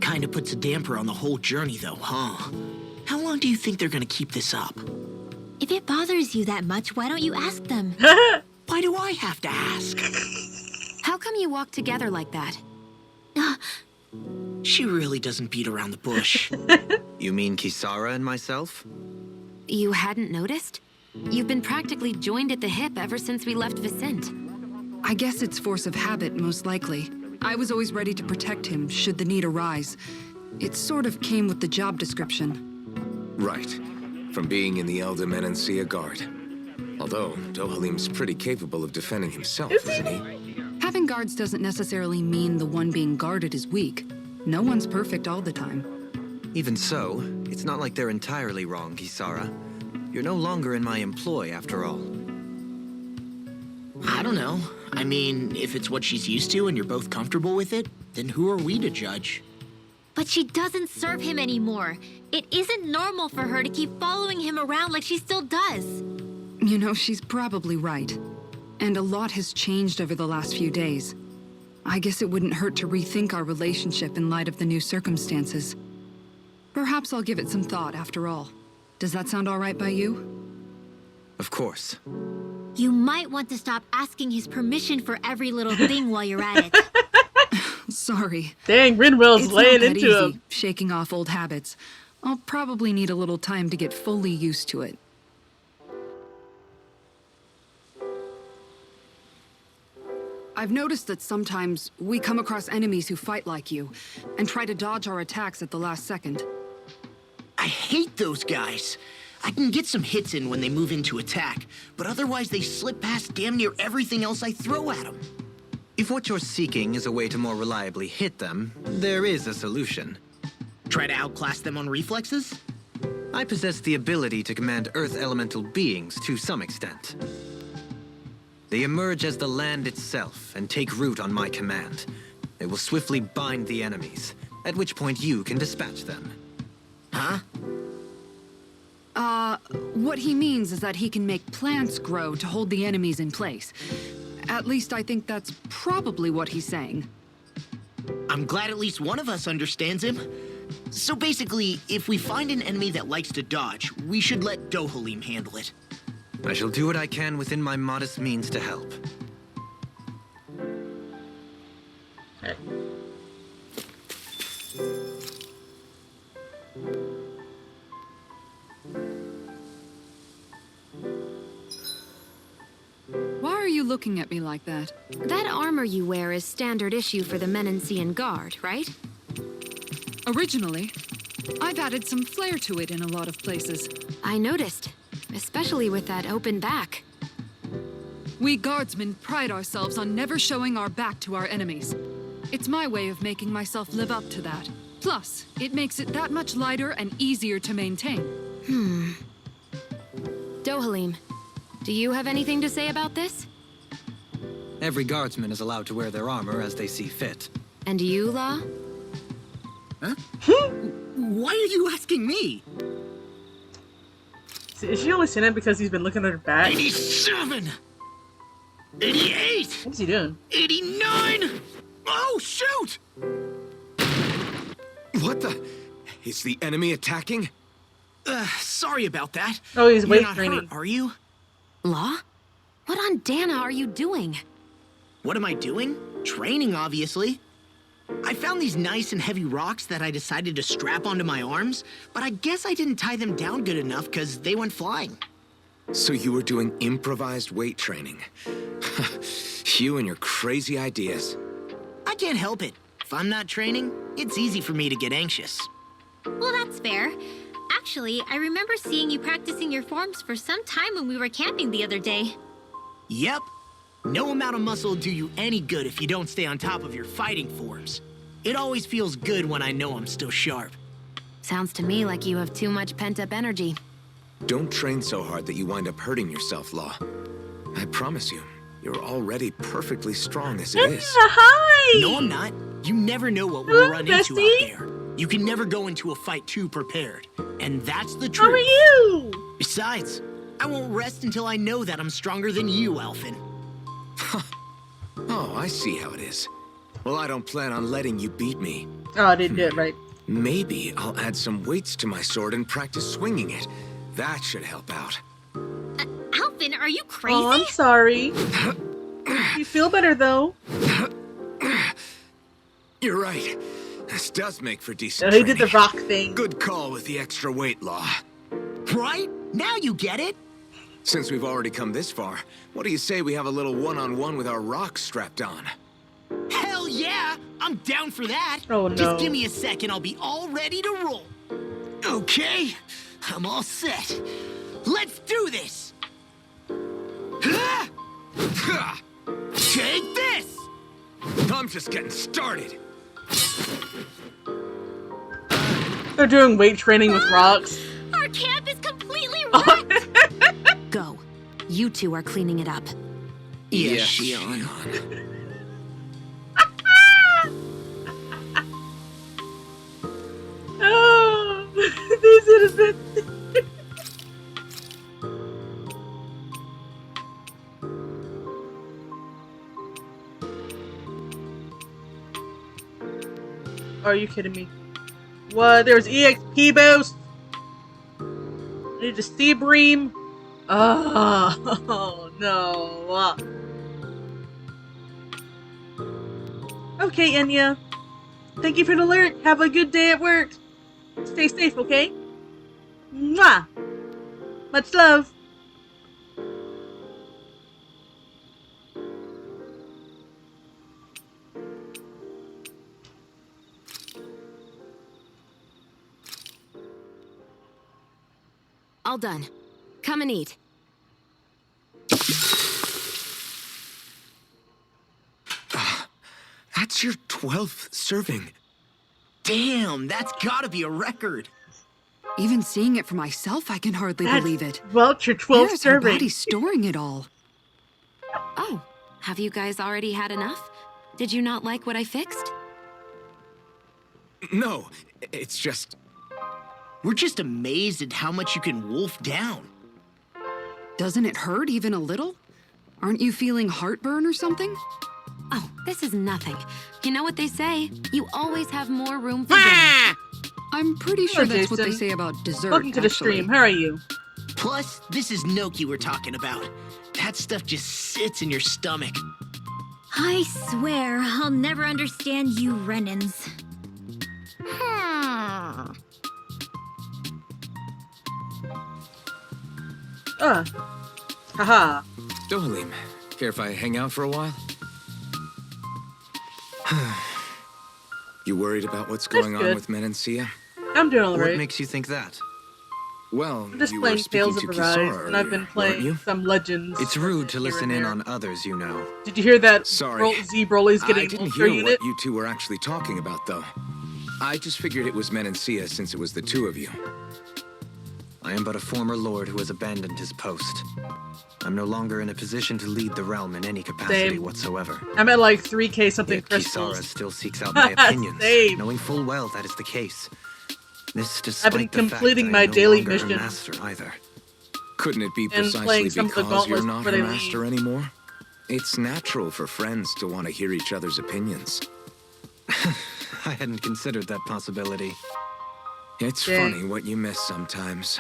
Kinda puts a damper on the whole journey, though, huh? How long long do you think they're gonna keep this up? If it bothers you that much, why don't you ask them? Why do I have to ask? How come you walk together like that? She really doesn't beat around the bush. You mean Kisara and myself? You hadn't noticed? You've been practically joined at the hip ever since we left Vicente. I guess it's force of habit, most likely. I was always ready to protect him, should the need arise. It sort of came with the job description. Right. From being in the Elder Menancia Guard. Although, Dohalim's pretty capable of defending himself, isn't he? Having guards doesn't necessarily mean the one being guarded is weak. No one's perfect all the time. Even so, it's not like they're entirely wrong, Kisara. You're no longer in my employ, after all. I don't know. I mean, if it's what she's used to and you're both comfortable with it, then who are we to judge? But she doesn't serve him anymore. It isn't normal for her to keep following him around like she still does. You know, she's probably right. And a lot has changed over the last few days. I guess it wouldn't hurt to rethink our relationship in light of the new circumstances. Perhaps I'll give it some thought after all. Does that sound all right by you? Of course. You might want to stop asking his permission for every little thing while you're at it. Sorry. Dang, Rinwell's It's laying not that into easy, him. shaking off old habits. I'll probably need a little time to get fully used to it. I've noticed that sometimes we come across enemies who fight like you, and try to dodge our attacks at the last second. I hate those guys. I can get some hits in when they move into attack, but otherwise they slip past damn near everything else I throw at them. If what you're seeking is a way to more reliably hit them, there is a solution. Try to outclass them on reflexes? I possess the ability to command Earth elemental beings to some extent. They emerge as the land itself and take root on my command. They will swiftly bind the enemies, at which point you can dispatch them. Huh? What he means is that he can make plants grow to hold the enemies in place. At least I think that's probably what he's saying. I'm glad at least one of us understands him. So basically, if we find an enemy that likes to dodge, we should let Dohalim handle it. I shall do what I can within my modest means to help. Okay. Why are you looking at me like that? That armor you wear is standard issue for the Menancian Guard, right? Originally, I've added some flair to it in a lot of places. I noticed, especially with that open back. We guardsmen pride ourselves on never showing our back to our enemies. It's my way of making myself live up to that. Plus, it makes it that much lighter and easier to maintain. Dohalim, do you have anything to say about this? Every guardsman is allowed to wear their armor as they see fit. And you, Law? Huh? Why are you asking me? Is she only saying that because he's been looking at her back? 87! 88! What's he doing? 89! Oh, shoot! What the? Is the enemy attacking? Sorry about that. Oh, he's You're weight not training. hurt, are you? Law? What on Dana are you doing? What am I doing? Training, obviously. I found these nice and heavy rocks that I decided to strap onto my arms, but I guess I didn't tie them down good enough because they went flying. So you were doing improvised weight training. You and your crazy ideas. I can't help it. If I'm not training, it's easy for me to get anxious. Well, that's fair. Actually, I remember seeing you practicing your forms for some time when we were camping the other day. Yep. No amount of muscle will do you any good if you don't stay on top of your fighting forms. It always feels good when I know I'm still sharp. Sounds to me like you have too much pent-up energy. Don't train so hard that you wind up hurting yourself, Law. I promise you, you're already perfectly strong as it is. Hi! No, I'm not. You never know what we'll run into bestie. out there. You can never go into a fight too prepared. And that's the truth. How are you? Besides, I won't rest until I know that I'm stronger than you, Alphen. Oh, I see how it is. Well, I don't plan on letting you beat me. Oh, I didn't do it right. Maybe I'll add some weights to my sword and practice swinging it. That should help out. Alvin, are you crazy? Oh, I'm sorry. You feel better, though. You're right. This does make for Oh, decent he did the training. rock thing. Good call with the extra weight law. Right? Now you get it. Since we've already come this far, what do you say we have a little one-on-one with our rocks strapped on? Hell yeah! I'm down for that. Oh, no. Just give me a second, I'll be all ready to roll. Okay, I'm all set. Let's do this! Take this! I'm just getting started. They're doing weight training with rocks. Our camp is completely wrecked! Go. You two are cleaning it up. Yes, Shion. Oh, these innocents. Are you kidding me? What? There's EXP boost? I need a Steam Bream? Oh, no. Okay, Enya. Thank you for the alert. Have a good day at work. Stay safe, okay? Mwah! Much love. All done. Come and eat. That's your 12th serving. Damn, that's gotta be a record. Even seeing it for myself, I can hardly believe it. Well, your 12th Where is her serving. body storing it all? Oh, have you guys already had enough? Did you not like what I fixed? No, it's just... We're just amazed at how much you can wolf down. Doesn't it hurt even a little? Aren't you feeling heartburn or something? Oh, this is nothing. You know what they say? You always have more room for dinner. I'm pretty sure Hello, that's what they Jason. say about dessert. Welcome to the actually. stream. How are you? Plus, this is Noki we're talking about. That stuff just sits in your stomach. I swear I'll never understand you Renans. Haha. Dohalim, care if I hang out for a while? You worried about what's That's going on good. with Menancia? I'm doing What alright. makes you think that? Well, I'm just you were playing speaking Tales to of Arise, Kisara and I've been earlier, playing weren't you? some Legends. It's rude to here and listen in there. on others, you know. Did you hear that? Sorry. Z Broly's getting I didn't Ultra hear Unit? what you two were actually talking about, though. I just figured it was Menancia since it was the two of you. I am but a former lord who has abandoned his post. I'm no longer in a position to lead the realm in any capacity Same. whatsoever. I'm at like 3k something Yet Kisara crystals. still seeks out my opinions, Same. knowing full well that is the case. This despite I've been the fact completing that my I'm no daily longer her missions. master either. Couldn't it be And precisely playing some of the because you're gauntlets not before her they master leave. anymore? It's natural for friends to want to hear each other's opinions. I hadn't considered that possibility. It's Dang. funny what you miss sometimes.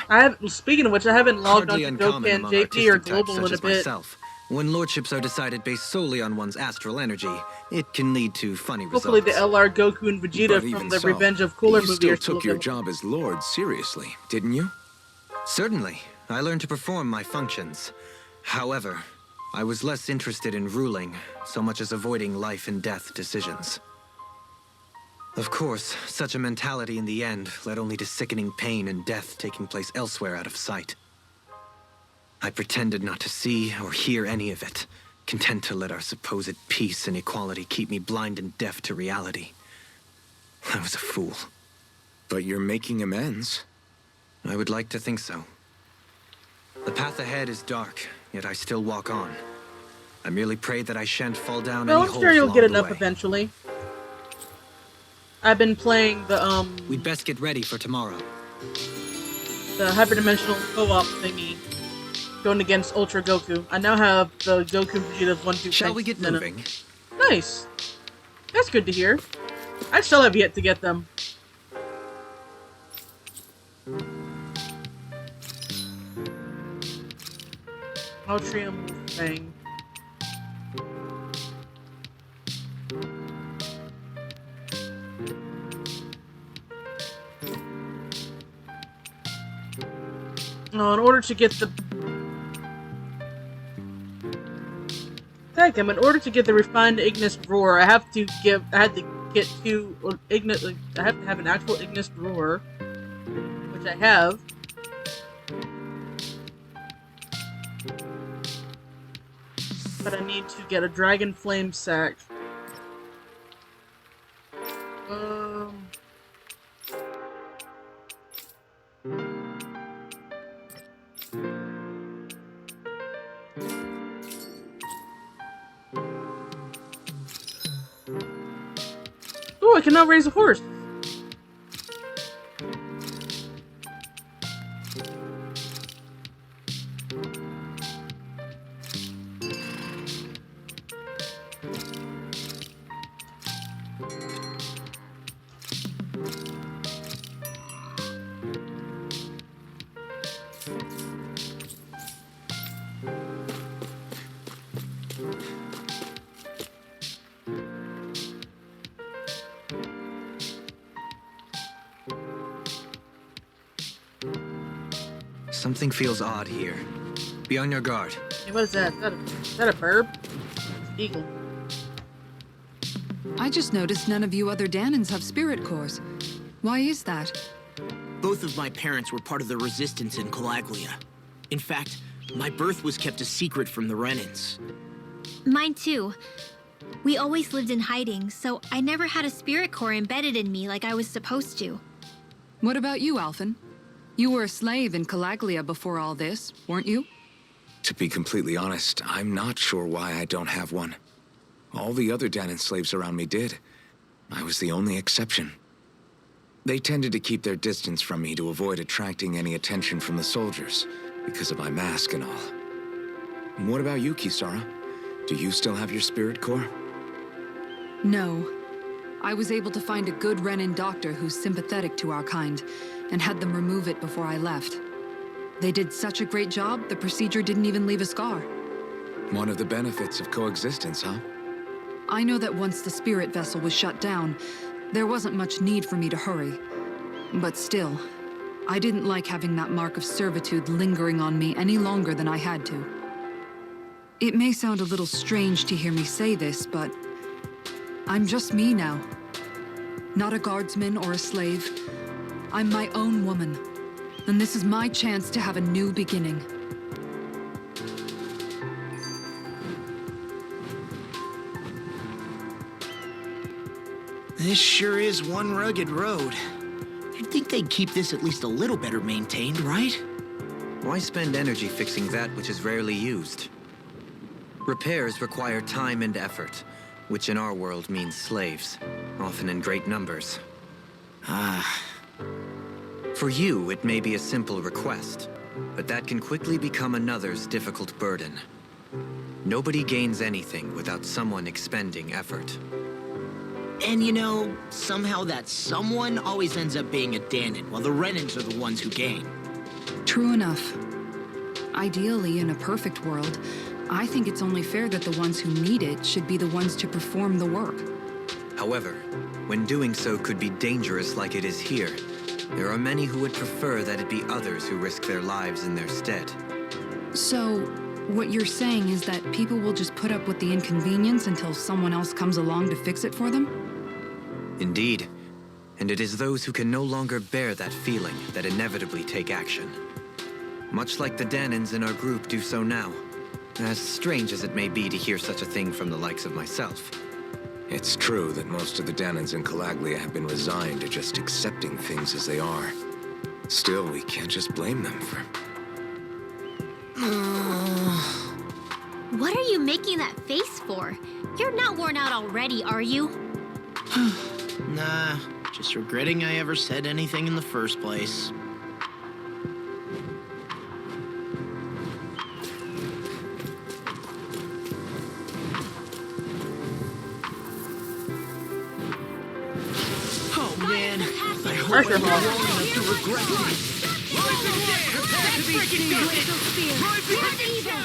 Speaking of which, I haven't logged Hardly on to uncommon Dokkan among JP or artistic types Global such in a as bit. myself. When lordships are decided based solely on one's astral energy, it can lead to funny Hopefully the results. LR Goku and Vegeta But from even the so, Revenge of Cooler you movie still are still took your available. job as Lord seriously, didn't you? Certainly, I learned to perform my functions. However, I was less interested in ruling, so much as avoiding life and death decisions. Of course, such a mentality in the end led only to sickening pain and death taking place elsewhere out of sight. I pretended not to see or hear any of it, content to let our supposed peace and equality keep me blind and deaf to reality. I was a fool. But you're making amends. I would like to think so. The path ahead is dark, yet I still walk on. I merely pray that I shan't fall down Well, any I'm sure holes you'll along get it the up way. eventually. I've been playing the We'd best get ready for tomorrow. hyperdimensional co-op thingy, going against Ultra Goku. I now have the Goku Vegeta 1-2 Shall we get in it. moving? Nice. That's good to hear. I still have yet to get them. Altrium thing. No, in order to get the in order to get the refined Ignis Roar, I had to get two Ignis. I have to have an actual Ignis Roar, which I have. But I need to get a Dragon Flame Sack. Oh, I can now raise a horse. Something feels odd here. Be on your guard. Hey, what is that? Is that a bird? Eagle. I just noticed none of you other Danans have spirit cores. Why is that? Both of my parents were part of the resistance in Calaglia. In fact, my birth was kept a secret from the Renans. Mine too. We always lived in hiding, so I never had a spirit core embedded in me like I was supposed to. What about you, Alphen? You were a slave in Calaglia before all this, weren't you? To be completely honest, I'm not sure why I don't have one. All the other Danan slaves around me did. I was the only exception. They tended to keep their distance from me to avoid attracting any attention from the soldiers, because of my mask and all. And what about you, Kisara? Do you still have your spirit core? No. I was able to find a good Renan doctor who's sympathetic to our kind, and had them remove it before I left. They did such a great job, the procedure didn't even leave a scar. One of the benefits of coexistence, huh? I know that once the spirit vessel was shut down, there wasn't much need for me to hurry. But still, I didn't like having that mark of servitude lingering on me any longer than I had to. It may sound a little strange to hear me say this, but I'm just me now. Not a guardsman or a slave. I'm my own woman, and this is my chance to have a new beginning. This sure is one rugged road. You'd think they'd keep this at least a little better maintained, right? Why spend energy fixing that which is rarely used? Repairs require time and effort, which in our world means slaves, often in great numbers. For you, it may be a simple request, but that can quickly become another's difficult burden. Nobody gains anything without someone expending effort. And you know, somehow that someone always ends up being a Danan, while the Renans are the ones who gain. True enough. Ideally, in a perfect world, I think it's only fair that the ones who need it should be the ones to perform the work. However, when doing so could be dangerous like it is here, there are many who would prefer that it be others who risk their lives in their stead. So, what you're saying is that people will just put up with the inconvenience until someone else comes along to fix it for them? Indeed. And it is those who can no longer bear that feeling that inevitably take action. Much like the Danans in our group do so now. As strange as it may be to hear such a thing from the likes of myself. It's true that most of the Danans in Calaglia have been resigned to just accepting things as they are. Still, we can't just blame them for... What are you making that face for? You're not worn out already, are you? Nah, just regretting I ever said anything in the first place. Oh man, I hope I'm long enough to regret this.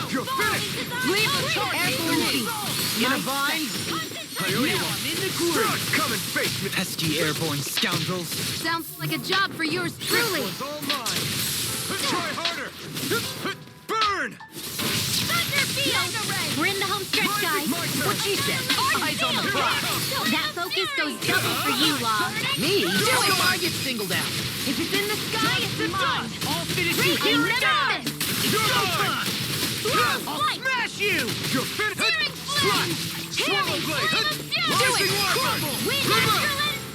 You're finished! Leave the charge! In a vine? Come and face me! Pesky airborne scoundrels. Sounds like a job for yours truly. It's all mine! Try harder! Burn! We're in the home stretch, guys. What she said? Eyes on the prize. That focus goes double for you, Law. Me? Do it while I get singled out. If it's in the sky, it's a done. I'll finish you Great, here and and never now! miss. You're mine! I'll Flight. smash you! You're finished! Searing flame. Swallow blade! Do Rising it. Warper! Wind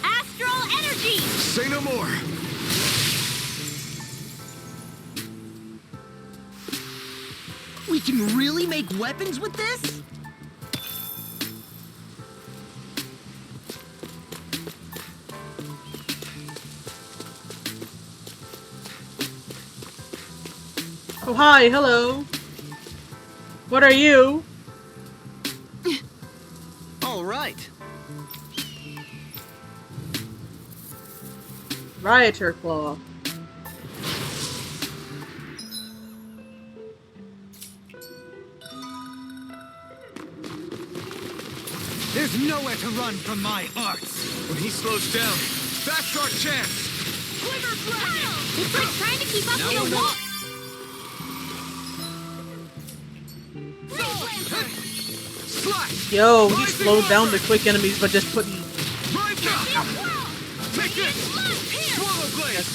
astral energy. Say no more! We can really make weapons with this? Oh, hi, hello. What are you? All right. Rioter Claw. There's nowhere to run from my arts. When he slows down, that's our chance! It's like trying to keep up with a wall. Slash! Yo, he slowed down the quick enemies by just putting... Rise up! Take this! Swallow blade!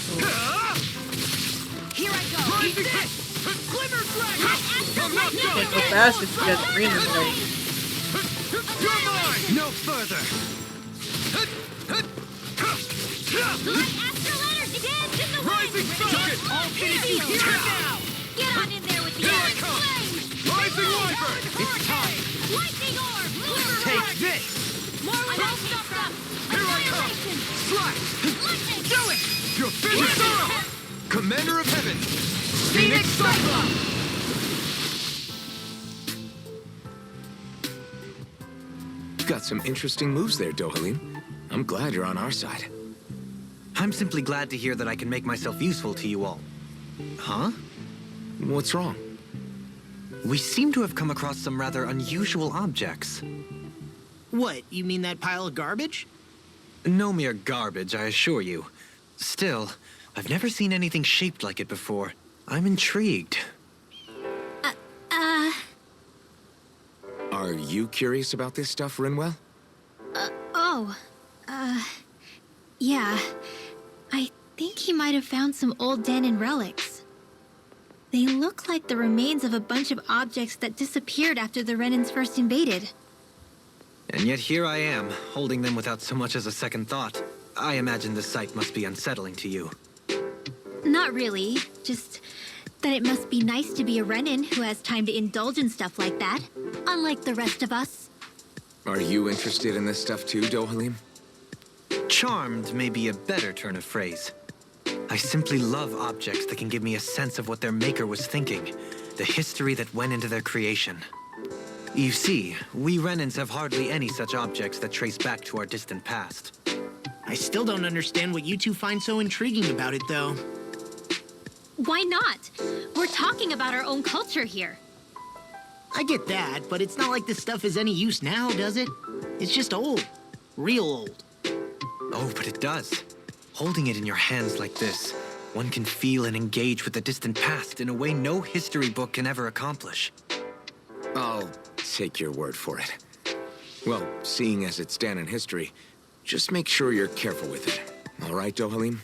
Here I go. Rising hit! Glimmer dragon. I'm not Can't done! go fast if you get green or blade. You're mine! No further. Let astral energy dance in the Rising wind. circuit! I'll finish you here and now. Get on in there with the Here I iron come. flame. Rising Wyvern! It's time. Lightning orb. Glimmer Take dragon. this. More lightning stuff. Here I come! Slash! Lightning. Do it! You're finished! Commander of Heaven! Phoenix Cyclops! Got some interesting moves there, Dohalim. I'm glad you're on our side. I'm simply glad to hear that I can make myself useful to you all. Huh? What's wrong? We seem to have come across some rather unusual objects. What, you mean that pile of garbage? No mere garbage, I assure you. Still, I've never seen anything shaped like it before. I'm intrigued. Are you curious about this stuff, Rinwell? Yeah. I think he might have found some old Danon relics. They look like the remains of a bunch of objects that disappeared after the Renans first invaded. And yet here I am, holding them without so much as a second thought. I imagine this sight must be unsettling to you. Not really, just that it must be nice to be a Renan who has time to indulge in stuff like that, unlike the rest of us. Are you interested in this stuff too, Dohalim? Charmed may be a better turn of phrase. I simply love objects that can give me a sense of what their maker was thinking, the history that went into their creation. You see, we Renans have hardly any such objects that trace back to our distant past. I still don't understand what you two find so intriguing about it, though. Why not? We're talking about our own culture here. I get that, but it's not like this stuff is any use now, does it? It's just old. Real old. Oh, but it does. Holding it in your hands like this, one can feel and engage with the distant past in a way no history book can ever accomplish. I'll take your word for it. Well, seeing as it's Danon history, just make sure you're careful with it. All right, Dohalim?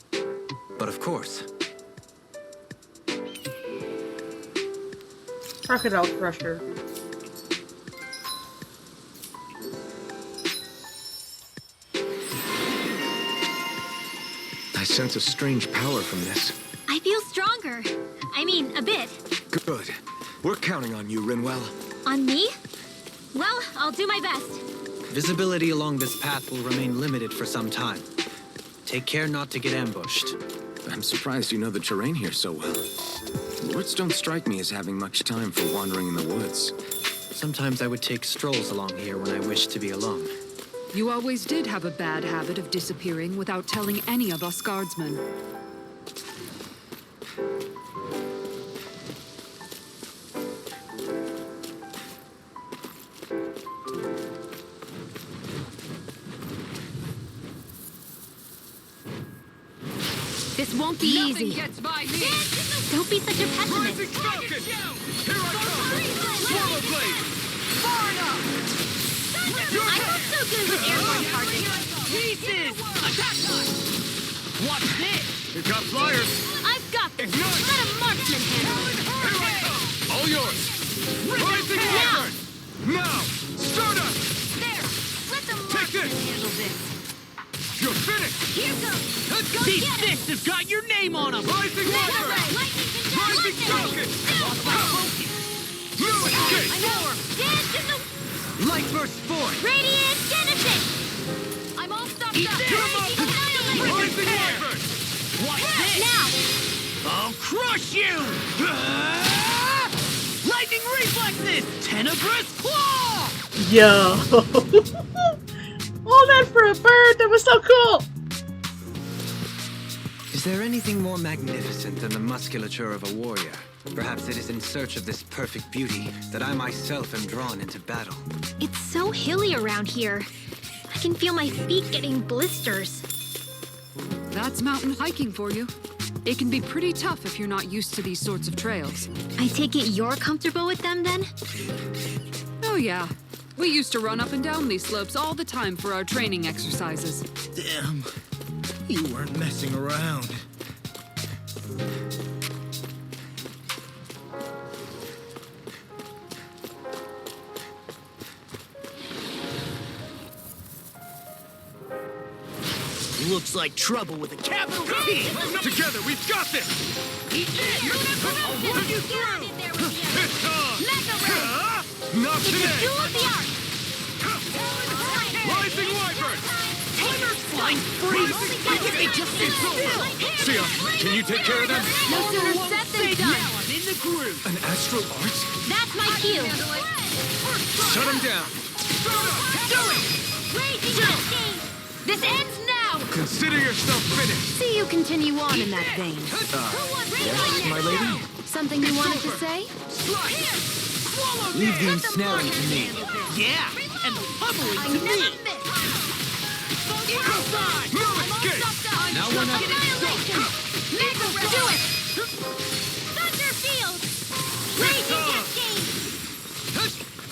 But of course. Crocodile Crusher. I sense a strange power from this. I feel stronger. I mean, a bit. Good. We're counting on you, Rinwell. On me? Well, I'll do my best. Visibility along this path will remain limited for some time. Take care not to get ambushed. I'm surprised you know the terrain here so well. Lords don't strike me as having much time for wandering in the woods. Sometimes I would take strolls along here when I wished to be alone. You always did have a bad habit of disappearing without telling any of us guardsmen. This won't be Nothing easy. gets by me. Don't be such a pessimist. Rising Falcon! Here I come! Swallow Blade! Far enough! I'm not so good with airborne targets. Pieces! Attack time! Watch this! We've got flyers! I've got this. Ignite! Let a marksman handle it. Here I come! All yours! Rising Now. Wyvern! Now! Stardust! There. Let the Take marksman this. handle this. You're finished! Here goes. Go These get it. fists have got your name on them! Rising Wyvern! Lightning can Rising Falcon! Lost my focus! New escape! I know. Dance in the Light burst forth! radiant genesis. I'm all stopped Eat up. this. Raging annihilation. Rising Wyvern! Watch this! Now. I'll crush you! Lightning reflexes! Tenebrous claw! Yo. All that for a bird. That was so cool. Is there anything more magnificent than the musculature of a warrior? Perhaps it is in search of this perfect beauty that I myself am drawn into battle. It's so hilly around here. I can feel my feet getting blisters. That's mountain hiking for you. It can be pretty tough if you're not used to these sorts of trails. I take it you're comfortable with them then? Oh yeah. We used to run up and down these slopes all the time for our training exercises. Damn. You weren't messing around. Looks like trouble with a capital T. Together, we've got this! Eat this! I'll work you through! It's on! Mega Ray! Not today! Duel of the arts! Rising Wyvern! Flying freeze! I think they just sit still! Sia, can you take care of them? No sooner said than done. Now I'm in the groove! An astral art? That's my cue. Shut him down. Do it! Raging cascade. This ends now. Consider yourself finished! See you continue on in that vein. Yes, my lady? Something you wanted to say? Leave the ensnaring to me. Yeah! And the pummeling I to never me! miss. Eagle side! No escape! Now one up. Annihilation. Mega Ray. Do it. Thunder field. Raging cascade.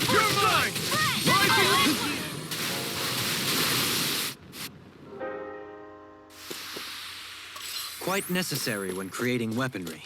You're mine! Rising Quite necessary when creating weaponry.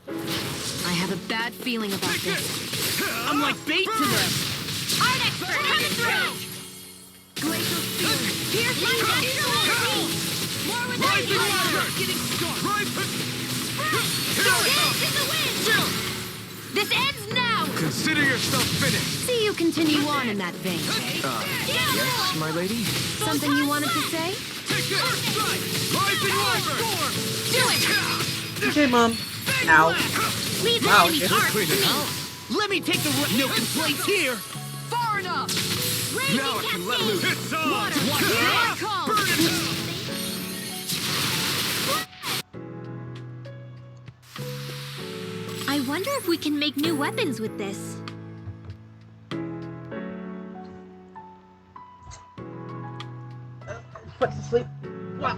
I have a bad feeling about this. I'm like bait to them! Art expert coming through. Glacial field. Piercing natural. More with Rising Wyvern! Getting started! Dance in the wind. This ends now. Consider yourself finished! See you continue on in that vein. Yes, my lady? Something you wanted to say? Take this! Rising Wyvern! Do it. Okay, Mom. Ow. Leave the Wow, enemy it is arts to clean it me. out. Let me take the no complaints here! Far enough! Raging Now I can let loose! cascade. It's on! Watch Here I this! come! Burn it! I wonder if we can make new weapons with this. Put to sleep. Wow.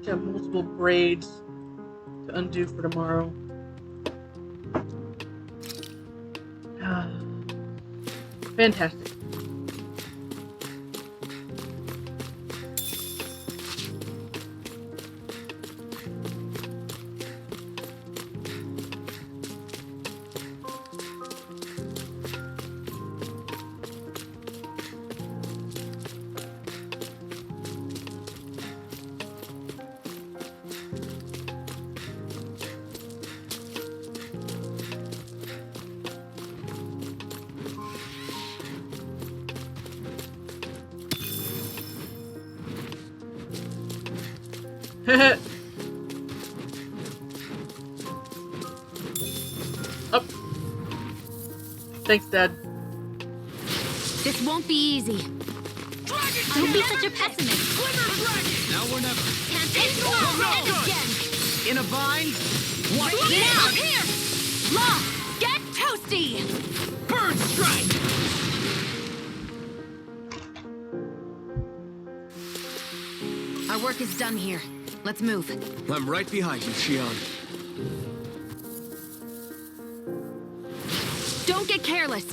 Got multiple braids to undo for tomorrow. Fantastic. Up. Thanks, Dad. This won't be easy. Don't be such a pessimist. Now or never. Can't Again. In a bind? What Now, here! Law, get toasty! Bird strike! Our work is done here. Let's move. I'm right behind you, Xion. Don't get careless.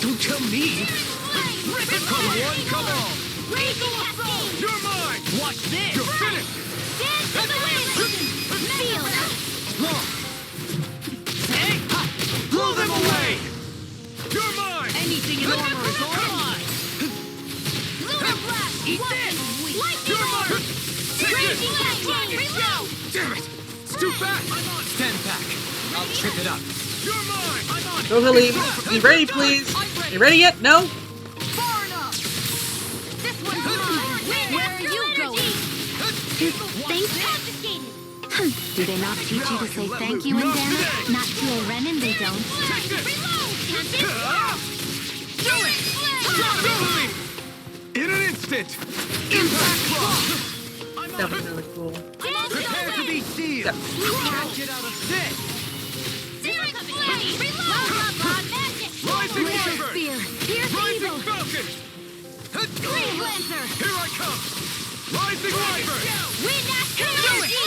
Don't tell me! Come on, come on! You're mine! Watch this! You're finished! Dance to the wind! Feel it! Blow them away! You're mine! Anything in armor is all mine! Lunar blast! Eat this! Lightning You're bolt! mine! Take Raging this! lightning! Reload! Damn it! It's too fast! Stand back. I'll trip it up. You're mine! I'm on! Go, Halim. Be ready, please. You ready yet? No? Far enough! This one's mine! Where are you going? Thanks. Confiscated! Do they not teach you to say thank you in Dana? Not to a Renin, they don't. Take this! Reload! Can't Do it! In an instant! Impact block! That was really cool. Prepare to be sealed! Can't get out of this! Rising Laser Wyvern! Spear! Here's Rising evil! Falcon! Green Lancer! Here I come! Rising Wyvern! Wind Ash Energy!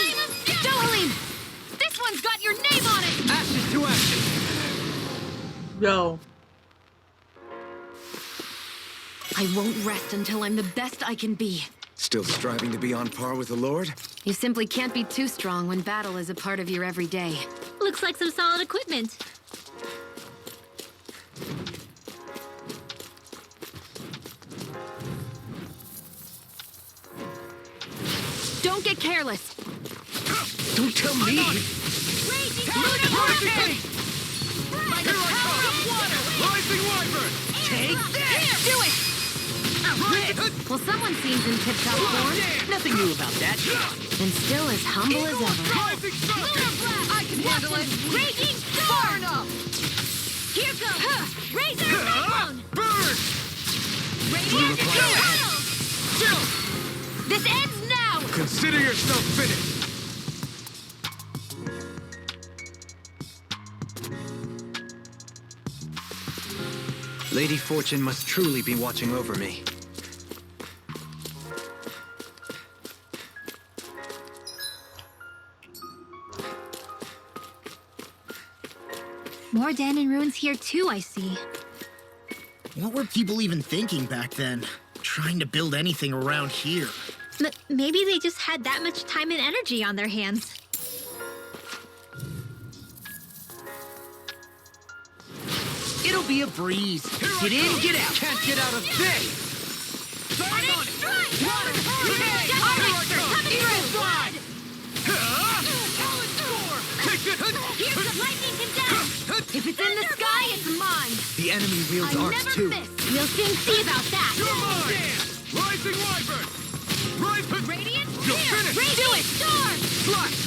Dohalim! This one's got your name on it! Ashes to ashes. Yo. I won't rest until I'm the best I can be. Still striving to be on par with the Lord? You simply can't be too strong when battle is a part of your everyday. Looks like some solid equipment. Don't get careless! Don't tell me! Raging Rising Hurricane! Here I come! Rising Wyvern! Take this! Do it! Well, someone seems in tip-top form. Nothing new about that. And still as humble as ever. Rising Falcon! I can handle it! Raging Far enough! Here goes! Razor Cyclone! Burn! Radiant Inferno! This ends now! Consider yourself finished! Lady Fortune must truly be watching over me. More Danon ruins here too, I see. What were people even thinking back then? Trying to build anything around here. Maybe they just had that much time and energy on their hands. It'll be a breeze. Get in, get out. Can't get out of this! If it's in the sky, it's mine! The enemy wields I arcs never too. miss! We'll soon see about that! You're mine! Rising Wyvern! Rising... Radiant You're Spear! finished! Do it! Storm! Slash!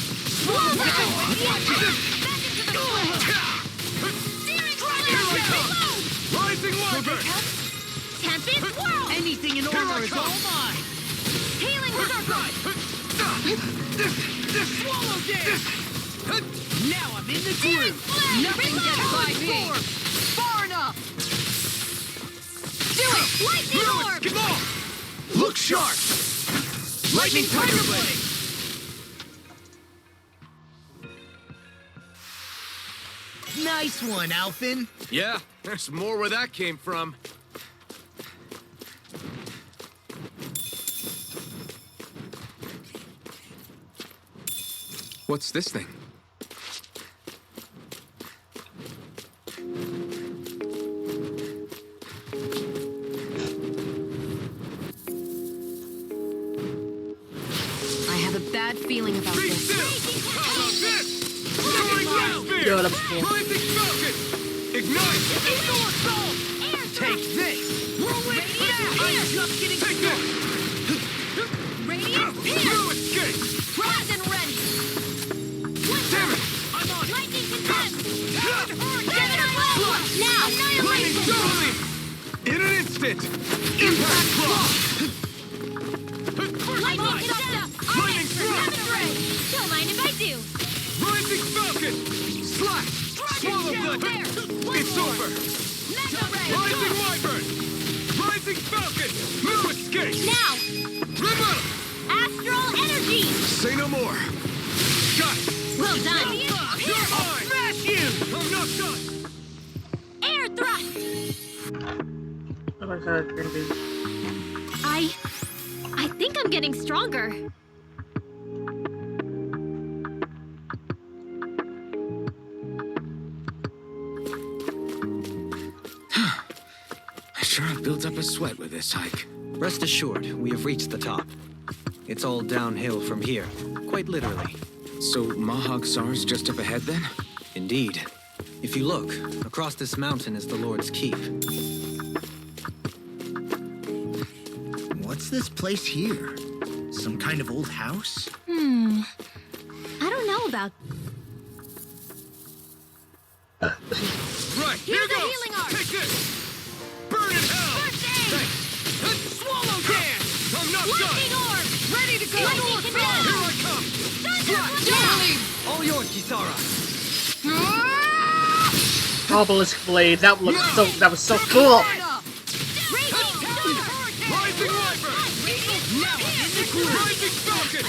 Swallow down! Watch this! Back into the flame! Here I come! Rising Wyvern! Tempest Whirl! Anything in Here I armor is come. all mine. Healing Circle! Swallow down. Now I'm in the groove. Nothing gets by me. Far enough! Do it! Lightning Orb! Come on! Look sharp! Lightning Tiger Blade! Nice one, Alphen. Yeah, there's more where that came from. What's this thing? I have a bad feeling about Be this. still! How about this? Yo, that was cool. Rising Falcon! Ignite! Eagle Assault! Air Take this! Whirlwind Smash! I'm just getting Take this! Radiant You Pierce! escape! Rise and ready! Damn it! I'm on! Lightning Contempt! Ha! Get it level! Now! Lightning Annihilation! Doubly! In an instant! Impact Block! Lightning Contempt! Lightning Thrust! Ray! Don't mind if I do! Rising Falcon! Slash! Swallow Blood! It's over! Mega Ray! Rising Wyvern! Rising Falcon! No escape! Now! Remove! Astral Energy! Say no more! Got it! Well done! You're mine! Smash you! I'm not done! Air Thrust! Oh my god, it's gonna be. I think I'm getting stronger. I sure have built up a sweat with this hike. Rest assured, we have reached the top. It's all downhill from here, quite literally. So Mahag Sar's just up ahead then? Indeed. If you look, across this mountain is the Lord's Keep. What's this place here? Some kind of old house? I don't know about. Right, here Here's a goes! healing art! Take this! Burn in hell! First aid! Thanks! Swallow dance! I'm not Lightning done! Orb! Ready to go! Lightning Here Contempt! I come! Thunder! All yours, Kisara! Obelisk Blade. That was so cool. Rising Wyvern! Rising Falcon!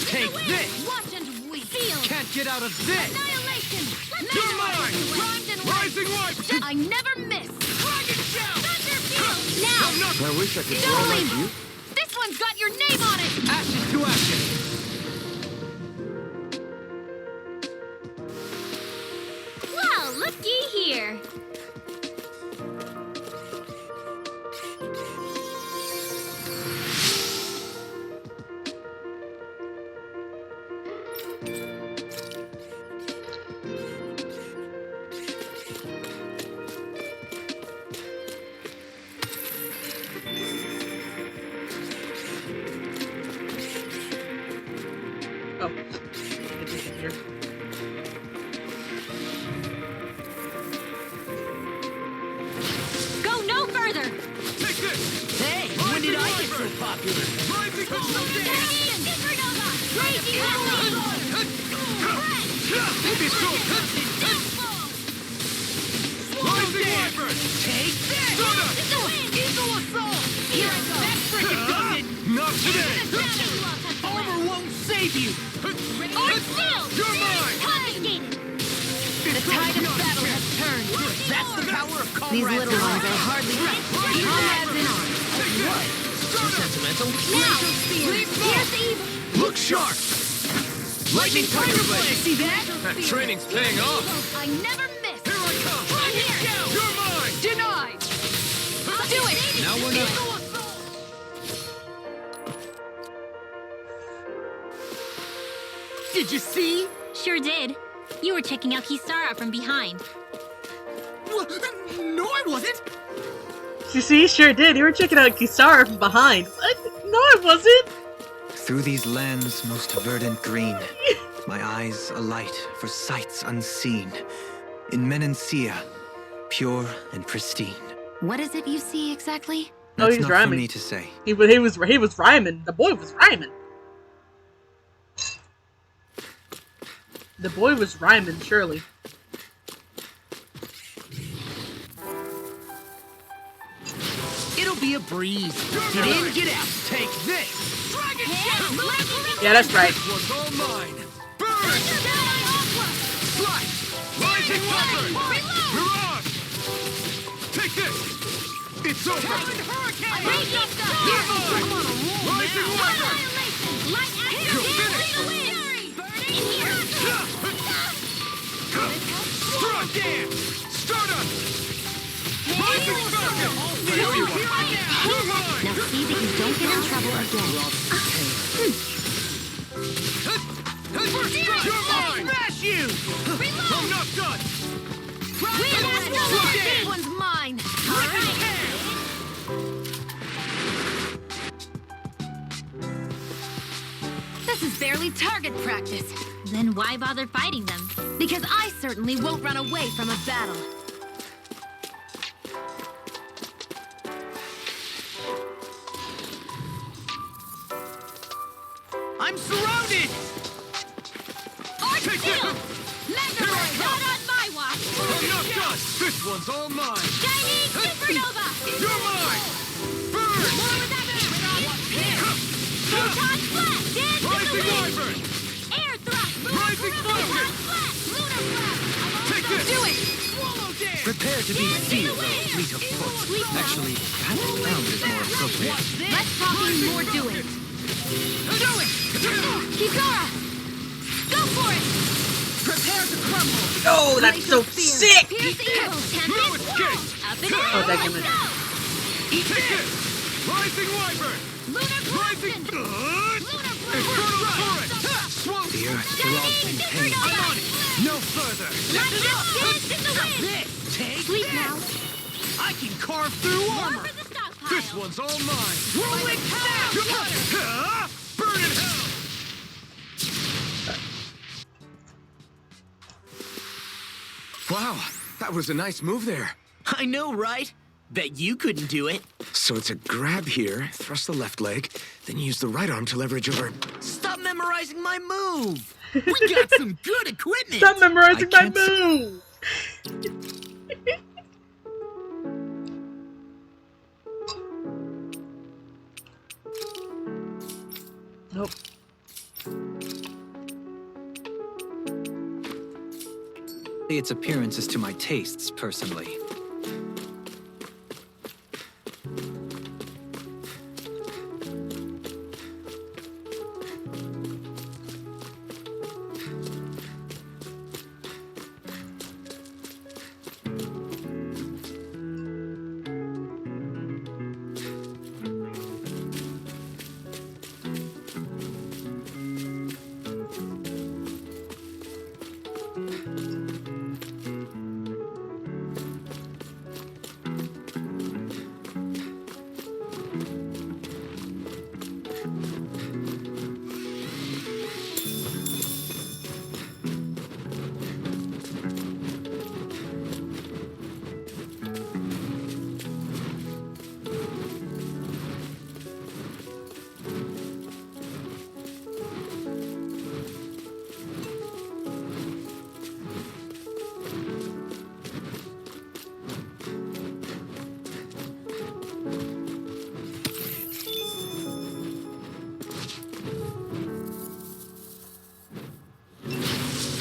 Take this! Watch and we feel! Can't get out of this! Annihilation! You're mine! Primed and Rising Wyvern! I never miss! Dragon Shout! Thunderfield! Now! I'm not... I wish I could Don't fly like leave. you. This one's got your name on it! Ashes to ashes! Well, looky here. Oh. It disappeared. Go no further! Take this! Hey, when did I get so popular? Rising Contempt! Supernova! Crazy Rising Wyvern! Take this! Eagle Assault! Here I go! That frickin' does it! Not today! Armor won't save you! Art Field! You're mine! Confiscated! The tide of battle has turned. That's the power of These comrades. little ones are hardly comrades in arms. What? So sentimental? Now! Here's the evil! Look sharp! Lightning Tiger Blade! See that? That training's paying off. I never miss! Here I come! Right here! You're mine! Denied! Do it! Now we're not... Did you see? Sure did. You were checking out Kisara from behind. No, I wasn't. You see, sure did. You were checking out Kisara from behind. What? No, I wasn't. Through these lands most verdant green, my eyes alight for sights unseen. In Menancia, pure and pristine. What is it you see exactly? Oh, That's he's not for rhyming. me to say. He was rhyming. The boy was rhyming. The boy was rhyming, surely. It'll I'll be a breeze. Get in, get out. Take this. Dragon Shell! Yeah, that's right. This one's all mine. Burn! Slice! Rising Weapon! Mirage! Take this! It's over! Hurricane! You're mine! Rising Weapon! Light action! You're finished! Straw Dance! Stardust! Rising Falcon! Here you are! You're mine! Now see that you don't get in trouble again. First strike! You're mine! Smash you! I'm not done! This one's mine. All right. This is barely target practice. Then why bother fighting them? Because I certainly won't run away from a battle. I'm surrounded! Arch Shield! Mega Ray! Not on my watch! I'm not done! This one's all mine! Chinese Supernova! You're mine! Burn! More with action! Photon Blast! Dance in the Rising wind! Wyvern! Air Thrust! Rising Falcon! Blast! Lunar Blast! Take this! Do it! Swallow Dance! Prepare to be Dance in the sealed, wind! fleet of foot. Sleep now. Actually, perhaps found is more appropriate. Let's talk more doing. Do it! Kisara! Go for it! Prepare to crumble! Oh, that's so sick! Pierce evil! No escape! Up and Oh, that down! can Take this! Rising Wyvern! Lunar Rising... Blast! Lunar Infernal Torrent! Swamp! The earth throbs in pain. I'm on it! No further! Dance in the wind! This! Take Sleep this! now. I can carve through More armor! for the stockpile! This one's all mine! Rolling down! Burn in hell! Wow, that was a nice move there. I know, right? Bet you couldn't do it. So it's a grab here, thrust the left leg, then use the right arm to leverage over. Stop memorizing my move! We got some good equipment! Stop memorizing I my can't move! Nope. Its appearance is to my tastes, personally.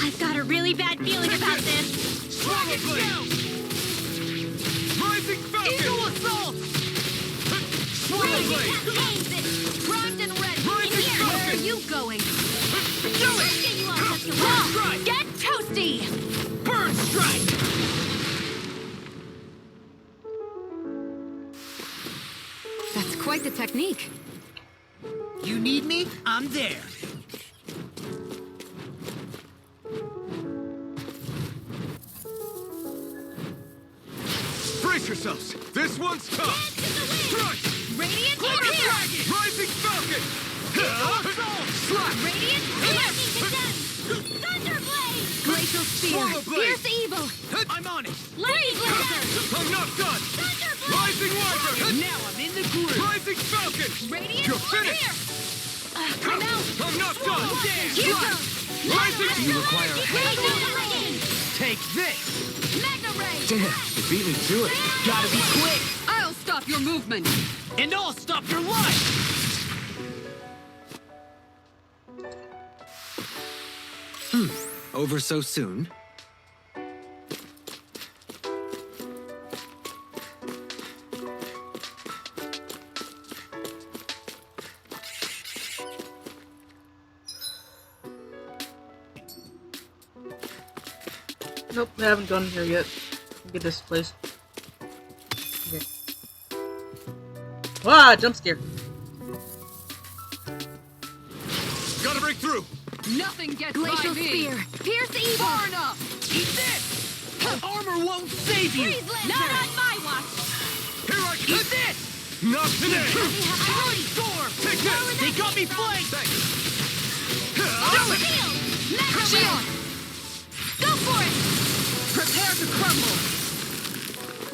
I've got a really bad feeling about this. Swallow Blade! Rising Falcon! Eagle Assault! Swallow Blade! Aims it! Primed and ready! Rising Here! Where are Falcon! you going? Do it! Get you all such a Burn wall! Strike! Get toasty! Burn Strike! That's quite the technique. You need me? I'm there. Brace yourselves! This one's tough! Strike! Radiant Fire here! Dragon! Rising Falcon! Slap! Radiant lightning condemned! Thunderblade! Glacial Spear! Swallow Blade! Pierce evil! I'm on it. Lightning laser! I'm not done! Thunderblade! Rising Wyvern! Now I'm in the groove. Rising Falcon! Radiant You're finished! here! I'm out! I'm not done! Here Slap! goes! Rising... You require a hand. Take this. Mega Ray! Damn, you beat me to it. Gotta be quick. I'll stop stop your movement! And I'll stop your life! Over so soon? Nope, I haven't gone here yet. Get this place. Okay. Ah, jump scare. Gotta break through! Nothing gets Glacial by me! Spear. Pierce the evil. Far enough! Eat this! Armor won't save you! Freeze Lantern. Not on my watch. Here I come! Eat this! Not today! Holy storm! Take this! They got me flanked! Oh, shield. Next Shield! Go for it. Prepare to crumble!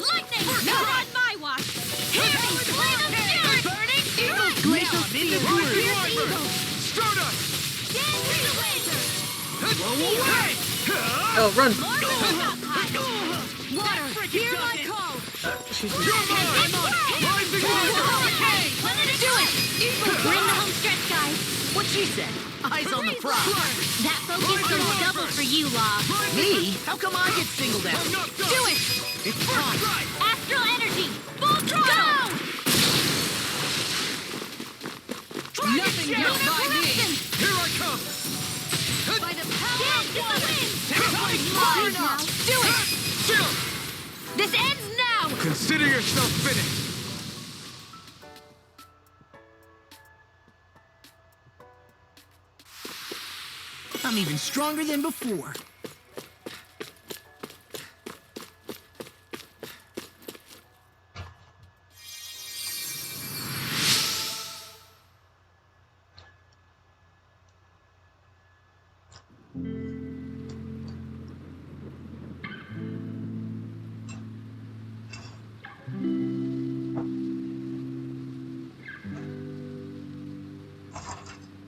Lightning. Not on my watch. Hear me. Flame of spirit. Burning! Right. Glacial Now, Spear! Pierce the evil. Stardust! Dance through the wind. Blow away! Oh, run! More water. Hear my call. She's Rising Hurricane. Let it do it. We're in the home stretch, guys. What she said? Eyes on the prize! That focus goes double for you, Law. Me? How come I get singled out? Do it. It's time! Astral energy. Full throttle. Nothing gets by me! Here I come! By the power of the wind. Tectonic Mine now. burn! Do it. Shield! This ends now. Consider yourself finished! I'm even stronger than before.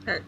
Alright.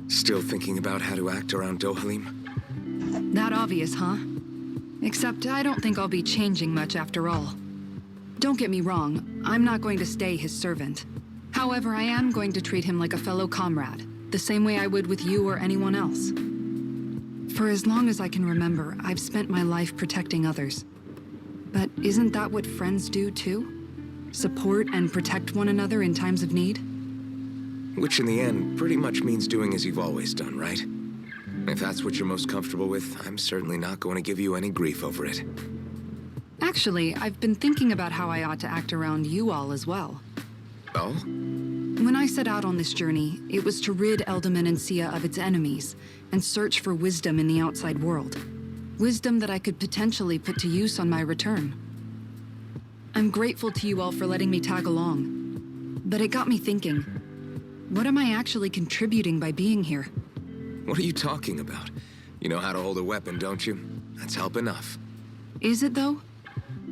Still thinking about how to act around Dohalim? That obvious, huh? Except I don't think I'll be changing much after all. Don't get me wrong, I'm not going to stay his servant. However, I am going to treat him like a fellow comrade, the same way I would with you or anyone else. For as long as I can remember, I've spent my life protecting others. But isn't that what friends do too? Support and protect one another in times of need? Which in the end pretty much means doing as you've always done, right? If that's what you're most comfortable with, I'm certainly not going to give you any grief over it. Actually, I've been thinking about how I ought to act around you all as well. Oh? When I set out on this journey, it was to rid Elde Menancia of its enemies and search for wisdom in the outside world. Wisdom that I could potentially put to use on my return. I'm grateful to you all for letting me tag along. But it got me thinking, what am I actually contributing by being here? What are you talking about? You know how to hold a weapon, don't you? That's help enough. Is it though?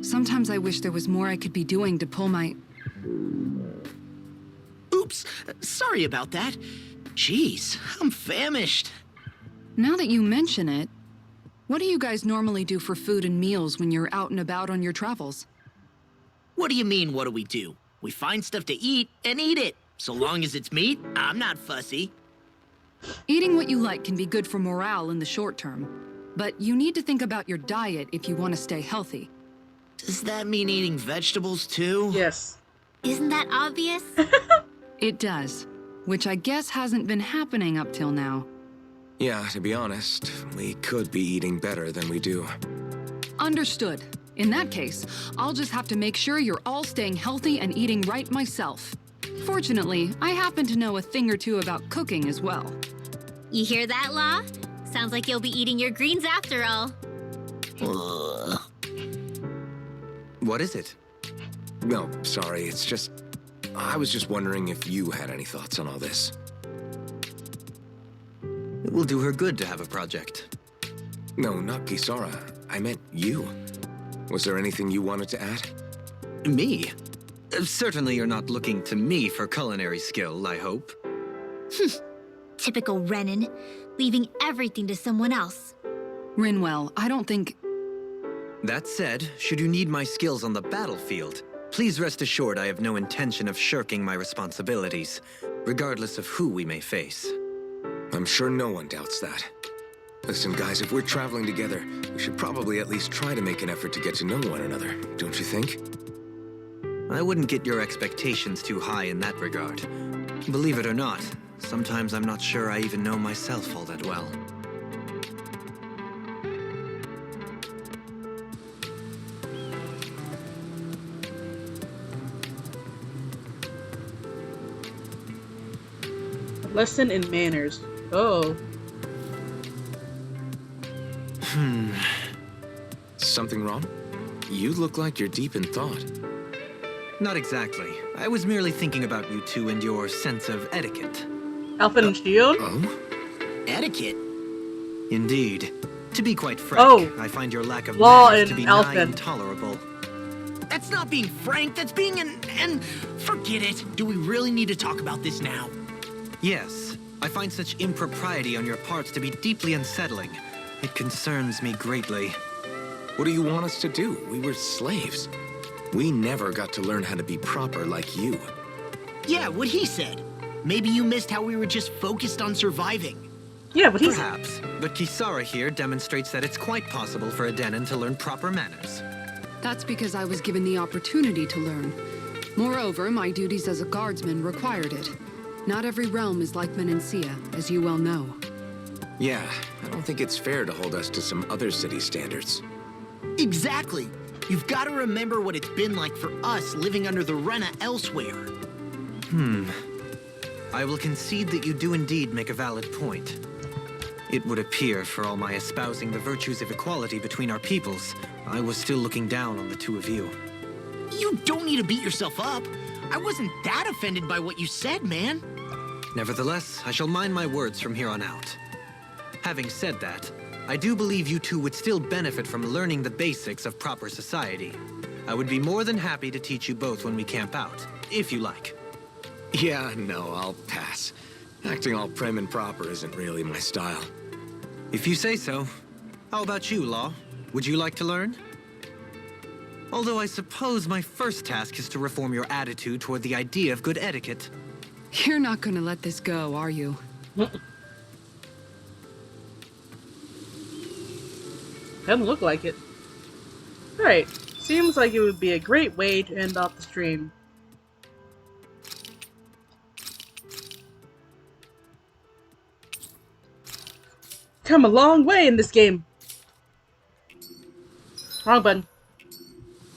Sometimes I wish there was more I could be doing to pull my... Oops, sorry about that. Jeez, I'm famished. Now that you mention it, what do you guys normally do for food and meals when you're out and about on your travels? What do you mean, what do we do? We find stuff to eat and eat it. So long as it's meat, I'm not fussy. Eating what you like can be good for morale in the short term, but you need to think about your diet if you want to stay healthy. Does that mean eating vegetables too? Yes. Isn't that obvious? It does, which I guess hasn't been happening up till now. Yeah, to be honest, we could be eating better than we do. Understood. In that case, I'll just have to make sure you're all staying healthy and eating right myself. Fortunately, I happen to know a thing or two about cooking as well. You hear that, Law? Sounds like you'll be eating your greens after all. What is it? No, sorry, it's just... I was just wondering if you had any thoughts on all this. It will do her good to have a project. No, not Kisara. I meant you. Was there anything you wanted to add? Me? Certainly you're not looking to me for culinary skill, I hope. Typical Renan, leaving everything to someone else. Rinwell, I don't think... That said, should you need my skills on the battlefield, please rest assured I have no intention of shirking my responsibilities, regardless of who we may face. I'm sure no one doubts that. Listen, guys, if we're traveling together, we should probably at least try to make an effort to get to know one another, don't you think? I wouldn't get your expectations too high in that regard. Believe it or not, sometimes I'm not sure I even know myself all that well. Lesson in manners. Oh. Something wrong? You look like you're deep in thought. Not exactly. I was merely thinking about you two and your sense of etiquette. Alphen and Shield? Oh? Etiquette? Indeed. To be quite frank, I find your lack of manners to be nigh intolerable. That's not being frank, that's being and forget it. Do we really need to talk about this now? Yes. I find such impropriety on your parts to be deeply unsettling. It concerns me greatly. What do you want us to do? We were slaves. We never got to learn how to be proper like you. Yeah, what he said. Maybe you missed how we were just focused on surviving. Yeah, but he's... Perhaps, but Kisara here demonstrates that it's quite possible for a Denon to learn proper manners. That's because I was given the opportunity to learn. Moreover, my duties as a guardsman required it. Not every realm is like Menancia, as you well know. Yeah, I don't think it's fair to hold us to some other city standards. Exactly. You've got to remember what it's been like for us living under the Rena elsewhere. I will concede that you do indeed make a valid point. It would appear, for all my espousing the virtues of equality between our peoples, I was still looking down on the two of you. You don't need to beat yourself up. I wasn't that offended by what you said, man. Nevertheless, I shall mind my words from here on out. Having said that, I do believe you two would still benefit from learning the basics of proper society. I would be more than happy to teach you both when we camp out, if you like. Yeah, no, I'll pass. Acting all prim and proper isn't really my style. If you say so. How about you, Law? Would you like to learn? Although I suppose my first task is to reform your attitude toward the idea of good etiquette. You're not gonna let this go, are you? Doesn't look like it. Alright, seems like it would be a great way to end off the stream. Come a long way in this game. Wrong button.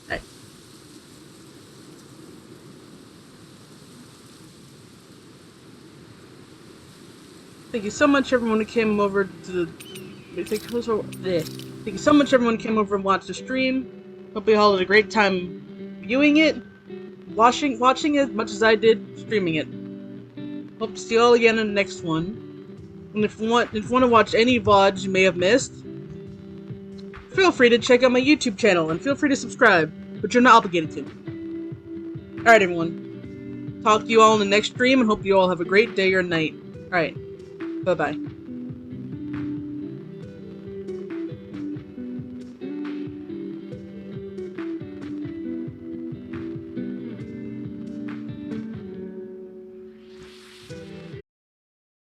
Alright. Thank you so much, everyone who came over to the. Thank you so much, everyone who came over and watched the stream. Hope you all had a great time viewing it, watching it as much as I did streaming it. Hope to see you all again in the next one. And if you want to watch any VODs you may have missed, feel free to check out my YouTube channel and feel free to subscribe, but you're not obligated to. Alright, everyone. Talk to you all in the next stream and hope you all have a great day or night. Alright. Bye-bye.